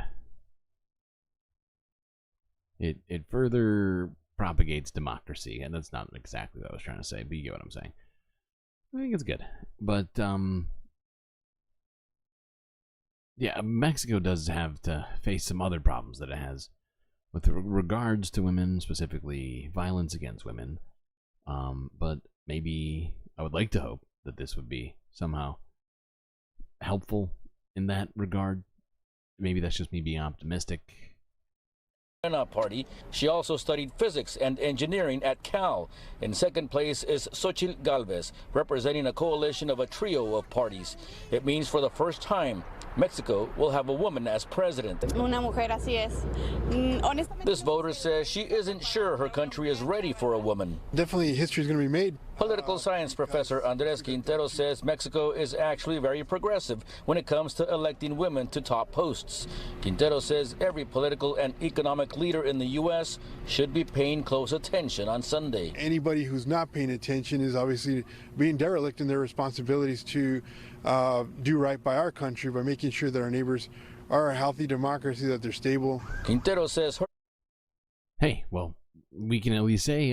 It further propagates democracy, and that's not exactly what I was trying to say, but you get what I'm saying. I think it's good. But, yeah, Mexico does have to face some other problems that it has with regards to women, specifically violence against women. But maybe I would like to hope that this would be somehow helpful in that regard. Maybe that's just me being optimistic. Party. She also studied physics and engineering at Cal. In second place is Xochitl Galvez, representing a coalition of a trio of parties. It means for the first time, Mexico will have a woman as president. Una mujer, así es. This voter says she isn't sure her country is ready for a woman. Definitely history is going to be made. Political science professor Andres Quintero says Mexico is actually very progressive when it comes to electing women to top posts. Quintero says every political and economic leader in the U.S. should be paying close attention on Sunday. Anybody who's not paying attention is obviously being derelict in their responsibilities to do right by our country by making sure that our neighbors are a healthy democracy, that they're stable. Quintero says hey, well, we can at least say,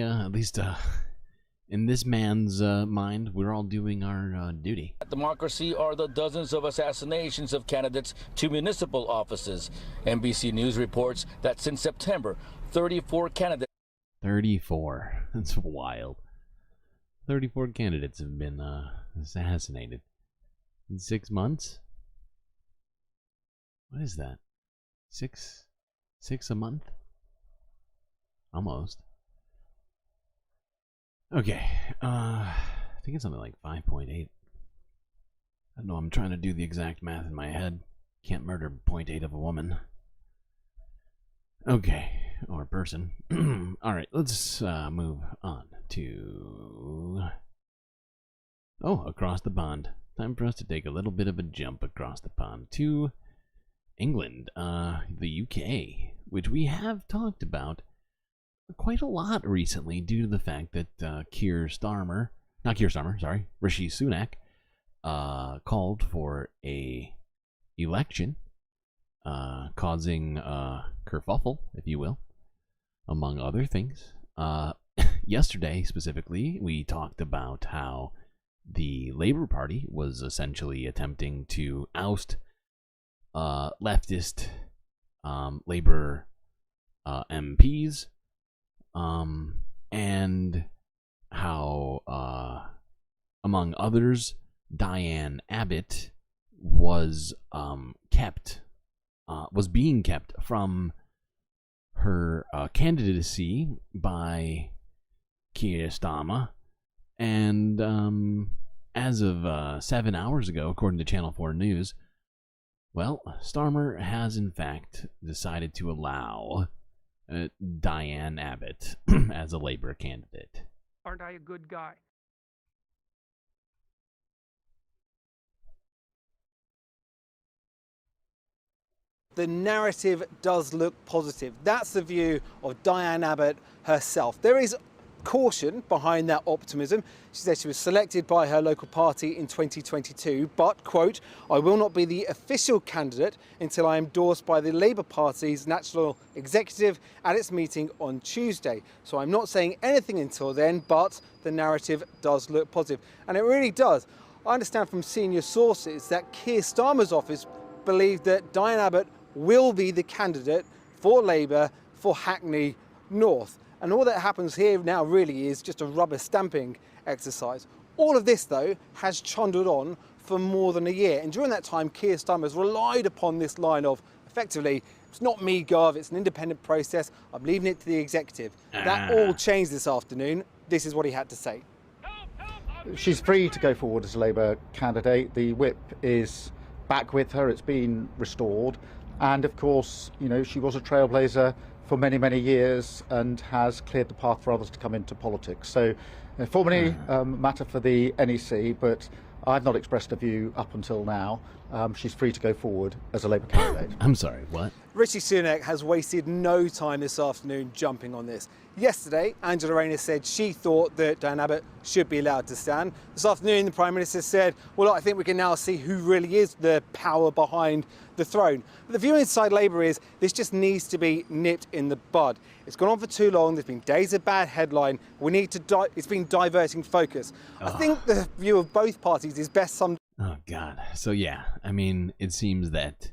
in this man's mind, we're all doing our duty. Democracy are the dozens of assassinations of candidates to municipal offices. NBC News reports that since September, 34 candidates. 34. That's wild. 34 candidates have been assassinated in 6 months. What is that? Six a month? Almost. Okay, I think it's something like 5.8. I don't know, I'm trying to do the exact math in my head. Can't murder 0.8 of a woman. Okay, or a person. Alright, let's move on to... oh, across the pond. Time for us to take a little bit of a jump across the pond to England, the UK, which we have talked about quite a lot recently due to the fact that Rishi Sunak called for a election, causing kerfuffle, if you will, among other things. Yesterday, specifically, we talked about how the Labour Party was essentially attempting to oust leftist Labour MPs, and how, among others, Diane Abbott was being kept from her candidacy by Keir Starmer, and as of 7 hours ago, according to Channel 4 News, well, Starmer has in fact decided to allow Diane Abbott as a Labour candidate. Aren't I a good guy? The narrative does look positive. That's the view of Diane Abbott herself. There is caution behind that optimism. She said she was selected by her local party in 2022, but, quote, I will not be the official candidate until I am endorsed by the Labour Party's National Executive at its meeting on Tuesday. So I'm not saying anything until then, but the narrative does look positive. And it really does. I understand from senior sources that Keir Starmer's office believed that Diane Abbott will be the candidate for Labour for Hackney North. And all that happens here now really is just a rubber stamping exercise. All of this, though, has trundled on for more than a year. And during that time, Keir Starmer has relied upon this line of, effectively, it's not me, Gov, it's an independent process. I'm leaving it to the executive. That all changed this afternoon. This is what he had to say. She's free to go forward as a Labour candidate. The whip is back with her. It's been restored. And of course, you know, she was a trailblazer for many, many years and has cleared the path for others to come into politics. So, formally, matter for the NEC, but I've not expressed a view up until now. She's free to go forward as a Labour candidate. I'm sorry, what? Rishi Sunak has wasted no time this afternoon jumping on this. Yesterday, Angela Rayner said she thought that Diane Abbott should be allowed to stand. This afternoon, the Prime Minister said, well, I think we can now see who really is the power behind the throne. But the view inside Labour is this just needs to be nipped in the bud. It's gone on for too long. There's been days of bad headline. We need to. It's been diverting focus. I think the view of both parties is best summed. Oh God. So yeah, I mean, it seems that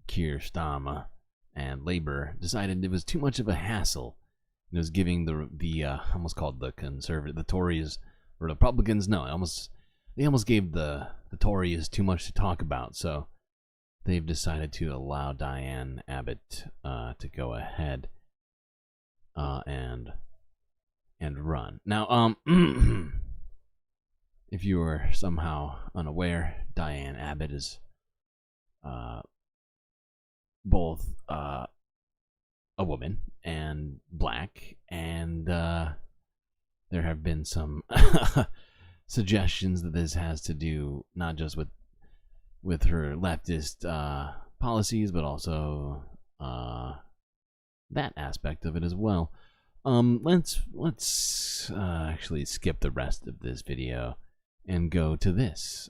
Keir Starmer and Labour decided it was too much of a hassle. It was giving the almost called the the Tories or Republicans. No, they almost gave the Tories too much to talk about. So they've decided to allow Diane Abbott to go ahead and run. Now, if you were somehow unaware, Diane Abbott is both a woman and black, and there have been some suggestions that this has to do not just with her leftist policies, but also that aspect of it as well. Let's actually skip the rest of this video and go to this.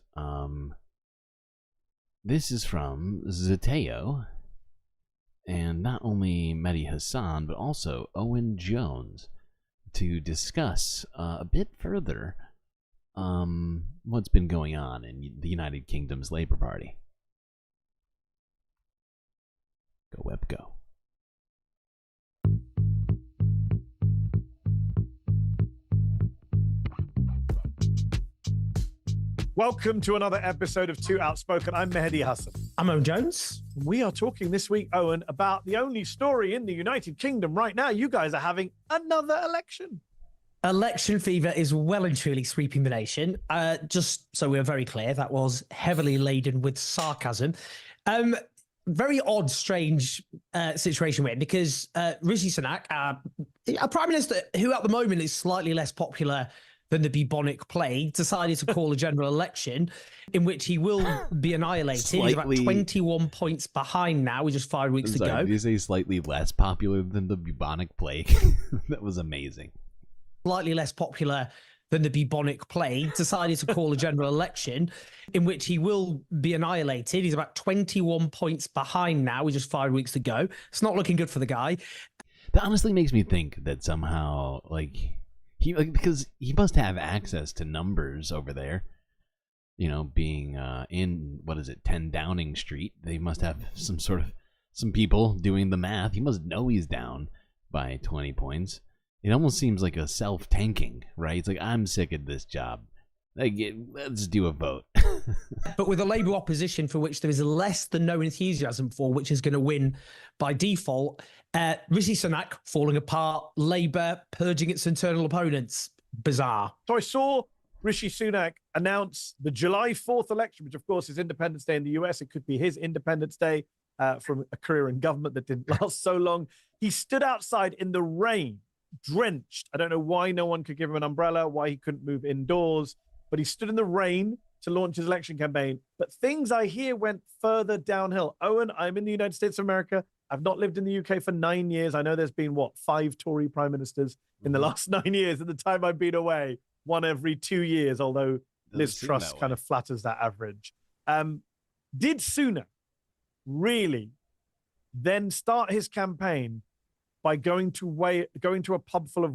This is from Zateo, and not only Mehdi Hassan, but also Owen Jones, to discuss a bit further what's been going on in the United Kingdom's Labour Party. Go Web, go. Welcome to another episode of Too Outspoken. I'm Mehdi Hassan. I'm Owen Jones. We are talking this week, Owen, about the only story in the United Kingdom right now. You guys are having another election. Election fever is well and truly sweeping the nation. Just so we're very clear, that was heavily laden with sarcasm. Very odd, strange situation we're in because Rishi Sunak, a Prime Minister who at the moment is slightly less popular than the bubonic plague, decided to call a general election in which he will be annihilated. He's about 21 points behind now with just 5 weeks to go. Did you say slightly less popular than the bubonic plague? That was amazing. Slightly less popular than the bubonic plague, decided to call a general election in which he will be annihilated. He's about 21 points behind now with just 5 weeks to go. It's not looking good for the guy. That honestly makes me think that somehow, because he must have access to numbers over there. You know, being in, 10 Downing Street, they must have some people doing the math. He must know he's down by 20 points. It almost seems like a self-tanking, right? It's like, I'm sick of this job. Let's do a vote. But with a Labour opposition for which there is less than no enthusiasm for, which is going to win by default, Rishi Sunak falling apart, Labour purging its internal opponents. Bizarre. So I saw Rishi Sunak announce the July 4th election, which of course is Independence Day in the US. It could be his Independence Day from a career in government that didn't last so long. He stood outside in the rain, drenched. I don't know why no one could give him an umbrella, why he couldn't move indoors, but he stood in the rain to launch his election campaign. But things I hear went further downhill. Owen, I'm in the United States of America. I've not lived in the UK for 9 years. I know there's been, 5 Tory prime ministers in the last 9 years. At the time I've been away, 1 every 2 years, although Liz Truss kind of flatters that average. Did Sunak really then start his campaign by going to a pub full of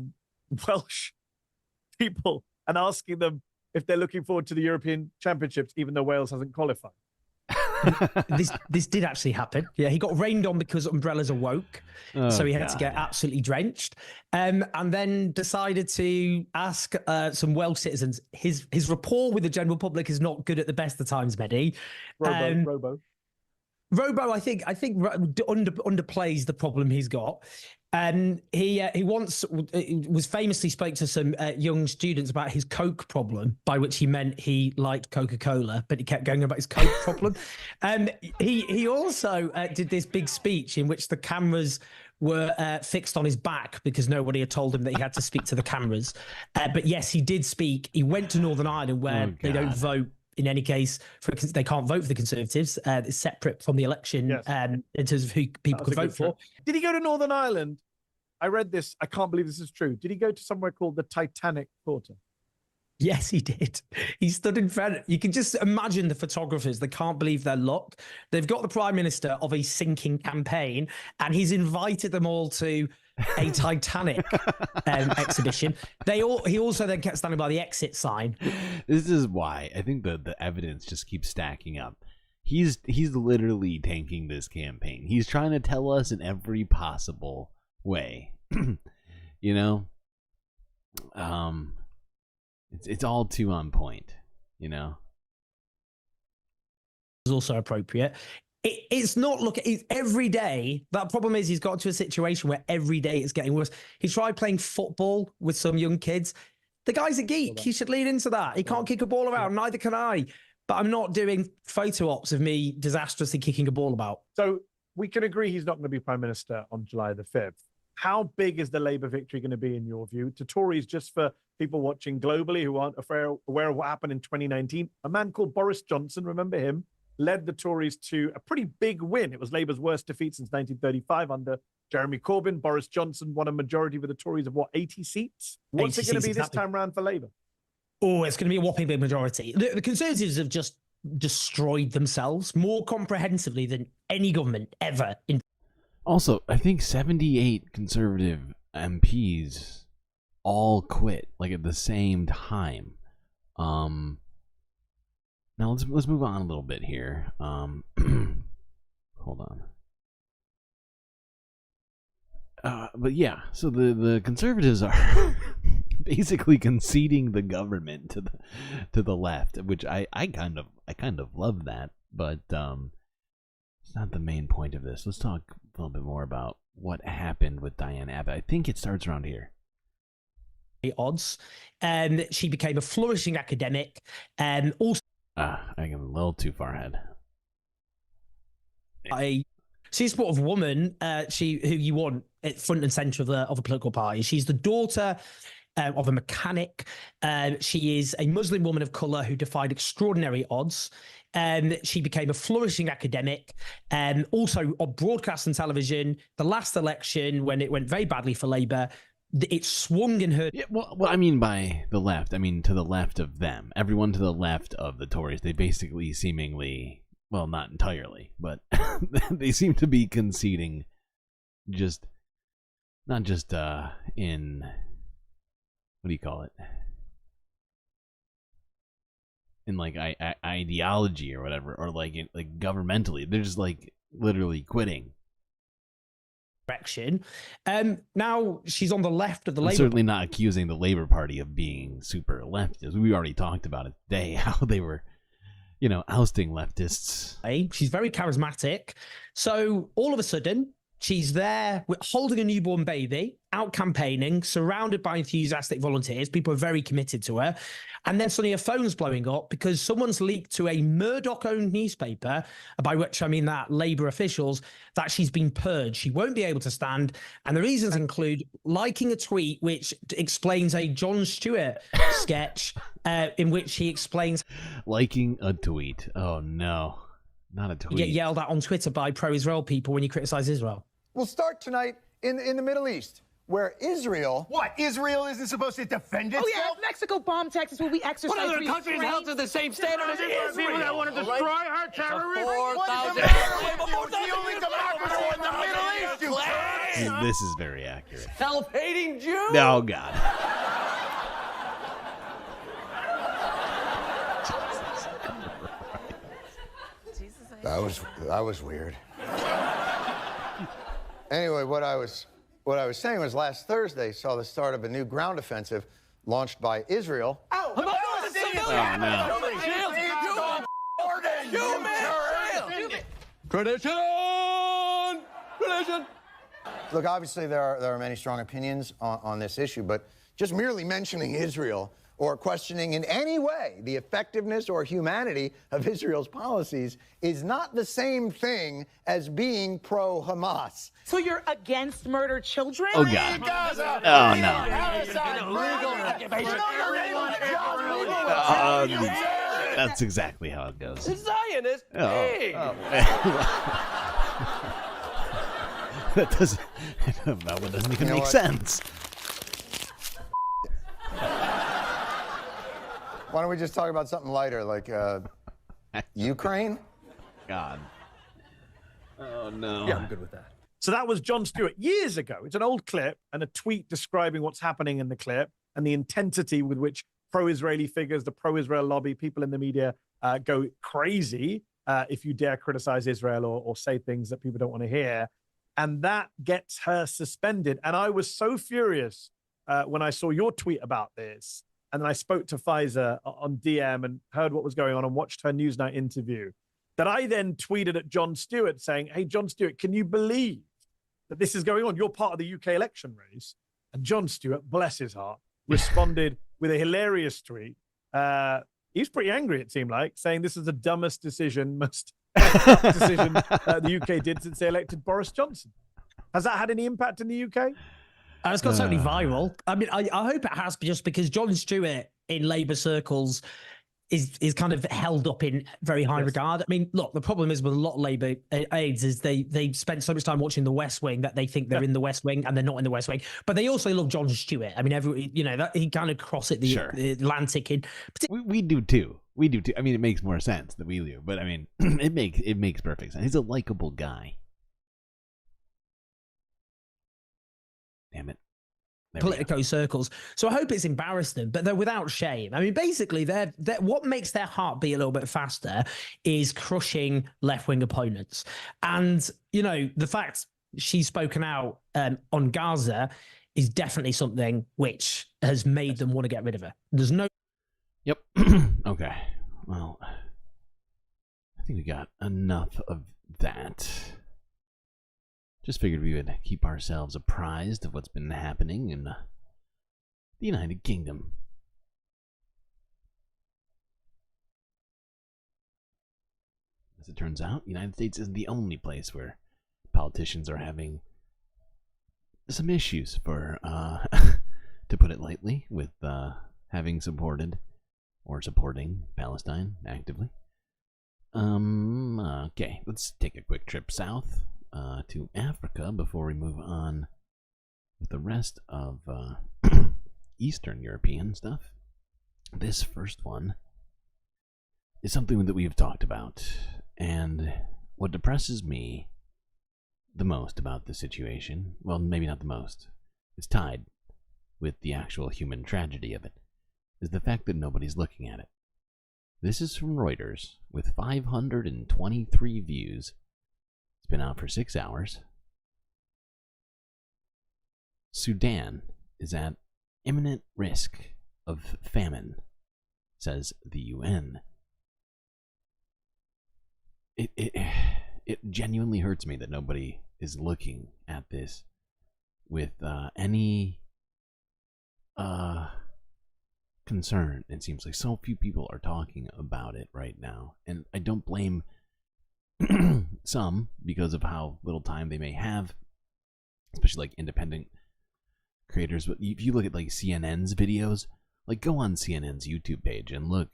Welsh people and asking them if they're looking forward to the European Championships, even though Wales hasn't qualified? This did actually happen. Yeah, he got rained on because umbrellas are woke, so he had to get absolutely drenched, and then decided to ask some Welsh citizens. His rapport with the general public is not good at the best of times, Mehdi. Robo, I think underplays the problem he's got. He once was famously spoke to some young students about his Coke problem, by which he meant he liked Coca-Cola, but he kept going about his Coke problem. He also did this big speech in which the cameras were fixed on his back because nobody had told him that he had to speak to the cameras. But yes, he did speak. He went to Northern Ireland where they don't vote. In any case, they can't vote for the Conservatives. It's separate from the election in terms of who people could vote for. Did he go to Northern Ireland? I read this. I can't believe this is true. Did he go to somewhere called the Titanic Quarter? Yes, he did. He stood in front. You can just imagine the photographers. They can't believe their luck. They've got the Prime Minister of a sinking campaign, and he's invited them all to a Titanic exhibition. He also then kept standing by the exit sign. This is why I think the evidence just keeps stacking up. He's literally tanking this campaign. He's trying to tell us in every possible way. You know? It's all too on point, you know? It's also appropriate. It's not, it's every day. That problem is he's got to a situation where every day it's getting worse. He tried playing football with some young kids. The guy's a geek. He should lead into that. He can't kick a ball around. Neither can I. But I'm not doing photo ops of me disastrously kicking a ball about. So we can agree he's not going to be Prime Minister on July the 5th. How big is the Labour victory going to be in your view? To Tories, just for people watching globally who aren't aware of what happened in 2019, a man called Boris Johnson, remember him, led the Tories to a pretty big win. It was Labour's worst defeat since 1935 under Jeremy Corbyn. Boris Johnson won a majority with the Tories of 80 seats? What's it going to be this time round for Labour? Oh, it's going to be a whopping big majority. The Conservatives have just destroyed themselves more comprehensively than any government ever. Also, I think 78 Conservative MPs all quit at the same time. Now let's move on a little bit here. Hold on. But yeah, so the Conservatives are basically conceding the government to the left, which I kind of love that, but it's not the main point of this. Let's talk a little bit more about what happened with Diane Abbott. I think it starts around here. Odds. She became a flourishing academic. Also, I am a little too far ahead. She's a sort of woman. Who you want at front and center of a political party. She's the daughter of a mechanic. She is a Muslim woman of color who defied extraordinary odds. She became a flourishing academic, also on broadcast and television. The last election, when it went very badly for Labour, it swung in her. Yeah, well, I mean by the left, I mean to the left of them. Everyone to the left of the Tories. They basically seemingly, well, not entirely, but they seem to be conceding just, not just in, what do you call it? In like ideology or whatever, or like governmentally. They're just like literally quitting. Now she's on the left of the Labour. Certainly not accusing the Labour Party of being super leftist. We already talked about it today, how they were, you know, ousting leftists. She's very charismatic. So all of a sudden, she's there holding a newborn baby, out campaigning, surrounded by enthusiastic volunteers. People are very committed to her. And then suddenly her phone's blowing up because someone's leaked to a Murdoch-owned newspaper, by which I mean that Labour officials, that she's been purged. She won't be able to stand. And the reasons include liking a tweet which explains a Jon Stewart sketch in which he explains... Liking a tweet. Oh, no. Not a tweet. You get yelled at on Twitter by pro-Israel people when you criticize Israel. We'll start tonight in the Middle East, where Israel... What? Israel isn't supposed to defend itself? Oh, yeah, if Mexico bombed Texas, will we exercise What other restraint? country is held to the same standard as Israel? People that want to destroy our terrorists? What's the only democracy in the Middle East, you This is very accurate. self-hating Jew? Oh, God. That was weird. Anyway, what I was saying was last Thursday saw the start of a new ground offensive launched by Israel. Oh, no. Tradition! Look, obviously there are many strong opinions on this issue, but just merely mentioning Israel or questioning in any way the effectiveness or humanity of Israel's policies is not the same thing as being pro-Hamas. So you're against murdered children? Oh, God. Oh, no. That's exactly how it goes. The Zionist pig! That doesn't even make sense. Why don't we just talk about something lighter, like Ukraine? God. Oh, no. Yeah, I'm good with that. So that was Jon Stewart years ago. It's an old clip and a tweet describing what's happening in the clip and the intensity with which pro-Israeli figures, the pro-Israel lobby, people in the media go crazy if you dare criticize Israel or say things that people don't want to hear. And that gets her suspended. And I was so furious when I saw your tweet about this. And then I spoke to Pfizer on DM and heard what was going on and watched her Newsnight interview, that I then tweeted at Jon Stewart saying, hey, Jon Stewart, can you believe that this is going on? You're part of the UK election race. And Jon Stewart, bless his heart, responded with a hilarious tweet. He was pretty angry, it seemed like, saying this is the dumbest decision, most decision the UK did since they elected Boris Johnson. Has that had any impact in the UK? It's got totally viral. I mean, I hope it has, just because Jon Stewart in Labour circles is kind of held up in very high regard. I mean, look, the problem is with a lot of Labour aides is they spend so much time watching The West Wing that they think they're in The West Wing and they're not in The West Wing. But they also love Jon Stewart. I mean, that he kind of crosses the Atlantic in. We do too. We do too. I mean, it makes more sense that we do, but I mean, it makes perfect sense. He's a likable guy. Damn it. Politico circles. So I hope it's embarrassed them, but they're without shame. I mean, basically, they're what makes their heart beat a little bit faster is crushing left-wing opponents. And, you know, the fact she's spoken out on Gaza is definitely something which has made them want to get rid of her. There's no... Yep. Okay. Well, I think we got enough of that. Just figured we would keep ourselves apprised of what's been happening in the United Kingdom. As it turns out, the United States isn't the only place where politicians are having some issues for to put it lightly, with having supported or supporting Palestine actively. Okay, let's take a quick trip south to Africa before we move on with the rest of Eastern European stuff. This first one is something that we have talked about, and what depresses me the most about the situation, well, maybe not the most, it's tied with the actual human tragedy of it, is the fact that nobody's looking at it. This is from Reuters, with 523 views. It's been out for 6 hours. Sudan is at imminent risk of famine, says the UN. It genuinely hurts me that nobody is looking at this with any concern. It seems like so few people are talking about it right now, and I don't blame some because of how little time they may have, especially like independent creators. But if you look at like CNN's videos, like go on CNN's YouTube page and look.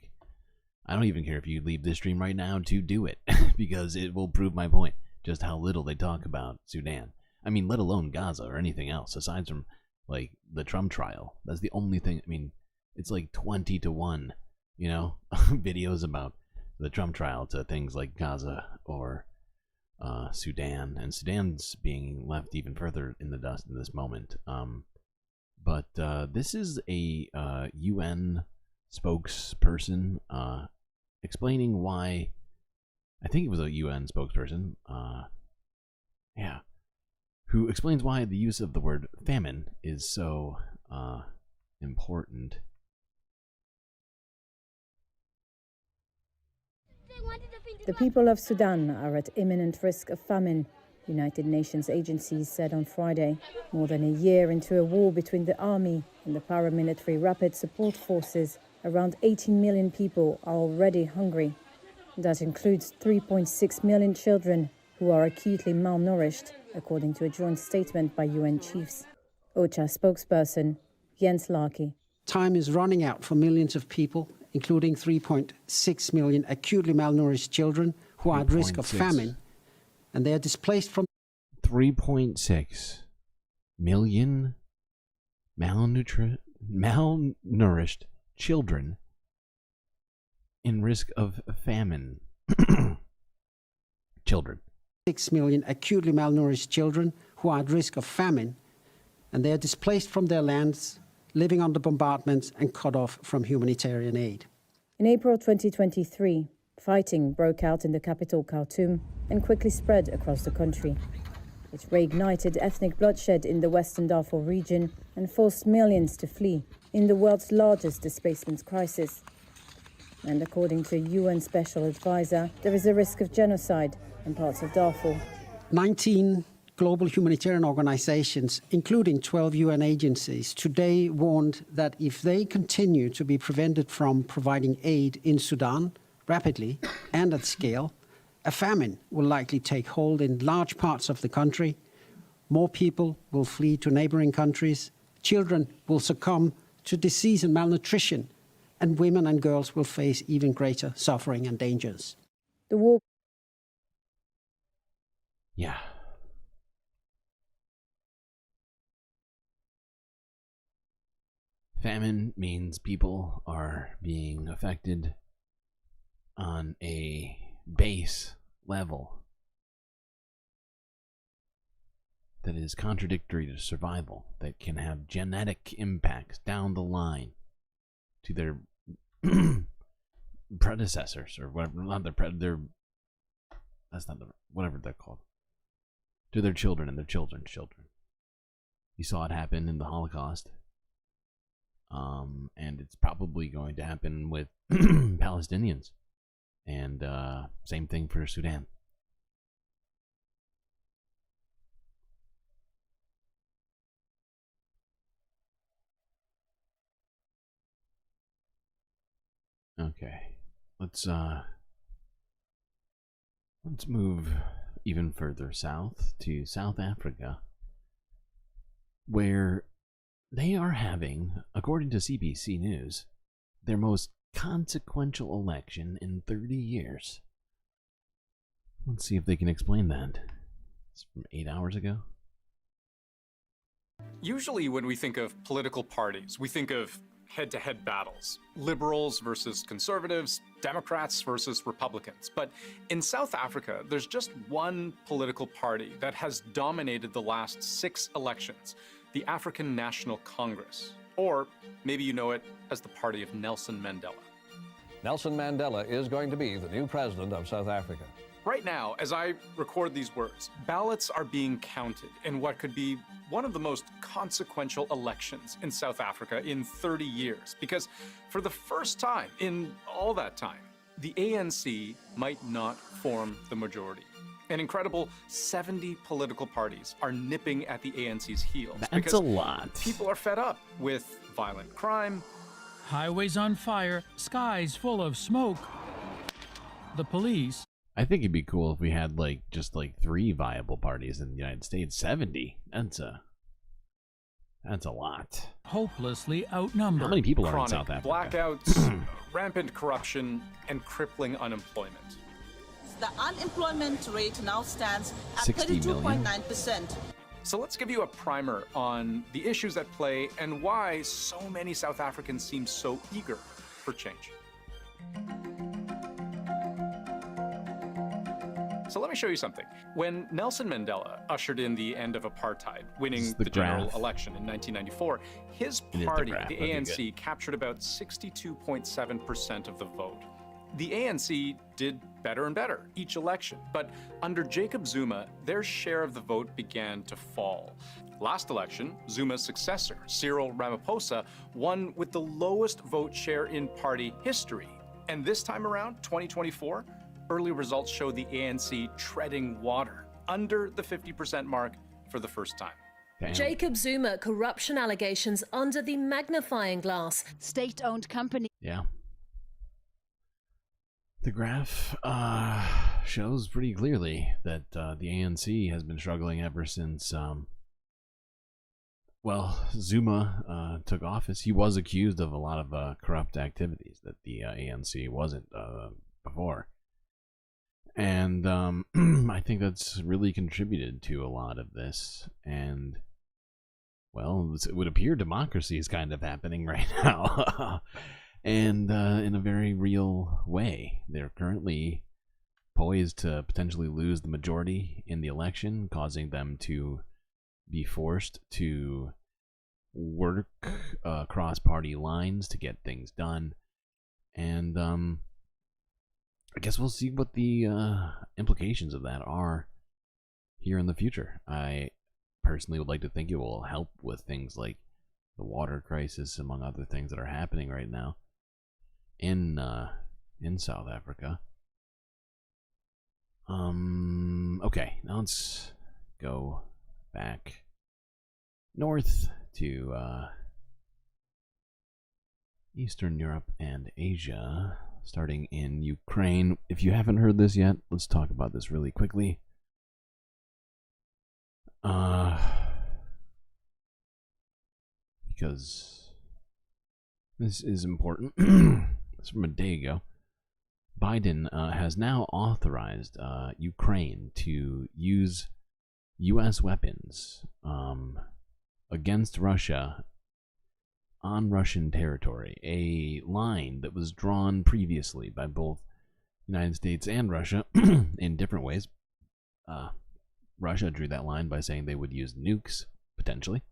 I don't even care if you leave this stream right now to do it, because it will prove my point, just how little they talk about Sudan. I mean, let alone Gaza or anything else, aside from, like, the Trump trial. That's the only thing. I mean, it's like 20 to 1, you know, videos about the Trump trial to things like Gaza or Sudan. And Sudan's being left even further in the dust in this moment. But this is a UN spokesperson explaining why, I think it was a UN spokesperson, who explains why the use of the word famine is so important. The people of Sudan are at imminent risk of famine, United Nations agencies said on Friday, more than a year into a war between the army and the paramilitary rapid support forces. Around 18 million people are already hungry. That includes 3.6 million children who are acutely malnourished, according to a joint statement by UN chiefs. OCHA spokesperson Jens Larky. Time is running out for millions of people, including 3.6 million acutely malnourished children who are at risk of famine, and they are displaced from 3.6 million malnourished children in risk of famine. Children. 6 million acutely malnourished children who are at risk of famine, and they are displaced from their lands, living under bombardments and cut off from humanitarian aid. In April 2023, fighting broke out in the capital Khartoum and quickly spread across the country. It reignited ethnic bloodshed in the western Darfur region and forced millions to flee in the world's largest displacement crisis. And according to UN Special Advisor, there is a risk of genocide in parts of Darfur. 19 global humanitarian organizations, including 12 UN agencies, today warned that if they continue to be prevented from providing aid in Sudan rapidly and at scale, a famine will likely take hold in large parts of the country. More people will flee to neighboring countries. Children will succumb to disease and malnutrition, and women and girls will face even greater suffering and dangers. The war. Yeah. Famine means people are being affected on a base level that is contradictory to survival, that can have genetic impacts down the line to their predecessors, or whatever, not their that's not the, whatever they're called, to their children and their children's children. You saw it happen in the Holocaust, and it's probably going to happen with Palestinians, and same thing for Sudan. Okay, let's move even further south to South Africa, where they are having, according to CBC News, their most consequential election in 30 years. Let's see if they can explain that. It's from 8 hours ago. Usually when we think of political parties, we think of head-to-head battles. Liberals versus conservatives, Democrats versus Republicans. But in South Africa, there's just one political party that has dominated the last 6 elections, the African National Congress. Or maybe you know it as the party of Nelson Mandela. Nelson Mandela is going to be the new president of South Africa. Right now, as I record these words, ballots are being counted in what could be one of the most consequential elections in South Africa in 30 years. Because for the first time in all that time, the ANC might not form the majority. An incredible 70 political parties are nipping at the ANC's heels. That's a lot. People are fed up with violent crime. Highways on fire, skies full of smoke. The police. I think it'd be cool if we had just 3 viable parties in the United States. 70. That's a lot. Hopelessly outnumbered. How many people are in Chronic South Africa? blackouts, rampant corruption, and crippling unemployment. The unemployment rate now stands at 60 million. 32.9%. So let's give you a primer on the issues at play and why so many South Africans seem so eager for change. So let me show you something. When Nelson Mandela ushered in the end of apartheid, winning the general election in 1994, his party, the ANC, captured about 62.7% of the vote. The ANC did better and better each election, but under Jacob Zuma, their share of the vote began to fall. Last election, Zuma's successor, Cyril Ramaphosa, won with the lowest vote share in party history. And this time around, 2024, early results show the ANC treading water, under the 50% mark for the first time. Damn. Jacob Zuma, corruption allegations under the magnifying glass. State-owned company. Yeah. The graph shows pretty clearly that the ANC has been struggling ever since, Zuma took office. He was accused of a lot of corrupt activities that the ANC wasn't before. And I think that's really contributed to a lot of this. And, well, it would appear democracy is kind of happening right now. And in a very real way. They're currently poised to potentially lose the majority in the election, causing them to be forced to work across party lines to get things done. And I guess we'll see what the implications of that are here in the future. I personally would like to think it will help with things like the water crisis, among other things that are happening right now in South Africa. Okay, now let's go back north to Eastern Europe and Asia, starting in Ukraine. If you haven't heard this yet, let's talk about this really quickly. Because this is important. It's from a day ago. Biden has now authorized Ukraine to use U.S. weapons against Russia on Russian territory, a line that was drawn previously by both the United States and Russia in different ways. Russia drew that line by saying they would use nukes, potentially,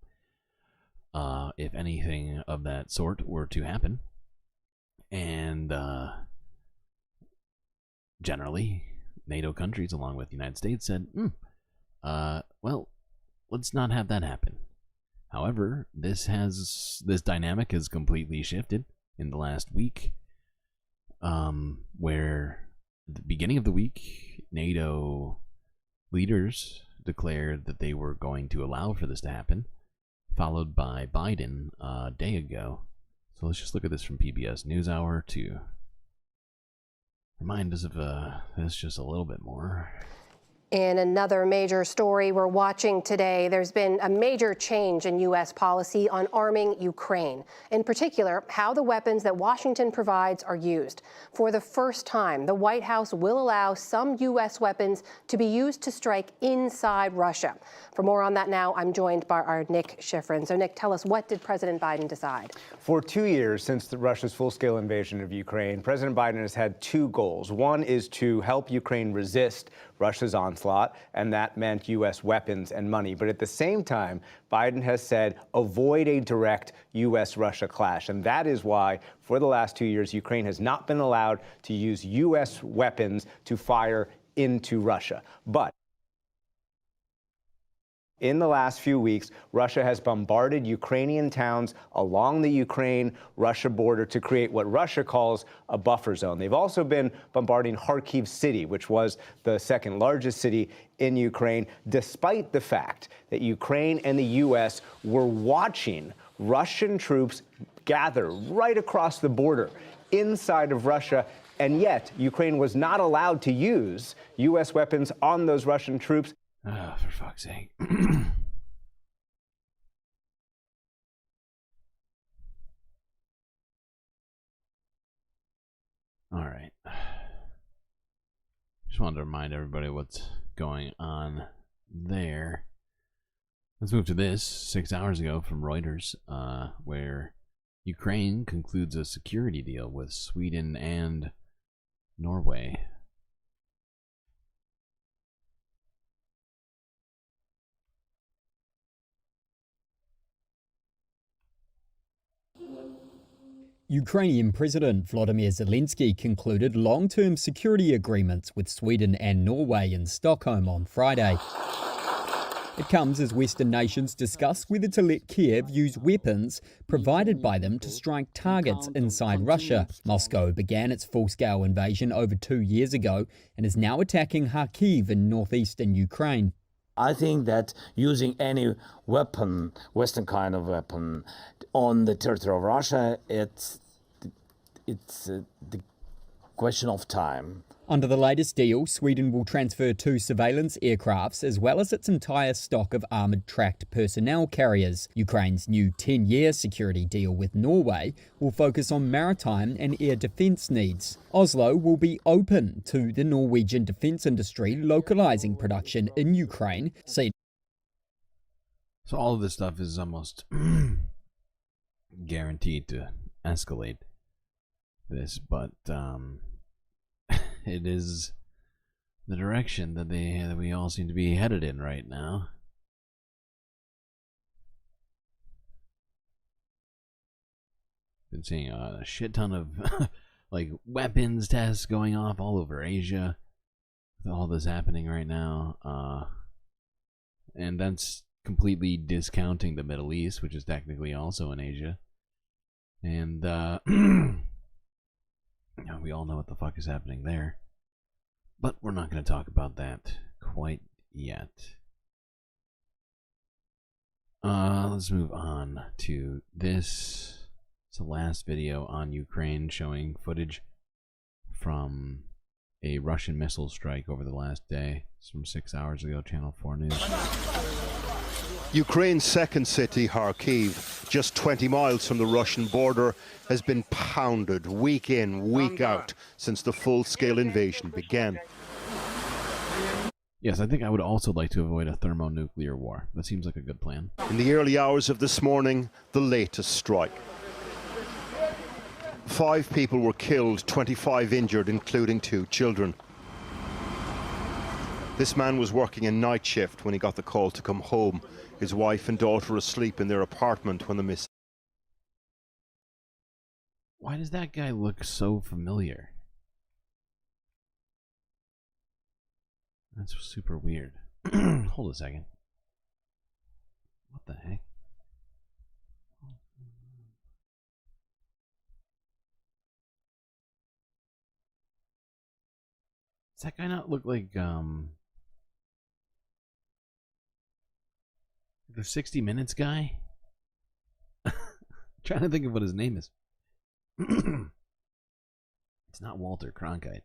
if anything of that sort were to happen. And generally, NATO countries, along with the United States, said, well, let's not have that happen. However, this dynamic has completely shifted in the last week, where at the beginning of the week, NATO leaders declared that they were going to allow for this to happen, followed by Biden a day ago. So let's just look at this from PBS NewsHour to remind us of this just a little bit more. In another major story we're watching today, there's been a major change in U.S. policy on arming Ukraine. In particular, how the weapons that Washington provides are used. For the first time, the White House will allow some U.S. weapons to be used to strike inside Russia. For more on that now, I'm joined by our Nick Schifrin. So Nick, tell us, what did President Biden decide? For 2 years since Russia's full-scale invasion of Ukraine, President Biden has had two goals. One is to help Ukraine resist Russia's onslaught, and that meant U.S. weapons and money. But at the same time, Biden has said, avoid a direct U.S.-Russia clash. And that is why, for the last 2 years, Ukraine has not been allowed to use U.S. weapons to fire into Russia. But in the last few weeks, Russia has bombarded Ukrainian towns along the Ukraine-Russia border to create what Russia calls a buffer zone. They've also been bombarding Kharkiv city, which was the second largest city in Ukraine, despite the fact that Ukraine and the U.S. were watching Russian troops gather right across the border inside of Russia. And yet, Ukraine was not allowed to use U.S. weapons on those Russian troops. Oh, for fuck's sake. All right. Just wanted to remind everybody what's going on there. Let's move to this. 6 hours ago from Reuters, where Ukraine concludes a security deal with Sweden and Norway. Ukrainian President Volodymyr Zelensky concluded long-term security agreements with Sweden and Norway in Stockholm on Friday. It comes as Western nations discuss whether to let Kiev use weapons provided by them to strike targets inside Russia. Moscow began its full-scale invasion over 2 years ago and is now attacking Kharkiv in northeastern Ukraine. I think that using any weapon, Western kind of weapon, on the territory of Russia, it's the question of time. Under the latest deal, Sweden will transfer 2 surveillance aircrafts as well as its entire stock of armoured tracked personnel carriers. Ukraine's new 10-year security deal with Norway will focus on maritime and air defence needs. Oslo will be open to the Norwegian defence industry localising production in Ukraine. So all of this stuff is almost guaranteed to escalate this, but it is the direction that we all seem to be headed in right now. Been seeing a shit ton of like weapons tests going off all over Asia with all this happening right now, and that's completely discounting the Middle East, which is technically also in Asia. And we all know what the fuck is happening there. But we're not going to talk about that quite yet. Let's move on to this. It's the last video on Ukraine showing footage from a Russian missile strike over the last day. It's from 6 hours ago, Channel 4 News. Ukraine's second city, Kharkiv, just 20 miles from the Russian border, has been pounded week in, week out since the full-scale invasion began. Yes, I think I would also like to avoid a thermonuclear war. That seems like a good plan. In the early hours of this morning, the latest strike. 5 people were killed, 25 injured, including 2 children. This man was working a night shift when he got the call to come home. His wife and daughter were asleep in their apartment when the missile. Why does that guy look so familiar? That's super weird. Hold a second. What the heck? Does that guy not look like the 60 Minutes guy? Trying to think of what his name is. It's not Walter Cronkite.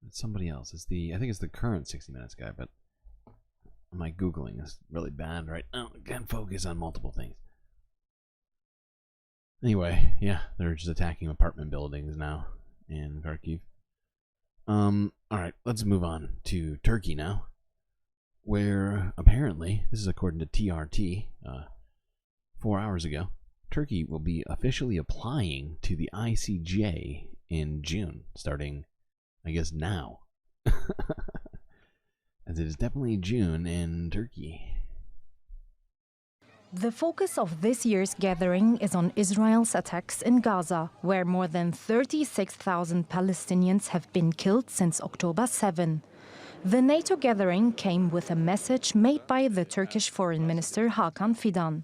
It's somebody else. It's I think it's the current 60 Minutes guy, but my Googling is really bad right now. I can't focus on multiple things. Anyway, yeah, they're just attacking apartment buildings now in Kharkiv. Alright, let's move on to Turkey now, where apparently, this is according to TRT, 4 hours ago, Turkey will be officially applying to the ICJ in June, starting, I guess, now. As it is definitely June in Turkey. The focus of this year's gathering is on Israel's attacks in Gaza, where more than 36,000 Palestinians have been killed since October 7. The NATO gathering came with a message made by the Turkish Foreign Minister Hakan Fidan.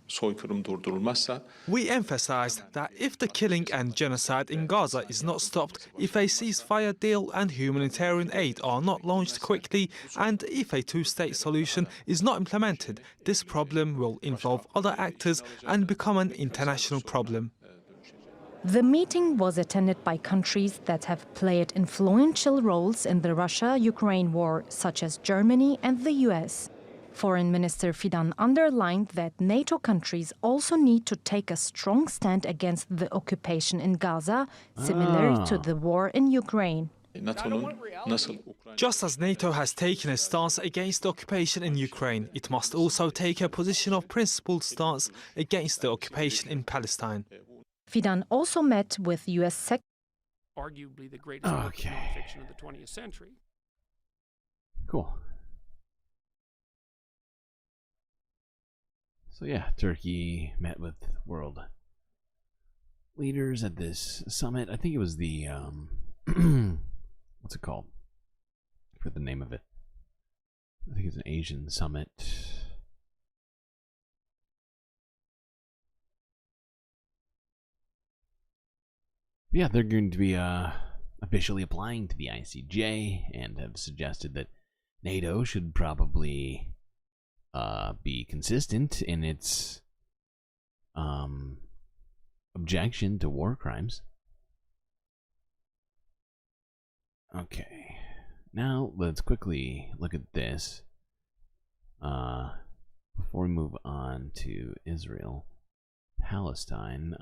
We emphasized that if the killing and genocide in Gaza is not stopped, if a ceasefire deal and humanitarian aid are not launched quickly, and if a two-state solution is not implemented, this problem will involve other actors and become an international problem. The meeting was attended by countries that have played influential roles in the Russia-Ukraine war, such as Germany and the US. Foreign Minister Fidan underlined that NATO countries also need to take a strong stand against the occupation in Gaza, similar to the war in Ukraine. Just as NATO has taken a stance against the occupation in Ukraine, it must also take a position of principled stance against the occupation in Palestine. Fidan also met with U.S. Arguably the greatest work of nonfiction of the 20th century. Cool. So yeah, Turkey met with world leaders at this summit. I think it was the what's it called? For the name of it. I think it's an Asian summit. Yeah, they're going to be officially applying to the ICJ and have suggested that NATO should probably be consistent in its objection to war crimes. Okay, now let's quickly look at this before we move on to Israel, Palestine.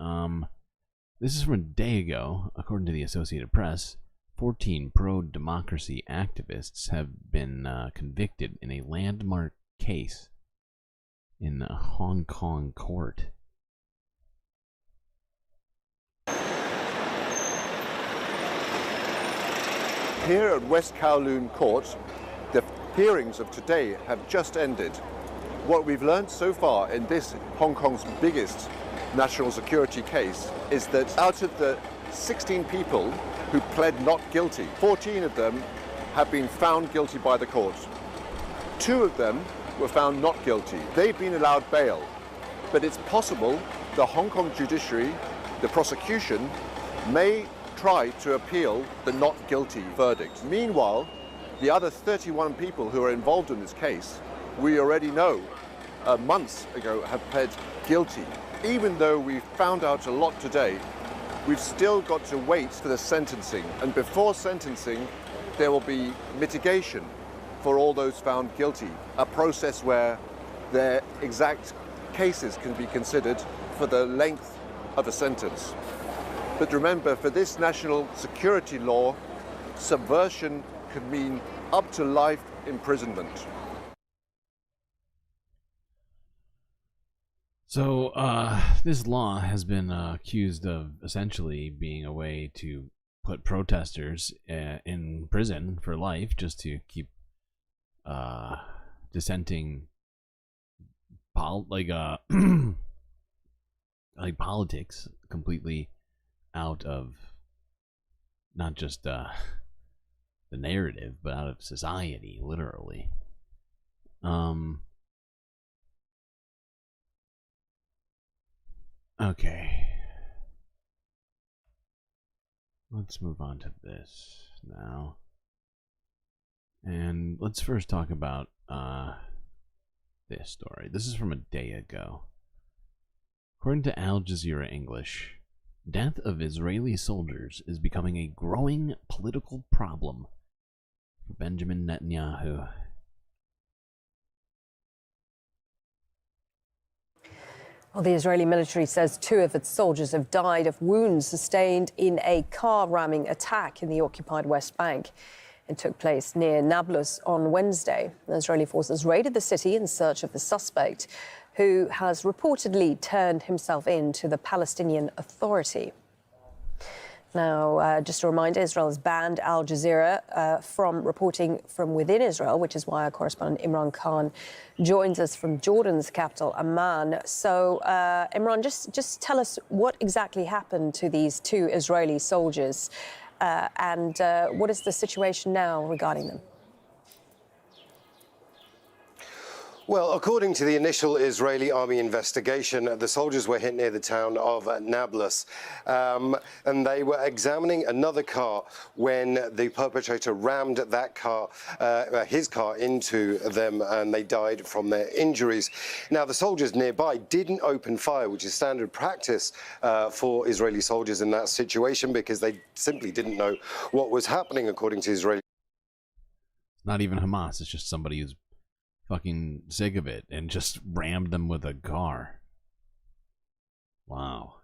This is from a day ago. According to the Associated Press, 14 pro-democracy activists have been convicted in a landmark case in a Hong Kong court. Here at West Kowloon Court, the hearings of today have just ended. What we've learned so far in this Hong Kong's biggest national security case is that out of the 16 people who pled not guilty, 14 of them have been found guilty by the court. 2 of them were found not guilty. They've been allowed bail, but it's possible the Hong Kong judiciary, the prosecution, may try to appeal the not guilty verdict. Meanwhile, the other 31 people who are involved in this case, we already know months ago have pled guilty. Even though we've found out a lot today, we've still got to wait for the sentencing. And before sentencing, there will be mitigation for all those found guilty, a process where their exact cases can be considered for the length of a sentence. But remember, for this national security law, subversion could mean up to life imprisonment. So, this law has been accused of essentially being a way to put protesters in prison for life, just to keep dissenting, like politics completely out of not just the narrative, but out of society, literally. Okay. Let's move on to this now. And let's first talk about this story. This is from a day ago. According to Al Jazeera English, death of Israeli soldiers is becoming a growing political problem for Benjamin Netanyahu. Well, the Israeli military says 2 of its soldiers have died of wounds sustained in a car ramming attack in the occupied West Bank. It took place near Nablus on Wednesday. The Israeli forces raided the city in search of the suspect, who has reportedly turned himself in to the Palestinian Authority. Now, just a reminder, Israel has banned Al Jazeera from reporting from within Israel, which is why our correspondent Imran Khan joins us from Jordan's capital, Amman. So, Imran, just tell us what exactly happened to these 2 Israeli soldiers and what is the situation now regarding them? Well, according to the initial Israeli army investigation, the soldiers were hit near the town of Nablus, and they were examining another car when the perpetrator rammed that car, his car, into them, and they died from their injuries. Now, the soldiers nearby didn't open fire, which is standard practice for Israeli soldiers in that situation, because they simply didn't know what was happening, according to Israeli. Not even Hamas, it's just somebody who's fucking sick of it and just rammed them with a car. Wow.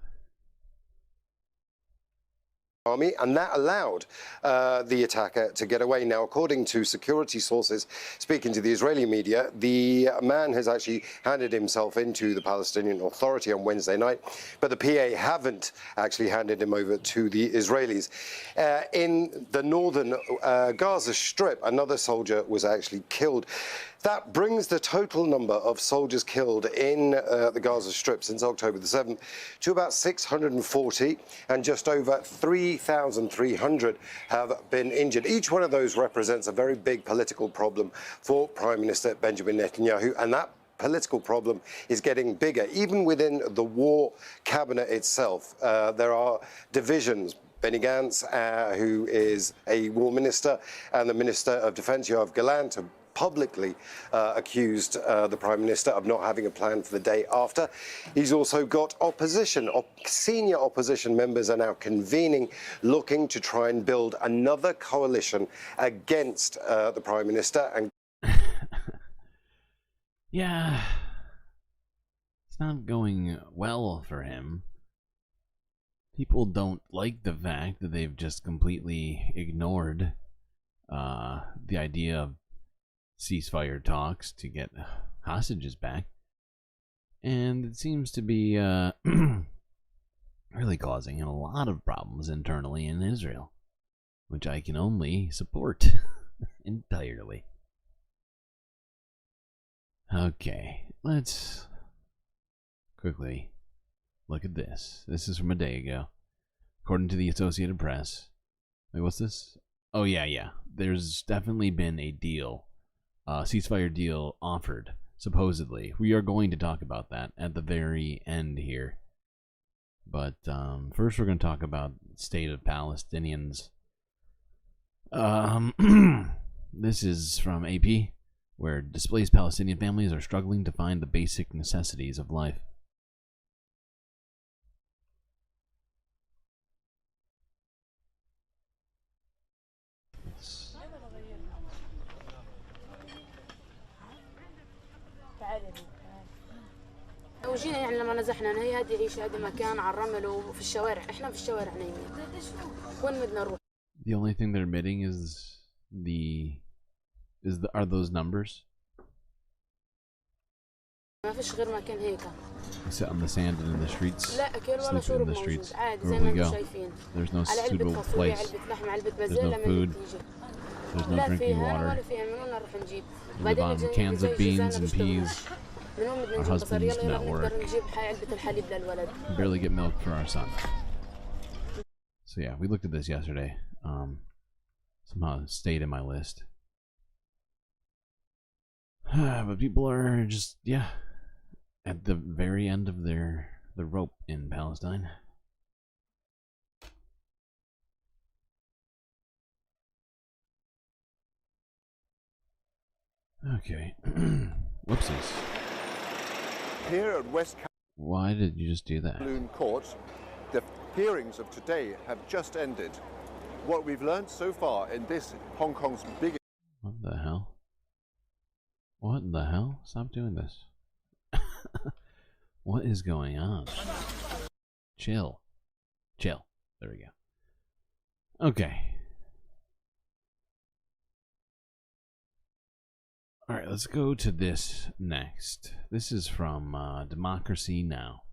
Army, and that allowed the attacker to get away. Now, according to security sources speaking to the Israeli media, the man has actually handed himself into the Palestinian Authority on Wednesday night, but the PA haven't actually handed him over to the Israelis. In the northern Gaza Strip, another soldier was actually killed. That brings the total number of soldiers killed in the Gaza Strip since October the 7th to about 640, and just over 3,300 have been injured. Each one of those represents a very big political problem for Prime Minister Benjamin Netanyahu, and that political problem is getting bigger. Even within the war cabinet itself, there are divisions. Benny Gantz, who is a war minister, and the Minister of Defense, Yoav Gallant, have publicly accused the Prime Minister of not having a plan for the day after. He's also got opposition. Senior opposition members are now convening, looking to try and build another coalition against the Prime Minister. And yeah, it's not going well for him. People don't like the fact that they've just completely ignored the idea of ceasefire talks to get hostages back, and it seems to be really causing a lot of problems internally in Israel, which I can only support entirely. Okay, let's quickly look at this. This is from a day ago, according to the Associated Press. Wait, what's this? Oh yeah, there's definitely been a deal, ceasefire deal offered, supposedly. We are going to talk about that at the very end here. But first we're going to talk about the state of Palestinians. This is from AP, where displaced Palestinian families are struggling to find the basic necessities of life. وجينا يعني لما نزحنا هي هذه عيشة هذا مكان على الرمل وفي الشوارع احنا في الشوارع نايمين وين بدنا نروح. The only thing they're admitting is are those numbers. ما فيش غير مكان هيك. Sit on the sand and in the streets. لا أكل ولا Sleep in شرب the streets. موجود عادي Where زي will ما we انتم go? شايفين. There's no على علبة suitable فاصوليا place. علبة لحم علبة There's بازلاء no food. There's no لا drinking فيها water. ولا فيها من وين نروح نجيب. We live on cans of beans and peas. من وين بدنا Our نجيب husbands بصل يلا do not نقدر work. نجيب علبة الحليب للولد. We barely get milk for our son. So yeah, we looked at this yesterday. Somehow it stayed in my list. But people are just, yeah, at the very end of the rope in Palestine. Okay. Whoopsies. Here at West Why did you just do that? Kowloon Court, the hearings of today have just ended. What we've learned so far in this Hong Kong's biggest... What the hell? What in the hell? Stop doing this. What is going on? Chill. Chill. There we go. Okay. Alright, let's go to this next. This is from Democracy Now!,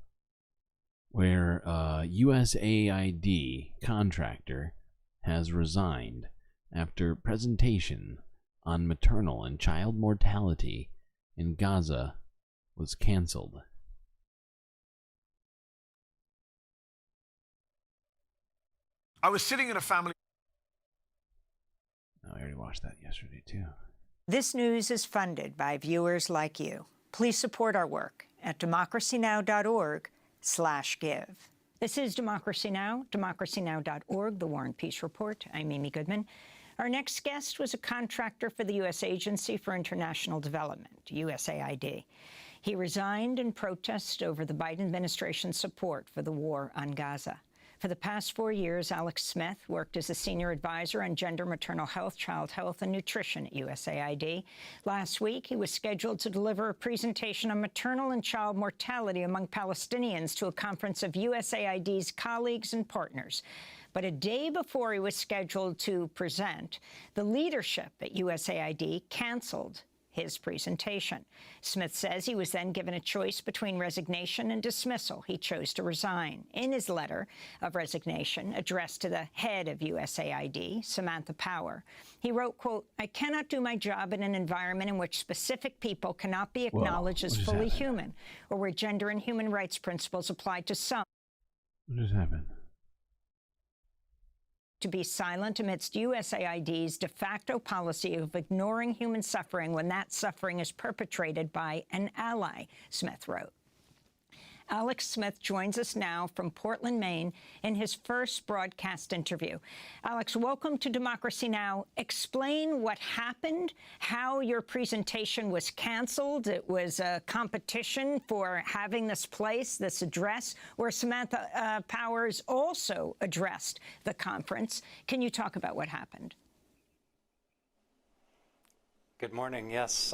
where USAID contractor has resigned after presentation on maternal and child mortality in Gaza was canceled. I was sitting in a family... Oh, I already watched that yesterday, too. This news is funded by viewers like you. Please support our work at democracynow.org/give. This is Democracy Now!, democracynow.org, The War and Peace Report. I'm Amy Goodman. Our next guest was a contractor for the U.S. Agency for International Development, USAID. He resigned in protest over the Biden administration's support for the war on Gaza. For the past 4 years, Alex Smith worked as a senior advisor on gender, maternal health, child health, and nutrition at USAID. Last week, he was scheduled to deliver a presentation on maternal and child mortality among Palestinians to a conference of USAID's colleagues and partners. But a day before he was scheduled to present, the leadership at USAID canceled his presentation. Smith says he was then given a choice between resignation and dismissal. He chose to resign. In his letter of resignation addressed to the head of USAID, Samantha Power, he wrote, quote, "I cannot do my job in an environment in which specific people cannot be acknowledged as fully human, or where gender and human rights principles apply to some." What just happened? To be silent amidst USAID's de facto policy of ignoring human suffering when that suffering is perpetrated by an ally, Smith wrote. Alex Smith joins us now from Portland, Maine, in his first broadcast interview. Alex, welcome to Democracy Now! Explain what happened, how your presentation was canceled. It was a competition for having this place, this address, where Samantha Powers also addressed the conference. Can you talk about what happened? Good morning. Yes,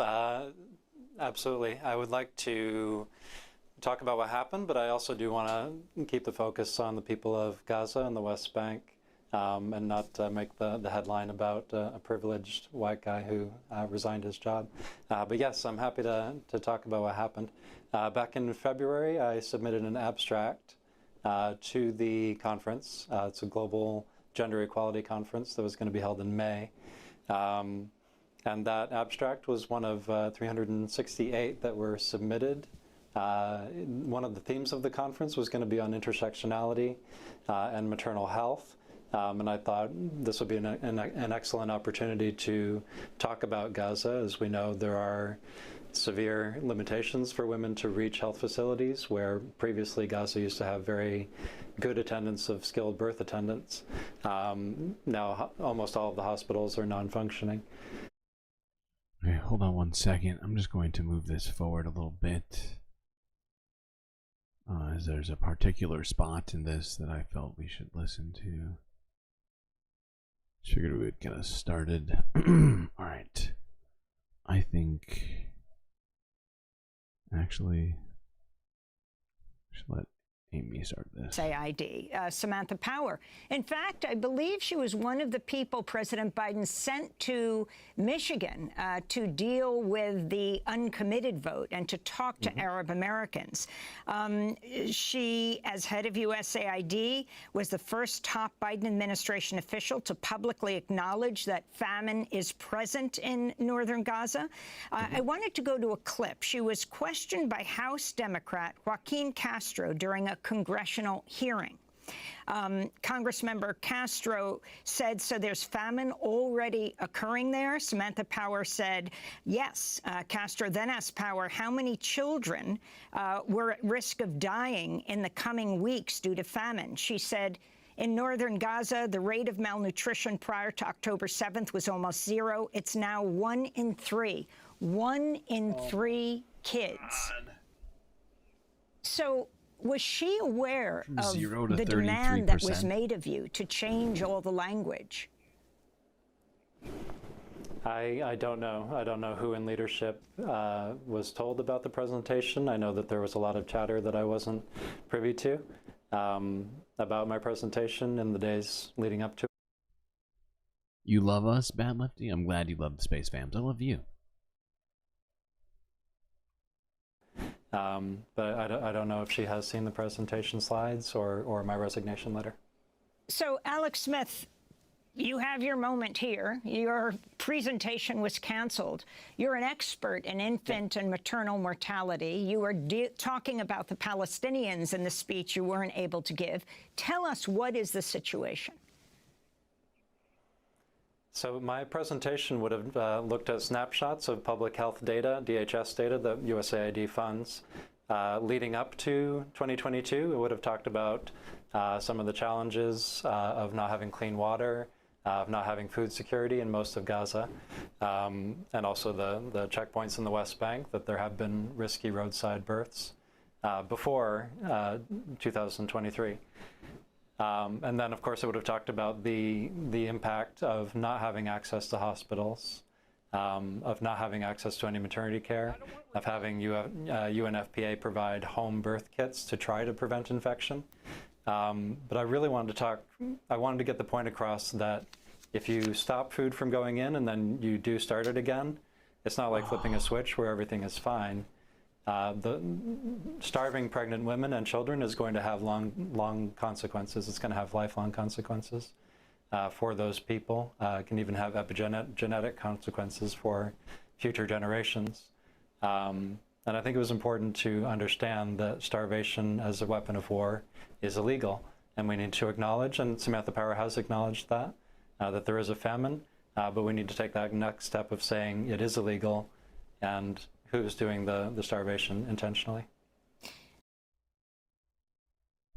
absolutely. I would like to talk about what happened, but I also do want to keep the focus on the people of Gaza and the West Bank, and not make the headline about a privileged white guy who resigned his job. But yes, I'm happy to talk about what happened. Back in February, I submitted an abstract to the conference. It's a global gender equality conference that was going to be held in May. And that abstract was one of 368 that were submitted. One of the themes of the conference was going to be on intersectionality and maternal health, and I thought this would be an excellent opportunity to talk about Gaza. As we know, there are severe limitations for women to reach health facilities, where previously Gaza used to have very good attendance of skilled birth attendants. Now almost all of the hospitals are non-functioning. Okay, hold on one second. I'm just going to move this forward a little bit. As there's a particular spot in this that I felt we should listen to. Figured we would get us started. Alright. I think... Actually... I should let Amy start this. USAID, Samantha Power. In fact, I believe she was one of the people President Biden sent to Michigan to deal with the uncommitted vote and to talk to Arab Americans. She, as head of USAID, was the first top Biden administration official to publicly acknowledge that famine is present in northern Gaza. I wanted to go to a clip. She was questioned by House Democrat Joaquin Castro during a congressional hearing. Congressmember Castro said, so there's famine already occurring there? Samantha Power said, yes. Castro then asked Power how many children were at risk of dying in the coming weeks due to famine. She said, in northern Gaza, the rate of malnutrition prior to October 7th was almost 0. It's now 1 in 3. 1 in 3 kids. God. So was she aware of the demand that was made of you to change all the language? I don't know. I don't know who in leadership was told about the presentation. I know that there was a lot of chatter that I wasn't privy to about my presentation in the days leading up to it. You love us, Bad Lefty? I'm glad you love the Space Fams. I love you. But I don't know if she has seen the presentation slides or my resignation letter. So, Alex Smith, you have your moment here. Your presentation was canceled. You're an expert in infant and maternal mortality. You were talking about the Palestinians in the speech you weren't able to give. Tell us, what is the situation? So my presentation would have looked at snapshots of public health data, DHS data that USAID funds. Leading up to 2022, it would have talked about some of the challenges of not having clean water, of not having food security in most of Gaza, and also the checkpoints in the West Bank, that there have been risky roadside births before 2023. And then, of course, it would have talked about the impact of not having access to hospitals, of not having access to any maternity care, of having UNFPA provide home birth kits to try to prevent infection. But I really wanted to talk, I wanted to get the point across that if you stop food from going in and then you do start it again, it's not like flipping a switch where everything is fine. The starving pregnant women and children is going to have long consequences. It's going to have lifelong consequences for those people. It can even have epigenetic consequences for future generations. And I think it was important to understand that starvation as a weapon of war is illegal. And we need to acknowledge, and Samantha Power has acknowledged that, that there is a famine, but we need to take that next step of saying it is illegal and who's doing the starvation intentionally.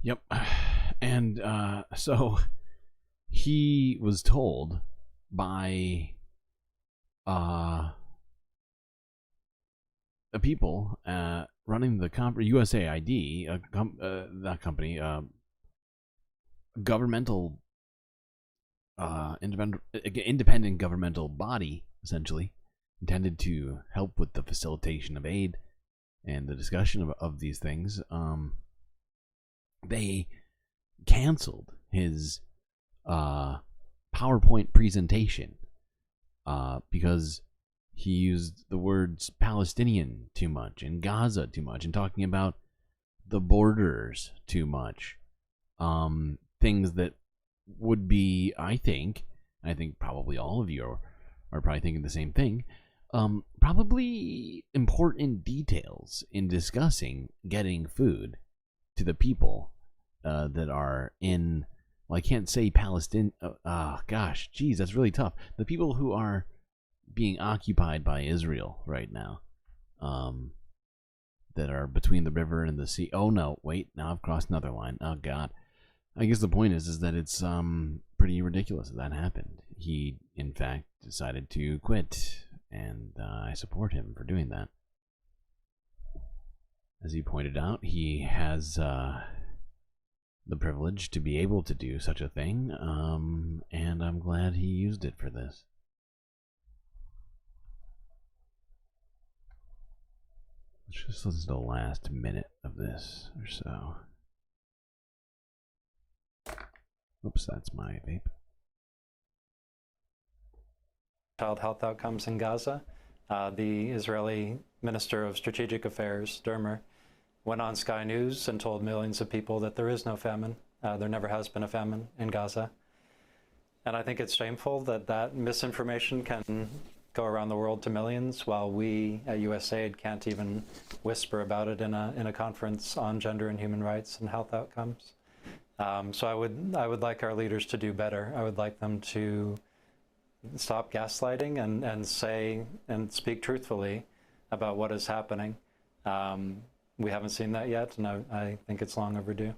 Yep. And so he was told by the people running the USAID, that company, governmental, independent governmental body, essentially, intended to help with the facilitation of aid and the discussion of these things. They canceled his PowerPoint presentation because he used the words Palestinian too much and Gaza too much and talking about the borders too much. Things that would be, I think probably all of you are probably thinking the same thing, probably important details in discussing getting food to the people that are in, well, I can't say Palestine. Gosh, geez, that's really tough. The people who are being occupied by Israel right now, that are between the river and the sea. Oh no, wait, now I've crossed another line. Oh God. I guess the point is that it's pretty ridiculous that happened. He, in fact, decided to quit, and I support him for doing that. As he pointed out, he has the privilege to be able to do such a thing, and I'm glad he used it for this. Let's just listen to the last minute of this or so. Oops, that's my vape. Child health outcomes in Gaza. The Israeli Minister of Strategic Affairs, Dermer, went on Sky News and told millions of people that there is no famine. There never has been a famine in Gaza. And I think it's shameful that that misinformation can go around the world to millions, while we at USAID can't even whisper about it in a conference on gender and human rights and health outcomes. So I would like our leaders to do better. I would like them to stop gaslighting and say and speak truthfully about what is happening. We haven't seen that yet, and I think it's long overdue.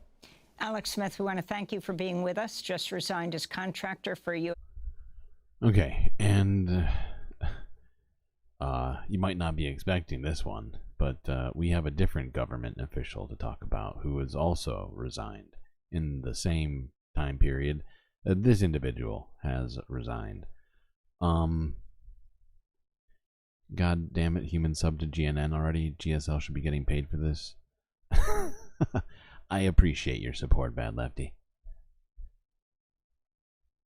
Alex Smith, we want to thank you for being with us. Just resigned as contractor for you. Okay, and you might not be expecting this one, but we have a different government official to talk about who has also resigned in the same time period that this individual has resigned. God damn it, human sub to GNN already. GSL should be getting paid for this. I appreciate your support, Bad Lefty.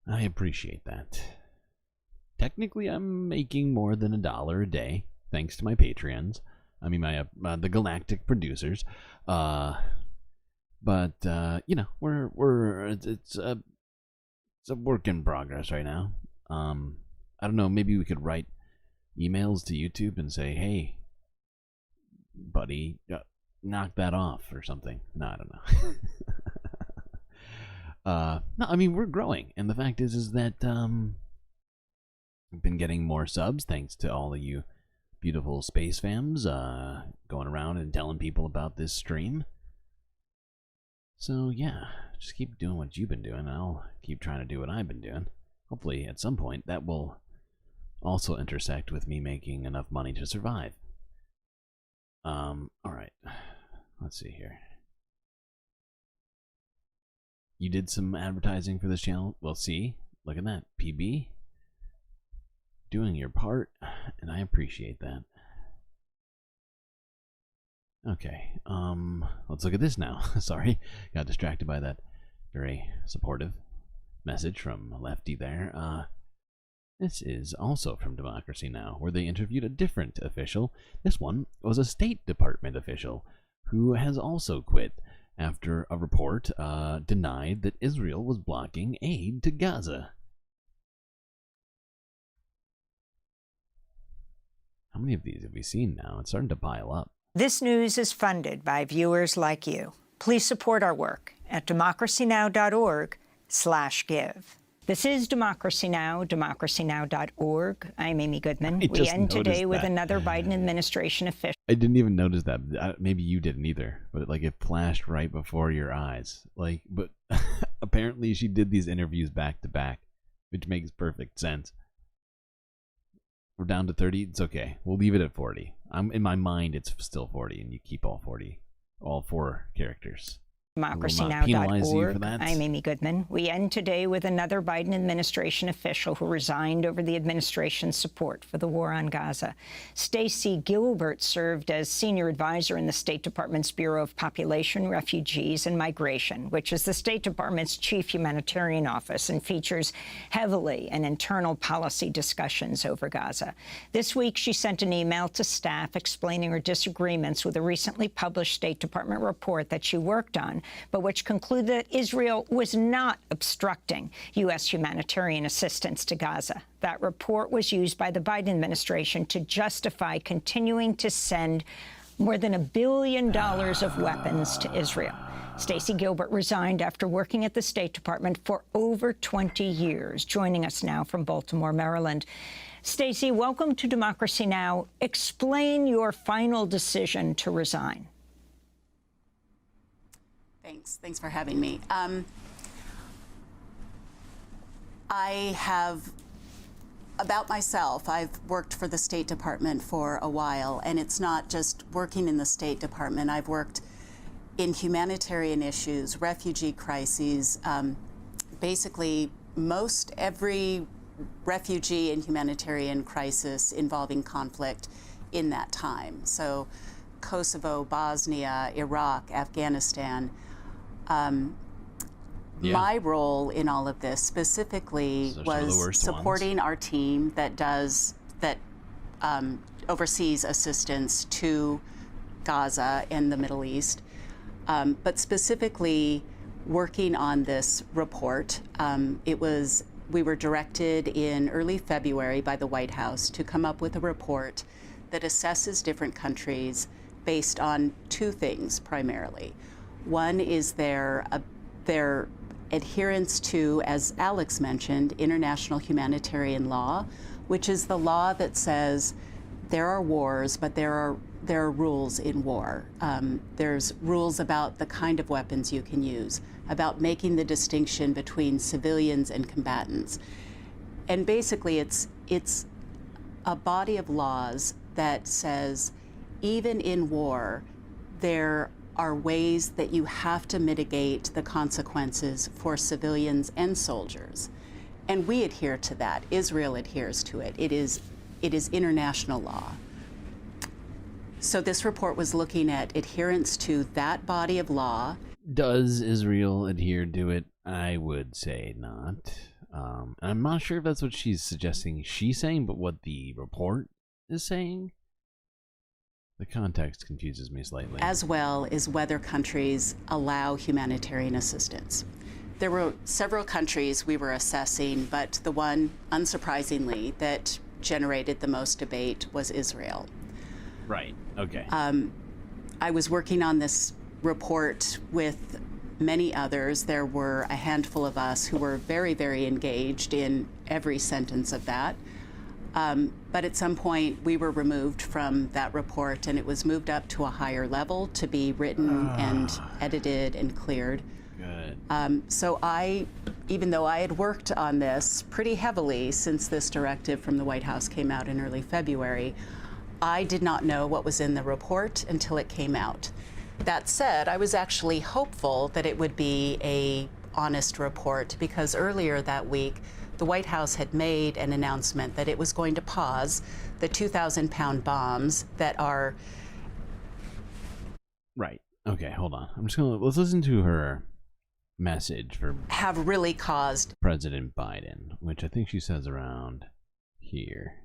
I appreciate that. Technically, I'm making more than $1 a day, thanks to my Patreons. I mean, my the Galactic producers. But you know, it's a work in progress right now. I don't know. Maybe we could write emails to YouTube and say, "Hey, buddy, knock that off" or something. No, I don't know. No, I mean, we're growing, and the fact is that I've been getting more subs thanks to all of you beautiful space fams going around and telling people about this stream. So yeah, just keep doing what you've been doing. I'll keep trying to do what I've been doing. Hopefully, at some point, that will also intersect with me making enough money to survive. All right, let's see here. You did some advertising for this channel. Well, see, look at that, PB, doing your part, and I appreciate that. Okay, let's look at this now. Sorry, got distracted by that very supportive message from Lefty there. This is also from Democracy Now!, where they interviewed a different official. This one was a State Department official who has also quit after a report denied that Israel was blocking aid to Gaza. How many of these have we seen now? It's starting to pile up. This news is funded by viewers like you. Please support our work at democracynow.org/give. This is Democracy Now!, democracynow.org. I'm Amy Goodman. We end today with another Biden administration official. I didn't even notice that. Maybe you didn't either, but like it flashed right before your eyes. Like, but apparently she did these interviews back to back, which makes perfect sense. We're down to 30. It's okay. We'll leave it at 40. In my mind, it's still 40, and you keep all 40, all 4 characters. democracynow.org. I'm Amy Goodman. We end today with another Biden administration official who resigned over the administration's support for the war on Gaza. Stacey Gilbert served as senior advisor in the State Department's Bureau of Population, Refugees, and Migration, which is the State Department's chief humanitarian office and features heavily in internal policy discussions over Gaza. This week, she sent an email to staff explaining her disagreements with a recently published State Department report that she worked on, but which concluded that Israel was not obstructing U.S. humanitarian assistance to Gaza. That report was used by the Biden administration to justify continuing to send more than $1 billion of weapons to Israel. Stacey Gilbert resigned after working at the State Department for over 20 years. Joining us now from Baltimore, Maryland. Stacey, welcome to Democracy Now! Explain your final decision to resign. Thanks for having me. About myself, I've worked for the State Department for a while, and it's not just working in the State Department. I've worked in humanitarian issues, refugee crises, basically most every refugee and humanitarian crisis involving conflict in that time. So Kosovo, Bosnia, Iraq, Afghanistan. My role in all of this specifically was supporting our team that oversees assistance to Gaza and the Middle East, but specifically working on this report. We were directed in early February by the White House to come up with a report that assesses different countries based on 2 things primarily. One is their adherence to, as Alex mentioned, international humanitarian law, which is the law that says there are wars, but there are rules in war. There's rules about the kind of weapons you can use, about making the distinction between civilians and combatants. And basically, it's a body of laws that says even in war, there are ways that you have to mitigate the consequences for civilians and soldiers. And we adhere to that. Israel adheres to it. It it is international law. So this report was looking at adherence to that body of law. Does Israel adhere to it? I would say not. I'm not sure if that's what she's suggesting she's saying, but what the report is saying. The context confuses me slightly. As well as whether countries allow humanitarian assistance. There were several countries we were assessing, but the one, unsurprisingly, that generated the most debate was Israel. Right, okay. I was working on this report with many others. There were a handful of us who were very, very engaged in every sentence of that. But at some point, we were removed from that report, and it was moved up to a higher level to be written and edited and cleared. Good. So even though I had worked on this pretty heavily since this directive from the White House came out in early February, I did not know what was in the report until it came out. That said, I was actually hopeful that it would be an honest report, because earlier that week, the White House had made an announcement that it was going to pause the 2,000-pound bombs that are... Right. Okay, hold on. Let's listen to her message for... have really caused... President Biden, which I think she says around here.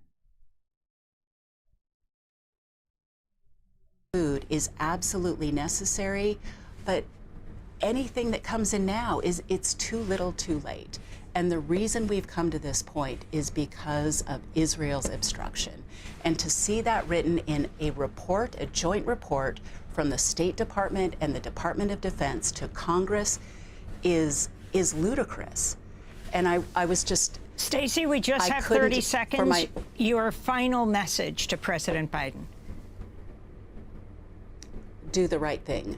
Food is absolutely necessary, but anything that comes in now it's too little too late. And the reason we've come to this point is because of Israel's obstruction. And to see that written in a report, a joint report from the State Department and the Department of Defense to Congress is ludicrous. And I was just... Stacey, we just have 30 seconds. Your final message to President Biden. Do the right thing.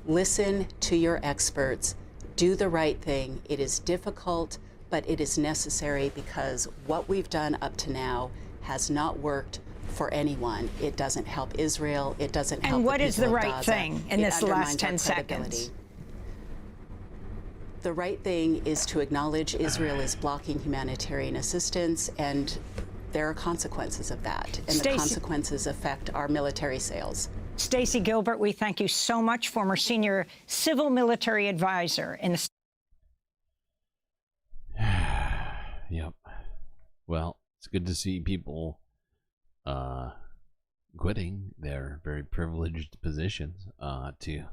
Listen to your experts. Do the right thing. It is difficult, but it is necessary, because what we've done up to now has not worked for anyone. It doesn't help Israel. It doesn't help And what the is the people of right Gaza. thing in It this last undermines 10 our seconds? credibility. The right thing is to acknowledge Israel is blocking humanitarian assistance, and there are consequences of that. And the consequences affect our military sales. Stacey Gilbert, we thank you so much, former senior civil military advisor in the... Yep. Well, it's good to see people quitting their very privileged positions to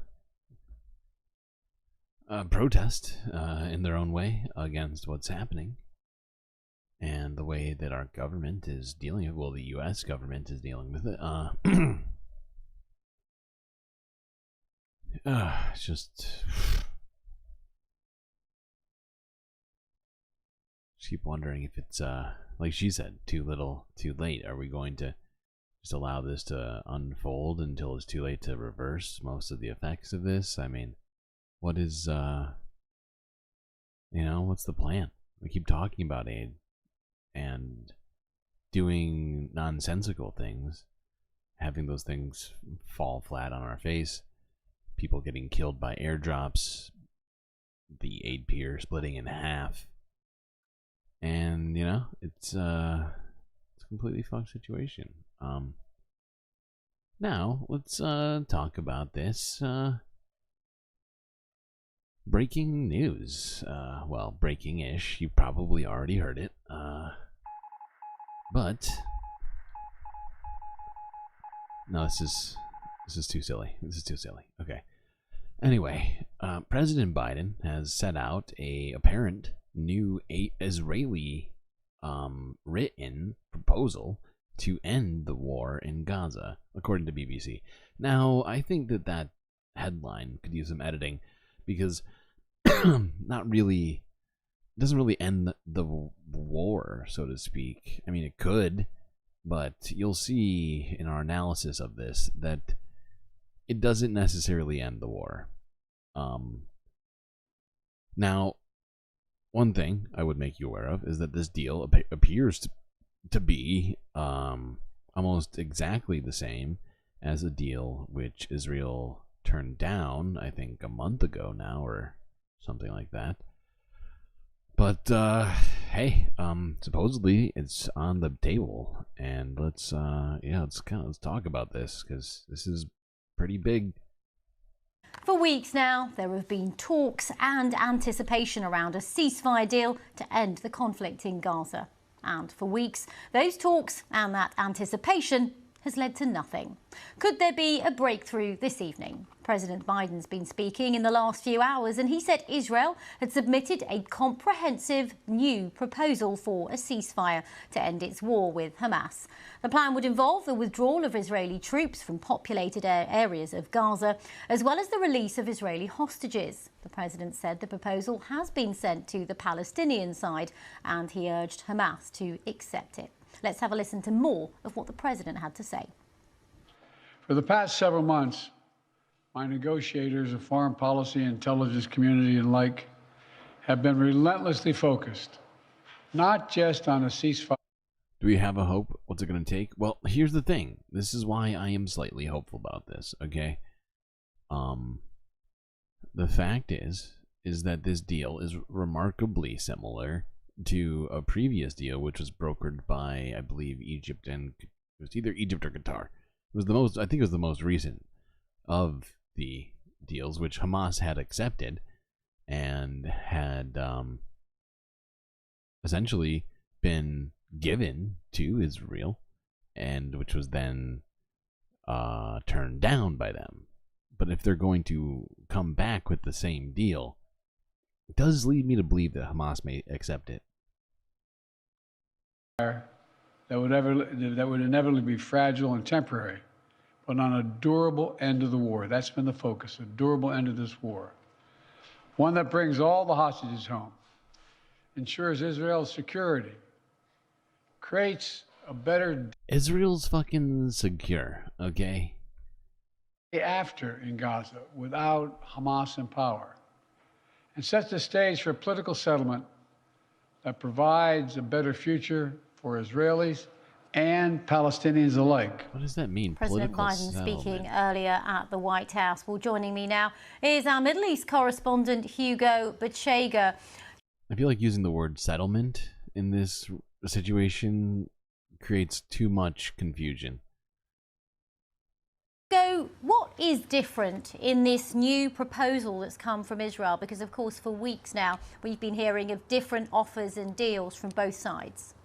protest in their own way against what's happening and the way that our government is dealing with, well, the U.S. government is dealing with it. It's just keep wondering if it's like she said, too little, too late. Are we going to just allow this to unfold until it's too late to reverse most of the effects of this? I mean, what is what's the plan? We keep talking about aid and doing nonsensical things, having those things fall flat on our face. People getting killed by airdrops, the aid pier splitting in half, and it's a completely fucked situation. Now let's talk about this breaking news. Well, breaking-ish. You probably already heard it, but no, this is too silly. This is too silly. Okay. Anyway, President Biden has set out a apparent new Israeli written proposal to end the war in Gaza, according to BBC. Now, I think that headline could use some editing, because doesn't really end the war, so to speak. I mean, it could, but you'll see in our analysis of this that it doesn't necessarily end the war. Now, one thing I would make you aware of is that this deal appears to be almost exactly the same as a deal which Israel turned down, I think, a month ago now, or something like that. But hey, supposedly it's on the table, and let's talk about this, because this is pretty big. For weeks now, there have been talks and anticipation around a ceasefire deal to end the conflict in Gaza. And for weeks, those talks and that anticipation has led to nothing. Could there be a breakthrough this evening? President Biden's been speaking in the last few hours, and he said Israel had submitted a comprehensive new proposal for a ceasefire to end its war with Hamas. The plan would involve the withdrawal of Israeli troops from populated areas of Gaza, as well as the release of Israeli hostages. The president said the proposal has been sent to the Palestinian side, and he urged Hamas to accept it. Let's have a listen to more of what the president had to say. For the past several months, my negotiators of foreign policy, intelligence community, and like have been relentlessly focused, not just on a ceasefire. Do we have a hope? What's it going to take? Well, here's the thing. This is why I am slightly hopeful about this, okay? The fact is that this deal is remarkably similar to a previous deal, which was brokered by, I believe, Egypt, and it was either Egypt or Qatar. It was the most, I think it was the most recent of the deals, which Hamas had accepted and had essentially been given to Israel, and which was then turned down by them. But if they're going to come back with the same deal, it does lead me to believe that Hamas may accept it. That would inevitably be fragile and temporary, but on a durable end of the war. That's been the focus, a durable end of this war. One that brings all the hostages home, ensures Israel's security, creates a better Israel's fucking secure, okay? day after in Gaza without Hamas in power, and sets the stage for a political settlement that provides a better future for Israelis and Palestinians alike. What does that mean? President Biden speaking earlier at the White House. Well, joining me now is our Middle East correspondent, Hugo Bachega. I feel like using the word settlement in this situation creates too much confusion. So what is different in this new proposal that's come from Israel? Because, of course, for weeks now, we've been hearing of different offers and deals from both sides.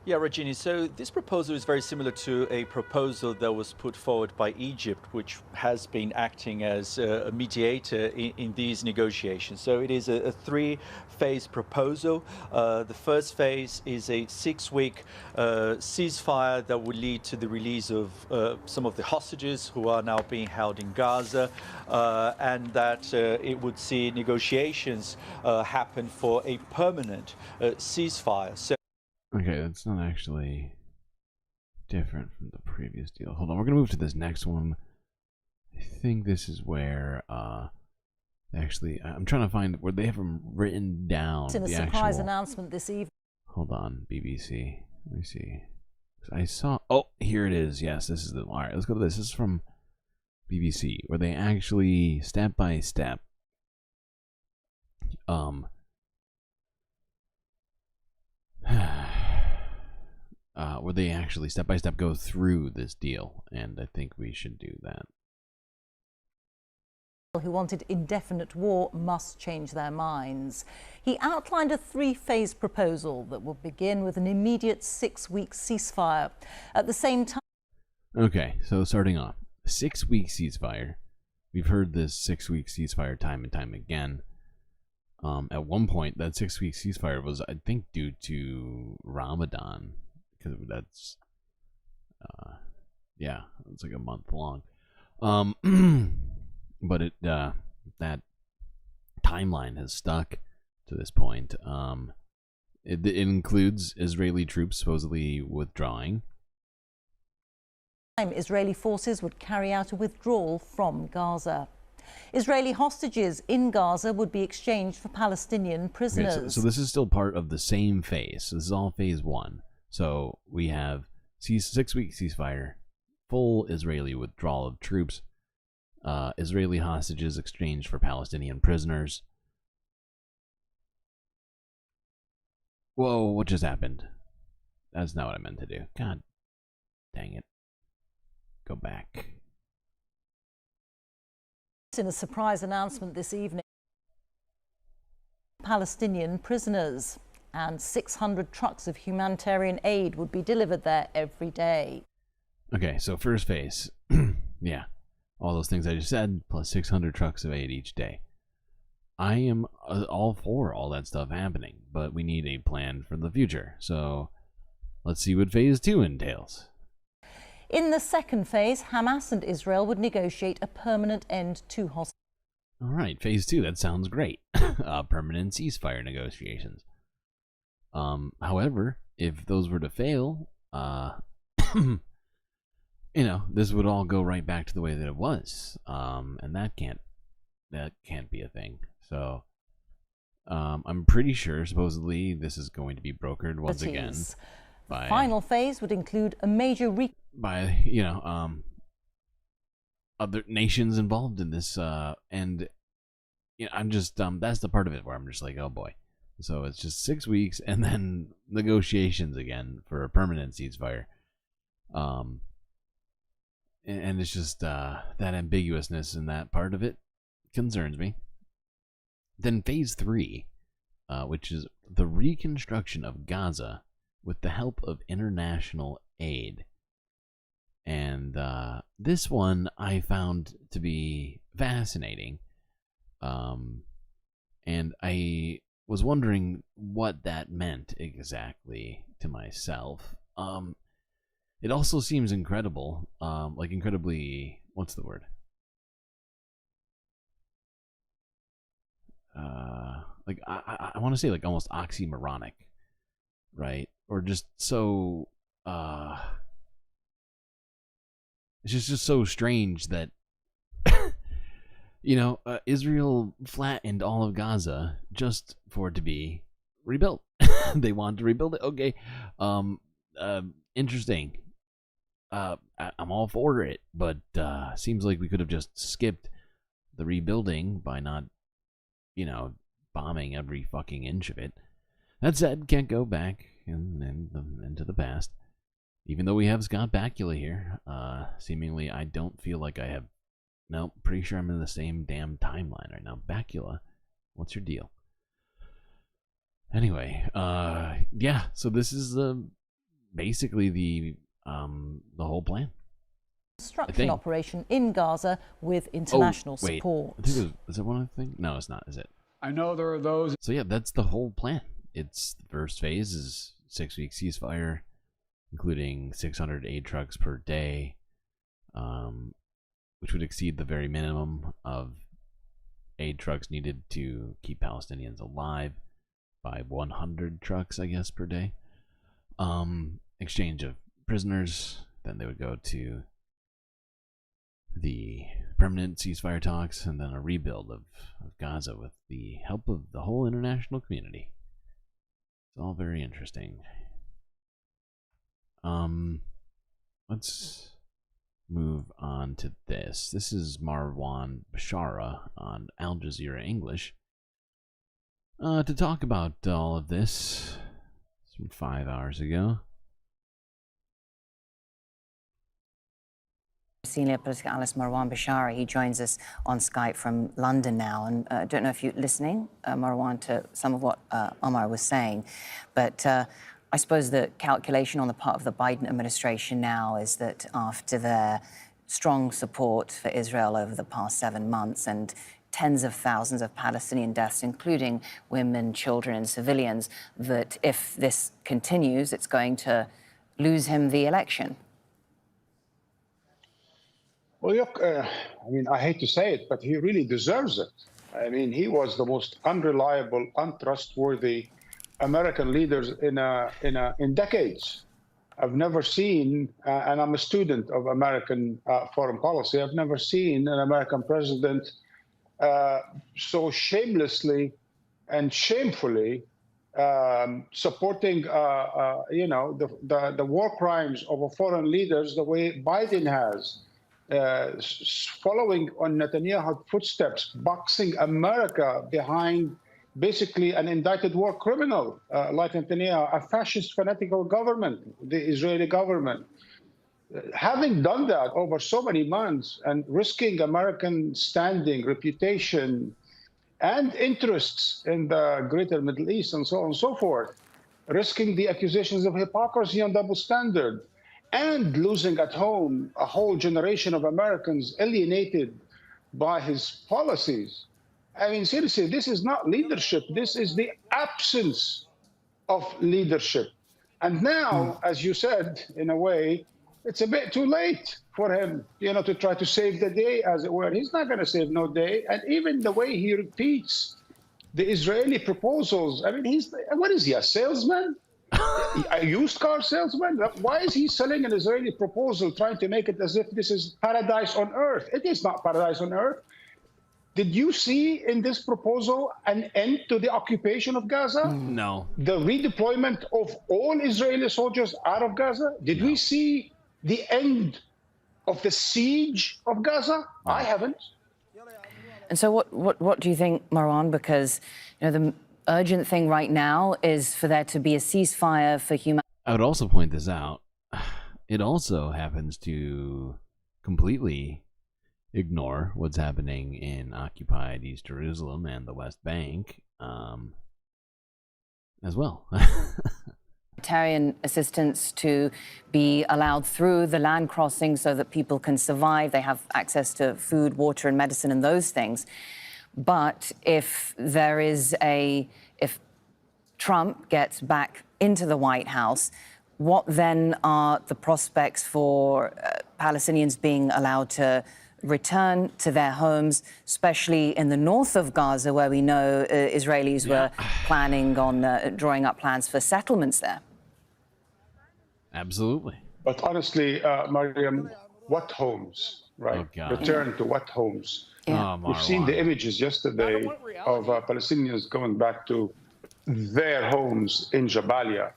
Yeah, Regina, so this proposal is very similar to a proposal that was put forward by Egypt, which has been acting as a mediator in these negotiations. So it is a three-phase proposal. The first phase is a 6-week ceasefire that would lead to the release of some of the hostages who are now being held in Gaza, and that it would see negotiations happen for a permanent ceasefire. So okay, that's not actually different from the previous deal. Hold on, we're going to move to this next one. I think this is where, actually, I'm trying to find where they have them written down. It's in a surprise announcement this evening. Hold on, BBC. Let me see. I saw, oh, here it is. Yes, this is the, all right, let's go to this. This is from BBC, where they actually, step by step, where they actually step by step go through this deal, and I think we should do that. Who wanted indefinite war must change their minds. He outlined a three-phase proposal that will begin with an immediate 6-week ceasefire. At the same time... Okay, so starting off, 6-week ceasefire. We've heard this 6-week ceasefire time and time again. At one point, that 6-week ceasefire was, I think, due to Ramadan, because that's, yeah, it's like a month long. But it, that timeline has stuck to this point. It includes Israeli troops supposedly withdrawing. Israeli forces would carry out a withdrawal from Gaza. Israeli hostages in Gaza would be exchanged for Palestinian prisoners. Okay, so this is still part of the same phase. This is all phase 1. So we have 6-week ceasefire, full Israeli withdrawal of troops, Israeli hostages exchanged for Palestinian prisoners, Whoa, what just happened? That's not what I meant to do. God dang it. Go back. In a surprise announcement this evening, Palestinian prisoners and 600 trucks of humanitarian aid would be delivered there every day. Okay, so first phase. Yeah, all those things I just said, plus 600 trucks of aid each day. I am all for all that stuff happening, but we need a plan for the future. So let's see what phase 2 entails. In the second phase, Hamas and Israel would negotiate a permanent end to hostilities. All right, phase 2, that sounds great. Permanent ceasefire negotiations. However, if those were to fail, you know, this would all go right back to the way that it was. And that can't be a thing. So I'm pretty sure, supposedly, this is going to be brokered once again. The final phase would include a major by, you know, other nations involved in this, and you know, I'm just that's the part of it where I'm just like, oh boy. So it's just 6 weeks and then negotiations again for a permanent ceasefire. And it's just that ambiguousness in that part of it concerns me. Then phase 3, which is the reconstruction of Gaza with the help of international aid. And this one I found to be fascinating. And I was wondering what that meant exactly to myself. It also seems incredible, like incredibly, what's the word? Like I want to say like almost oxymoronic, right? Or just so, it's just so strange that, you know, Israel flattened all of Gaza just for it to be rebuilt. They want to rebuild it. Okay. Interesting. I'm all for it, but seems like we could have just skipped the rebuilding by not, you know, bombing every fucking inch of it. That said, can't go back into the past. Even though we have Scott Bakula here, seemingly I don't feel like I have. No, pretty sure I'm in the same damn timeline right now. Bakula, what's your deal? Anyway, yeah. So this is basically the whole plan. Construction operation in Gaza with international support. I think is it one other thing? No, it's not. Is it? I know there are those. So yeah, that's the whole plan. It's the first phase is 6-week ceasefire, including 600 aid trucks per day, which would exceed the very minimum of aid trucks needed to keep Palestinians alive by 100 trucks, I guess, per day. Exchange of prisoners, then they would go to the permanent ceasefire talks, and then a rebuild of Gaza with the help of the whole international community. It's all very interesting. Let's move on to this. This is Marwan Bashara on Al Jazeera English to talk about all of this from 5 hours ago. Senior political analyst Marwan Bashara, he joins us on Skype from London now. And I don't know if you're listening, Marwan, to some of what Omar was saying, but I suppose the calculation on the part of the Biden administration now is that after their strong support for Israel over the past 7 months and tens of thousands of Palestinian deaths, including women, children, and civilians, that if this continues, it's going to lose him the election. Well, look, I mean, I hate to say it, but he really deserves it. I mean, he was the most unreliable, untrustworthy American leaders in decades. I've never seen, and I'm a student of American foreign policy, I've never seen an American president so shamelessly and shamefully supporting, you know, the war crimes of foreign leaders the way Biden has. Following on Netanyahu's footsteps, boxing America behind basically an indicted war criminal like Netanyahu, a fascist fanatical government, the Israeli government. Having done that over so many months and risking American standing, reputation, and interests in the greater Middle East and so on and so forth, risking the accusations of hypocrisy and double standard, and losing at home a whole generation of Americans alienated by his policies. I mean, seriously, this is not leadership. This is the absence of leadership. And now, as you said, in a way, it's a bit too late for him, to try to save the day, as it were. He's not going to save no day. And even the way he repeats the Israeli proposals, I mean, what is he, a salesman? A used car salesman? Why is he selling an Israeli proposal, trying to make it as if this is paradise on earth? It is not paradise on earth. Did you see in this proposal an end to the occupation of Gaza? No. The redeployment of all Israeli soldiers out of Gaza? Did we see the end of the siege of Gaza? I haven't. And so what do you think, Marwan? Because the urgent thing right now is for there to be a ceasefire for humanity. I would also point this out. It also happens to completely ignore what's happening in occupied East Jerusalem and the West Bank as well. Humanitarian assistance to be allowed through the land crossing so that people can survive. They have access to food, water, and medicine and those things. But if Trump gets back into the White House, what then are the prospects for Palestinians being allowed to return to their homes, especially in the north of Gaza, where we know Israelis were planning on drawing up plans for settlements there? Absolutely. But honestly, Mariam, what homes, right? Oh, Return to what homes? Yeah. We've seen the images yesterday of Palestinians going back to their homes in Jabalia.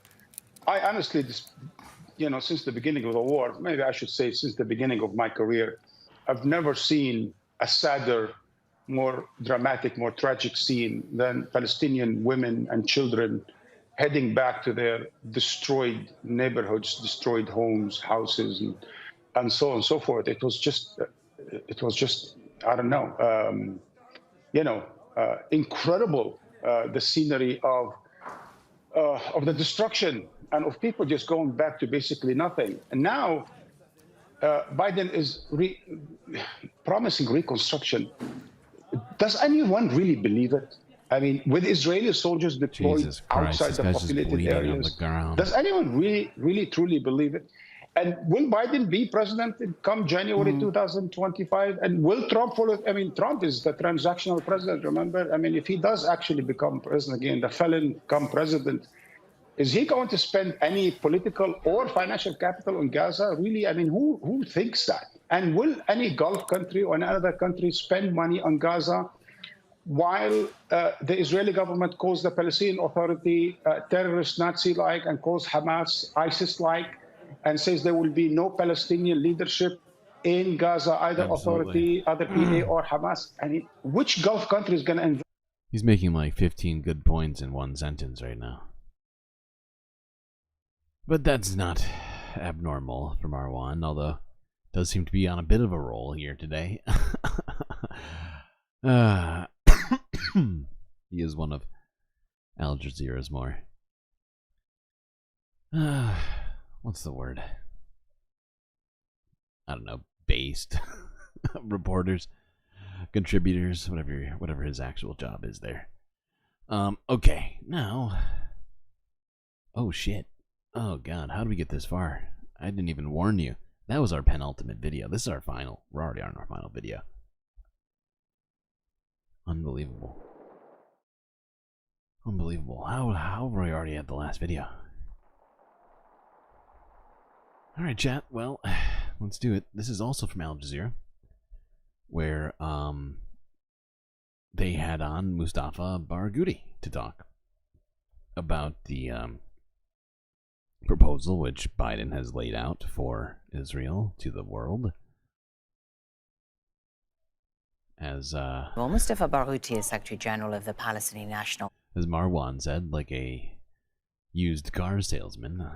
I honestly, since the beginning of the war, maybe I should say since the beginning of my career, I've never seen a sadder, more dramatic, more tragic scene than Palestinian women and children heading back to their destroyed neighborhoods, destroyed homes, houses, and so on and so forth. It was just, I don't know, incredible, the scenery of the destruction and of people just going back to basically nothing. And now Biden is promising reconstruction. Does anyone really believe it? I mean, with Israeli soldiers deployed outside the populated areas, does anyone really, truly believe it? And will Biden be president come January 2025? And will Trump follow? I mean, Trump is the transactional president, remember? I mean, if he does actually become president again, the felon come president, is he going to spend any political or financial capital on Gaza? Really, I mean, who thinks that? And will any Gulf country or another country spend money on Gaza while the Israeli government calls the Palestinian Authority terrorist, Nazi-like, and calls Hamas ISIS-like, and says there will be no Palestinian leadership in Gaza, either authority, either PA or Hamas? I mean, which Gulf country is going to invest? He's making like 15 good points in one sentence right now. But that's not abnormal for Marwan, although does seem to be on a bit of a roll here today. He is one of Al Jazeera's more what's the word? I don't know, based reporters, contributors, whatever his actual job is there. Okay, now. Oh shit. Oh god, how did we get this far? I didn't even warn you. That was our penultimate video. This is our final. We're already on our final video. Unbelievable. Unbelievable. How are we already at the last video? Alright, chat. Well, let's do it. This is also from Al Jazeera, where they had on Mustafa Barghouti to talk about the proposal which Biden has laid out for Israel to the world. as Well, Mustafa Barghouti is Secretary General of the Palestinian National as Marwan said, like a used car salesman.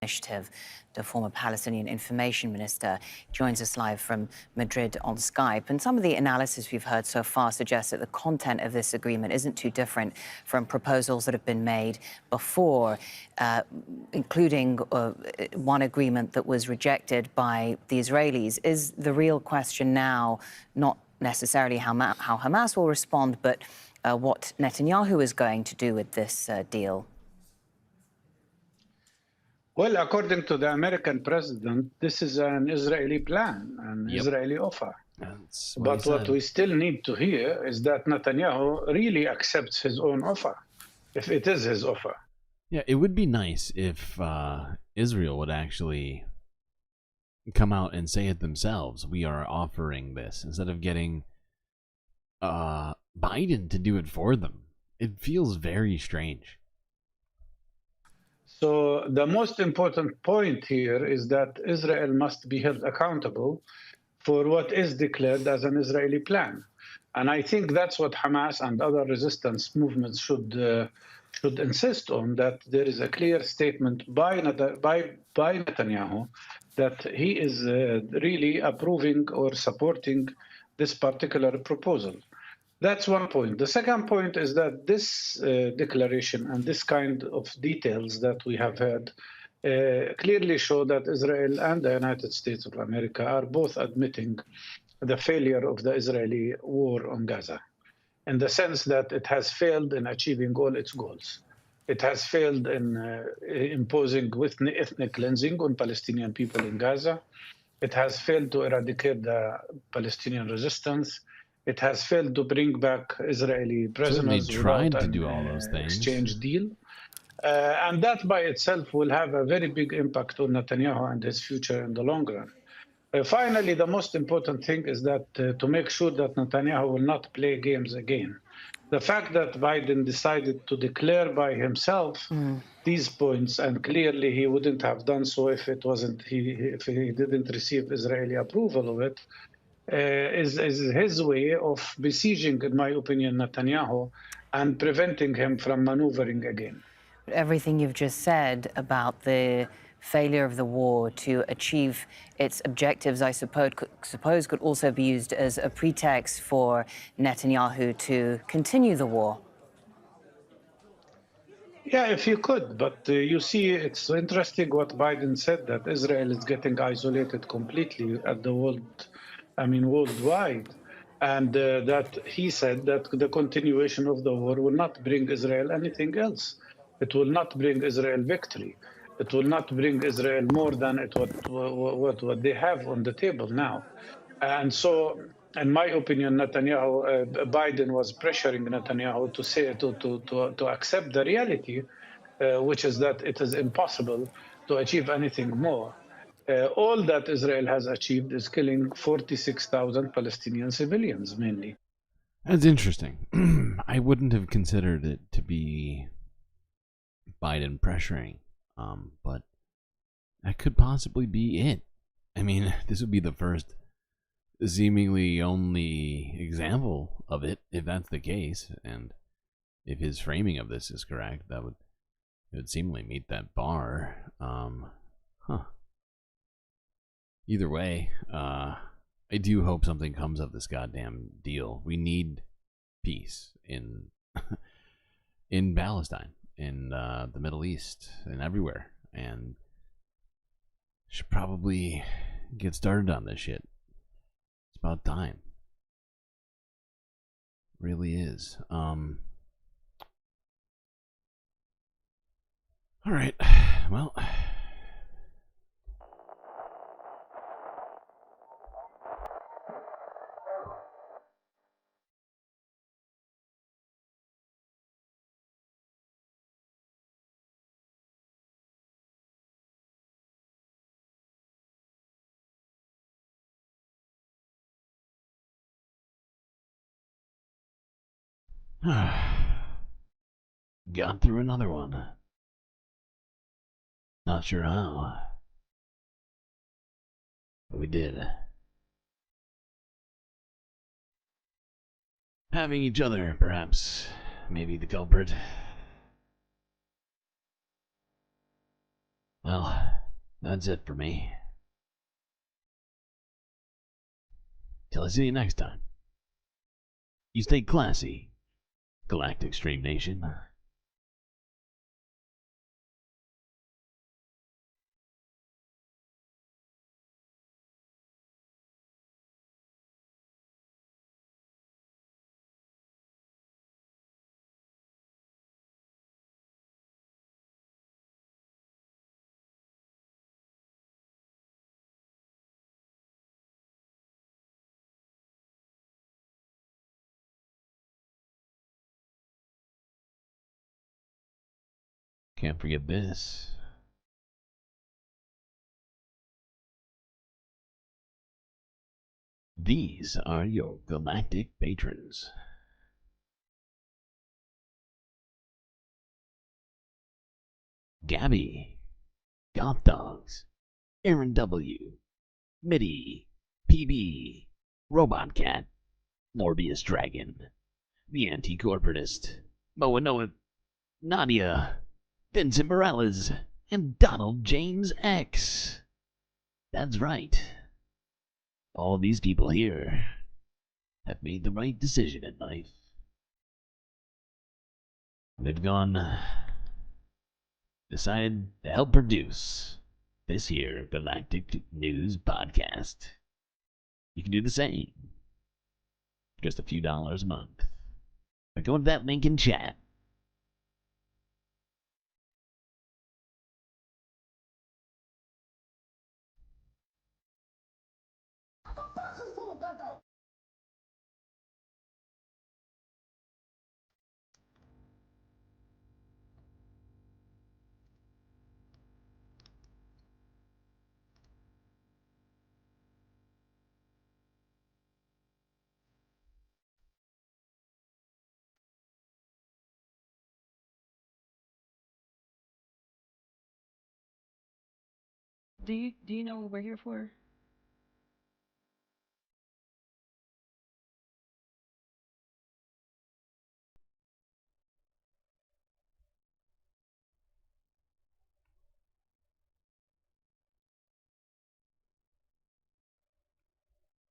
Initiative. The former Palestinian information minister joins us live from Madrid on Skype. And some of the analysis we've heard so far suggests that the content of this agreement isn't too different from proposals that have been made before, including one agreement that was rejected by the Israelis. Is the real question now not necessarily how Hamas will respond, but what Netanyahu is going to do with this deal? Well, according to the American president, this is an Israeli plan, an Israeli offer. But what we still need to hear is that Netanyahu really accepts his own offer, if it is his offer. Yeah, it would be nice if Israel would actually come out and say it themselves. We are offering this, instead of getting Biden to do it for them. It feels very strange. So the most important point here is that Israel must be held accountable for what is declared as an Israeli plan. And I think that's what Hamas and other resistance movements should insist on, that there is a clear statement by Netanyahu that he is really approving or supporting this particular proposal. That's one point. The second point is that this declaration and this kind of details that we have heard clearly show that Israel and the United States of America are both admitting the failure of the Israeli war on Gaza, in the sense that it has failed in achieving all its goals. It has failed in imposing ethnic cleansing on Palestinian people in Gaza. It has failed to eradicate the Palestinian resistance. It has failed to bring back Israeli prisoners tried without to do all those things. Exchange deal. And that by itself will have a very big impact on Netanyahu and his future in the long run. Finally, the most important thing is that to make sure that Netanyahu will not play games again. The fact that Biden decided to declare by himself these points, and clearly he wouldn't have done so if if he didn't receive Israeli approval of it, is his way of besieging, in my opinion, Netanyahu and preventing him from maneuvering again. Everything you've just said about the failure of the war to achieve its objectives, I suppose could also be used as a pretext for Netanyahu to continue the war. Yeah, if you could, but you see, it's interesting what Biden said, that Israel is getting isolated completely at the worldwide. And that he said that the continuation of the war will not bring Israel anything else. It will not bring Israel victory. It will not bring Israel more than what they have on the table now. And so, in my opinion, Biden was pressuring Netanyahu to say to accept the reality, which is that it is impossible to achieve anything more. All that Israel has achieved is killing 46,000 Palestinian civilians, mainly. That's interesting. I wouldn't have considered it to be Biden pressuring, but that could possibly be it. I mean, this would be the first, seemingly only example of it, if that's the case, and if his framing of this is correct, it would seemingly meet that bar. Either way, I do hope something comes of this goddamn deal. We need peace in in Palestine, in the Middle East, and everywhere, and should probably get started on this shit. It's about time. Really is. All right. Well, got through another one. Not sure how. But we did. Having each other, perhaps, maybe the culprit. Well, that's it for me. Till I see you next time. You stay classy, Galactic Stream Nation. Can't forget this. These are your galactic patrons. Gabby, Goth Dogs, Aaron W, Mitty, PB, Robot Cat, Morbius Dragon, The Anti-Corporatist, Moanoa, Nadia, Vincent Morales, and Donald James X. That's right. All these people here have made the right decision in life. They've decided to help produce this here Galactic News Podcast. You can do the same. Just a few dollars a month. But go to that link in chat. Do you know what we're here for?